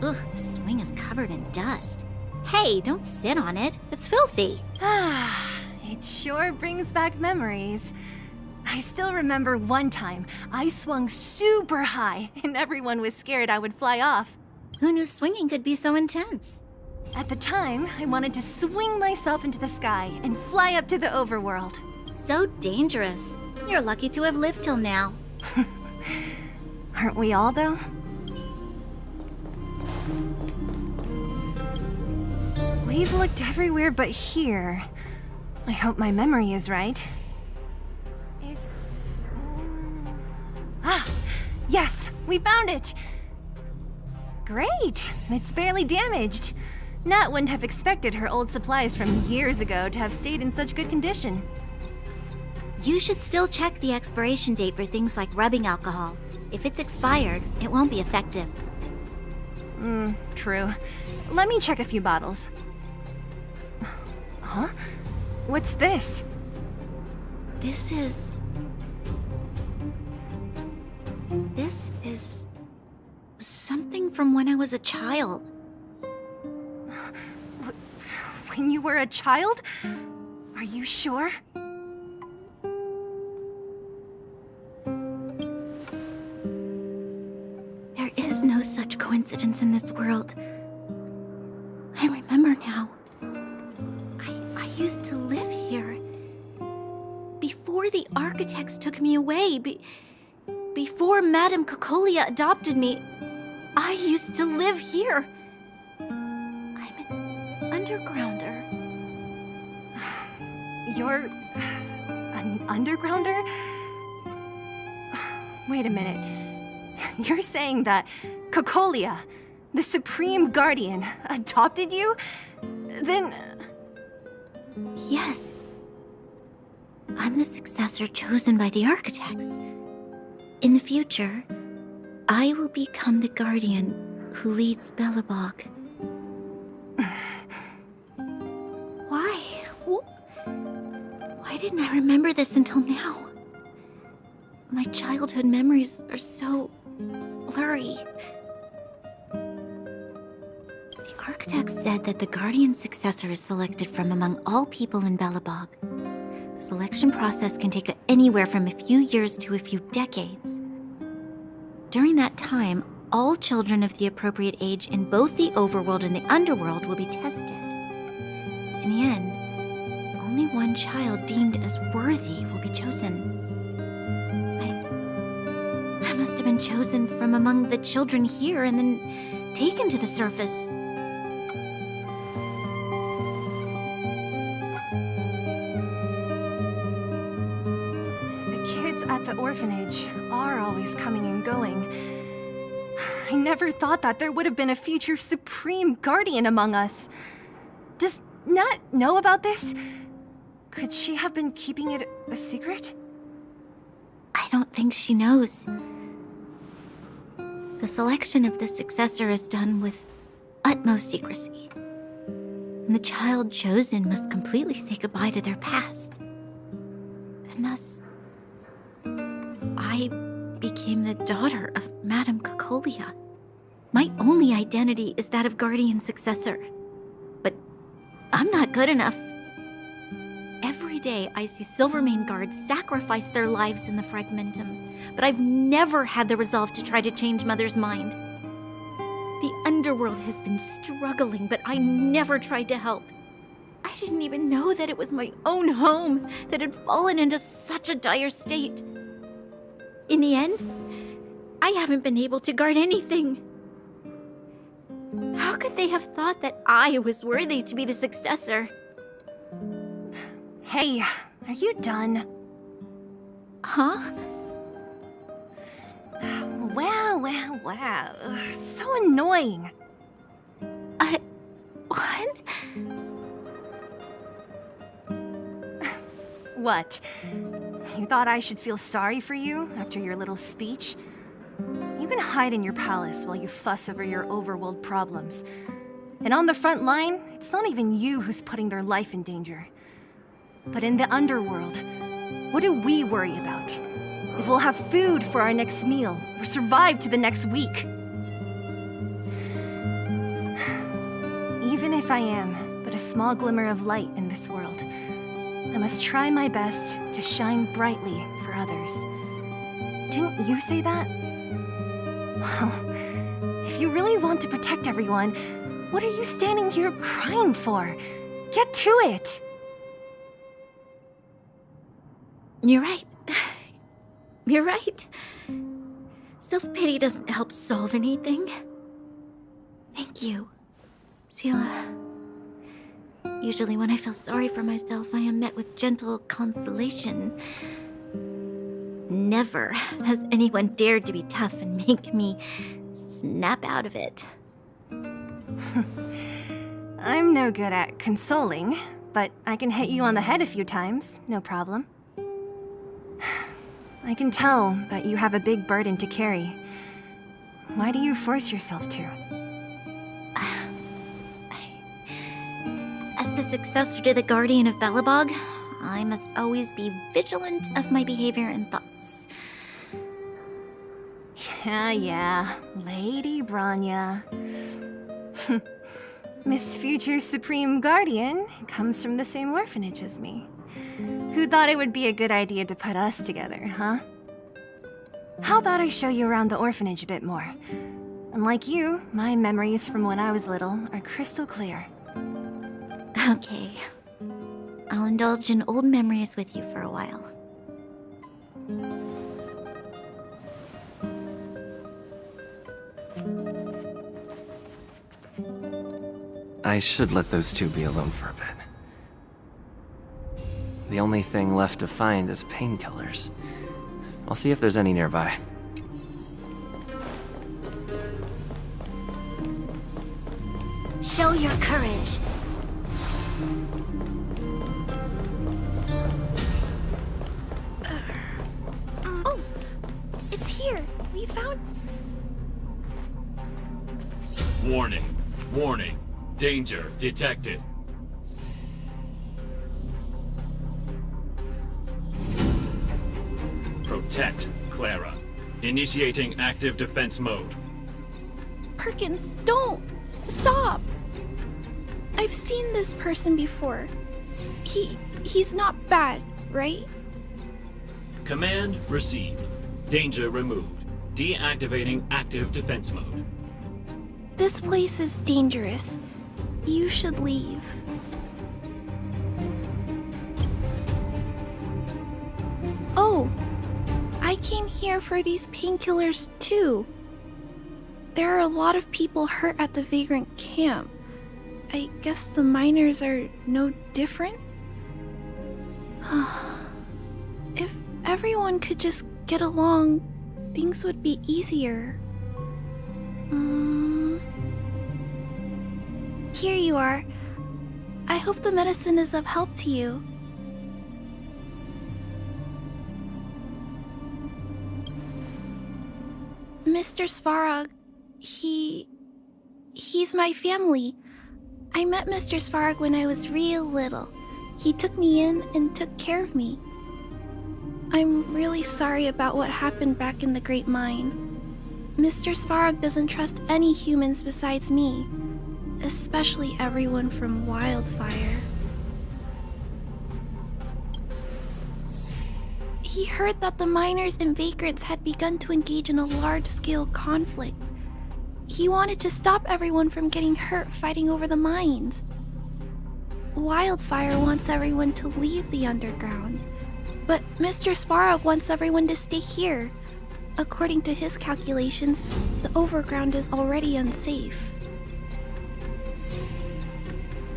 Ugh, this swing is covered in dust. Hey, don't sit on it. It's filthy. It sure brings back memories. I still remember one time I swung super high and everyone was scared I would fly off. Who knew swinging could be so intense? At the time, I wanted to swing myself into the sky and fly up to the overworld. So dangerous. You're lucky to have lived till now. Aren't we all, though? We've looked everywhere but here. I hope my memory is right. It's... Yes! We found it! Great! It's barely damaged. Nat wouldn't have expected her old supplies from years ago to have stayed in such good condition. You should still check the expiration date for things like rubbing alcohol. If it's expired, it won't be effective. True. Let me check a few bottles. Huh? What's this? This is something from when I was a child. When you were a child? Are you sure? There is no such coincidence in this world. I remember now. I used to live here. Before the architects took me away, before Madame Cocolia adopted me, I used to live here. I'm an undergrounder. You're... an undergrounder? Wait a minute. You're saying that Cocolia, the Supreme Guardian, adopted you? Then... Yes. I'm the successor chosen by the architects. In the future, I will become the guardian who leads Belobog. Why? Why didn't I remember this until now? My childhood memories are so blurry. The architects said that the guardian successor is selected from among all people in Belobog. The selection process can take anywhere from a few years to a few decades. During that time, all children of the appropriate age in both the overworld and the underworld will be tested. In the end, only one child deemed as worthy will be chosen. I must have been chosen from among the children here and then taken to the surface. The kids at the orphanage are always coming and going. I never thought that there would have been a future Supreme Guardian among us. Does Nat know about this? Could she have been keeping it a secret? I don't think she knows. The selection of the successor is done with utmost secrecy. And the child chosen must completely say goodbye to their past. And thus, I became the daughter of Madame Cocolia. My only identity is that of guardian successor. But I'm not good enough. Every day I see Silvermane guards sacrifice their lives in the Fragmentum, but I've never had the resolve to try to change Mother's mind. The underworld has been struggling, but I never tried to help. I didn't even know that it was my own home that had fallen into such a dire state. In the end, I haven't been able to guard anything. How could they have thought that I was worthy to be the successor? Hey, are you done? Huh? Wow. So annoying. What? What? You thought I should feel sorry for you after your little speech? You can hide in your palace while you fuss over your overworld problems. And on the front line, it's not even you who's putting their life in danger. But in the underworld, what do we worry about? If we'll have food for our next meal, or survive to the next week. Even Even if I am but a small glimmer of light in this world, I must try my best to shine brightly for others. Didn't you say that? Well, if you really want to protect everyone, what are you standing here crying for? Get to it! You're right. You're right. Self-pity doesn't help solve anything. Thank you, Sela. Usually when I feel sorry for myself, I am met with gentle consolation. Never has anyone dared to be tough and make me snap out of it. I'm no good at consoling, but I can hit you on the head a few times, no problem. I can tell that you have a big burden to carry. Why do you force yourself to? As the successor to the Guardian of Belobog, I must always be vigilant of my behavior and thoughts. Yeah, Lady Bronya. Miss Future's Supreme Guardian comes from the same orphanage as me. Who thought it would be a good idea to put us together, huh? How about I show you around the orphanage a bit more? Unlike you, my memories from when I was little are crystal clear. Okay. I'll indulge in old memories with you for a while. I should let those two be alone for a bit. The only thing left to find is painkillers. I'll see if there's any nearby. Show your courage. Oh, it's here. We found... Warning. Warning. Danger detected. Protect, Clara. Initiating active defense mode. Perkins, don't! Stop! I've seen this person before. He's not bad, right? Command received. Danger removed. Deactivating active defense mode. This place is dangerous. You should leave. Oh, I came here for these painkillers too. There are a lot of people hurt at the Vagrant camp. I guess the miners are no different? If everyone could just get along, things would be easier. Here you are. I hope the medicine is of help to you. Mr. Svarog, he's my family. I met Mr. Svarog when I was real little. He took me in and took care of me. I'm really sorry about what happened back in the Great Mine. Mr. Svarog doesn't trust any humans besides me, especially everyone from Wildfire. He heard that the miners and vagrants had begun to engage in a large-scale conflict. He wanted to stop everyone from getting hurt fighting over the mines. Wildfire wants everyone to leave the underground, but Mr. Svarog wants everyone to stay here. According to his calculations, the overground is already unsafe.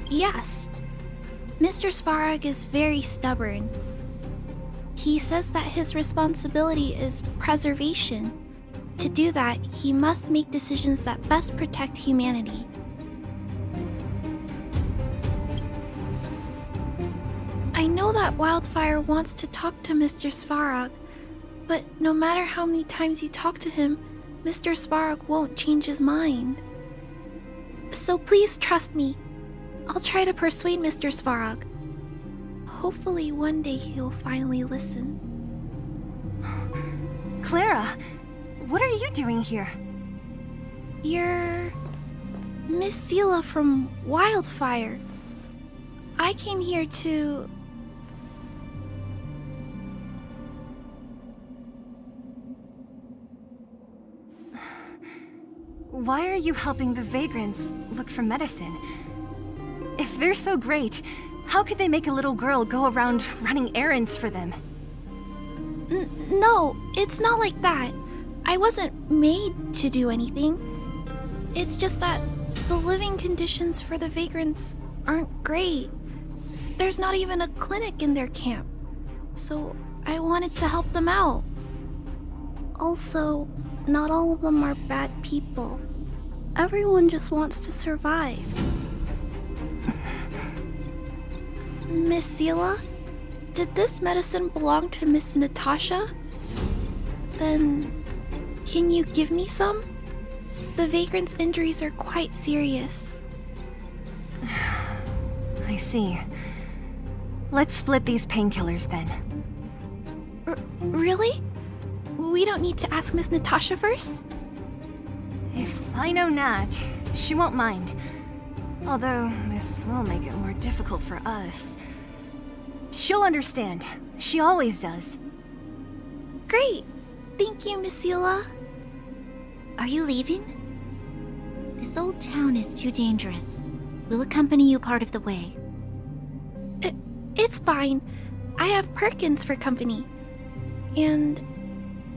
Yes, Mr. Svarog is very stubborn. He says that his responsibility is preservation. To do that, he must make decisions that best protect humanity. I know that Wildfire wants to talk to Mr. Svarog, but no matter how many times you talk to him, Mr. Svarog won't change his mind. So please trust me. I'll try to persuade Mr. Svarog. Hopefully one day he'll finally listen. Clara, what are you doing here? You're Miss Sela from Wildfire. I came here to... Why are you helping the vagrants look for medicine? If they're so great, how could they make a little girl go around running errands for them? No, it's not like that. I wasn't made to do anything. It's just that the living conditions for the vagrants aren't great. There's not even a clinic in their camp. So I wanted to help them out. Also, not all of them are bad people. Everyone just wants to survive. Miss Sela, did this medicine belong to Miss Natasha? Then, can you give me some? The vagrant's injuries are quite serious. I see. Let's split these painkillers then. Really? We don't need to ask Miss Natasha first? If I know Nat, she won't mind. Although, this will make it more difficult for us. She'll understand. She always does. Great! Thank you, Miss Sela. Are you leaving? This old town is too dangerous. We'll accompany you part of the way. It's fine. I have Perkins for company. And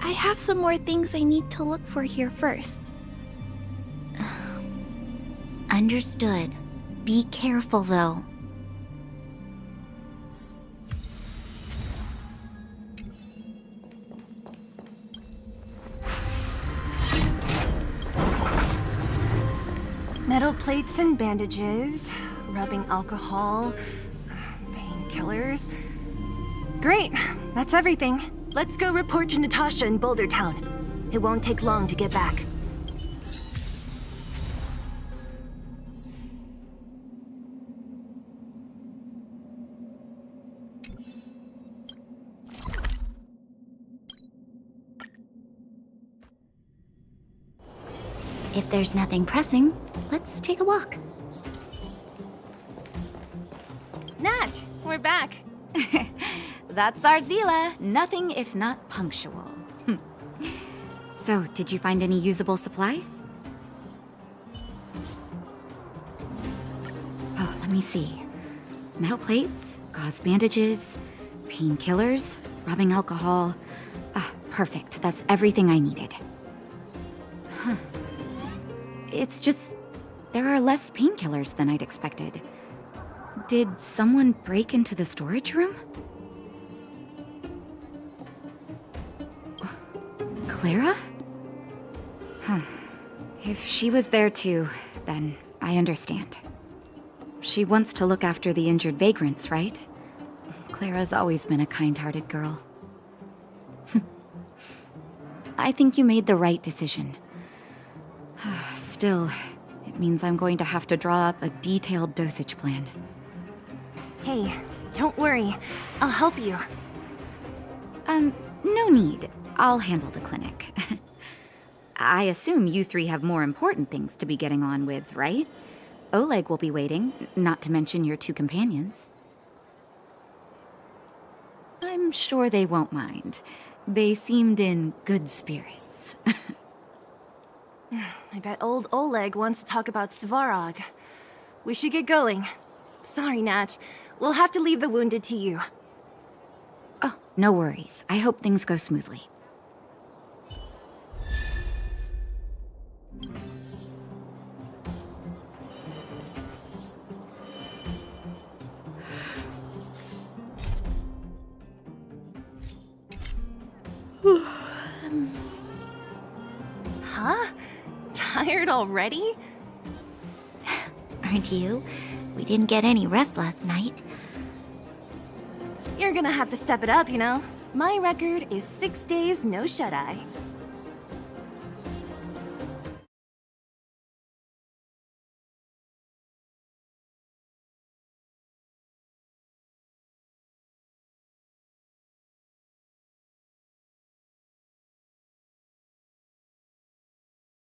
I have some more things I need to look for here first. Understood. Be careful, though. Metal plates and bandages, rubbing alcohol, painkillers. Great, that's everything. Let's go report to Natasha in Boulder Town. It won't take long to get back. If there's nothing pressing, let's take a walk. Nat, we're back. That's our Zila. Nothing if not punctual. So, did you find any usable supplies? Oh, let me see. Metal plates, gauze bandages, painkillers, rubbing alcohol. Ah, perfect. That's everything I needed. Huh. It's just, there are less painkillers than I'd expected. Did someone break into the storage room? Clara? Huh. If she was there too, then I understand. She wants to look after the injured vagrants, right? Clara's always been a kind-hearted girl. I think you made the right decision. Still, it means I'm going to have to draw up a detailed dosage plan. Hey, don't worry. I'll help you. No need. I'll handle the clinic. I assume you three have more important things to be getting on with, right? Oleg will be waiting, not to mention your two companions. I'm sure they won't mind. They seemed in good spirits. I bet old Oleg wants to talk about Svarog. We should get going. Sorry, Nat. We'll have to leave the wounded to you. Oh, no worries. I hope things go smoothly. Huh? Tired already? Aren't you? We didn't get any rest last night. You're gonna have to step it up, you know. My record is 6 days, no shut-eye.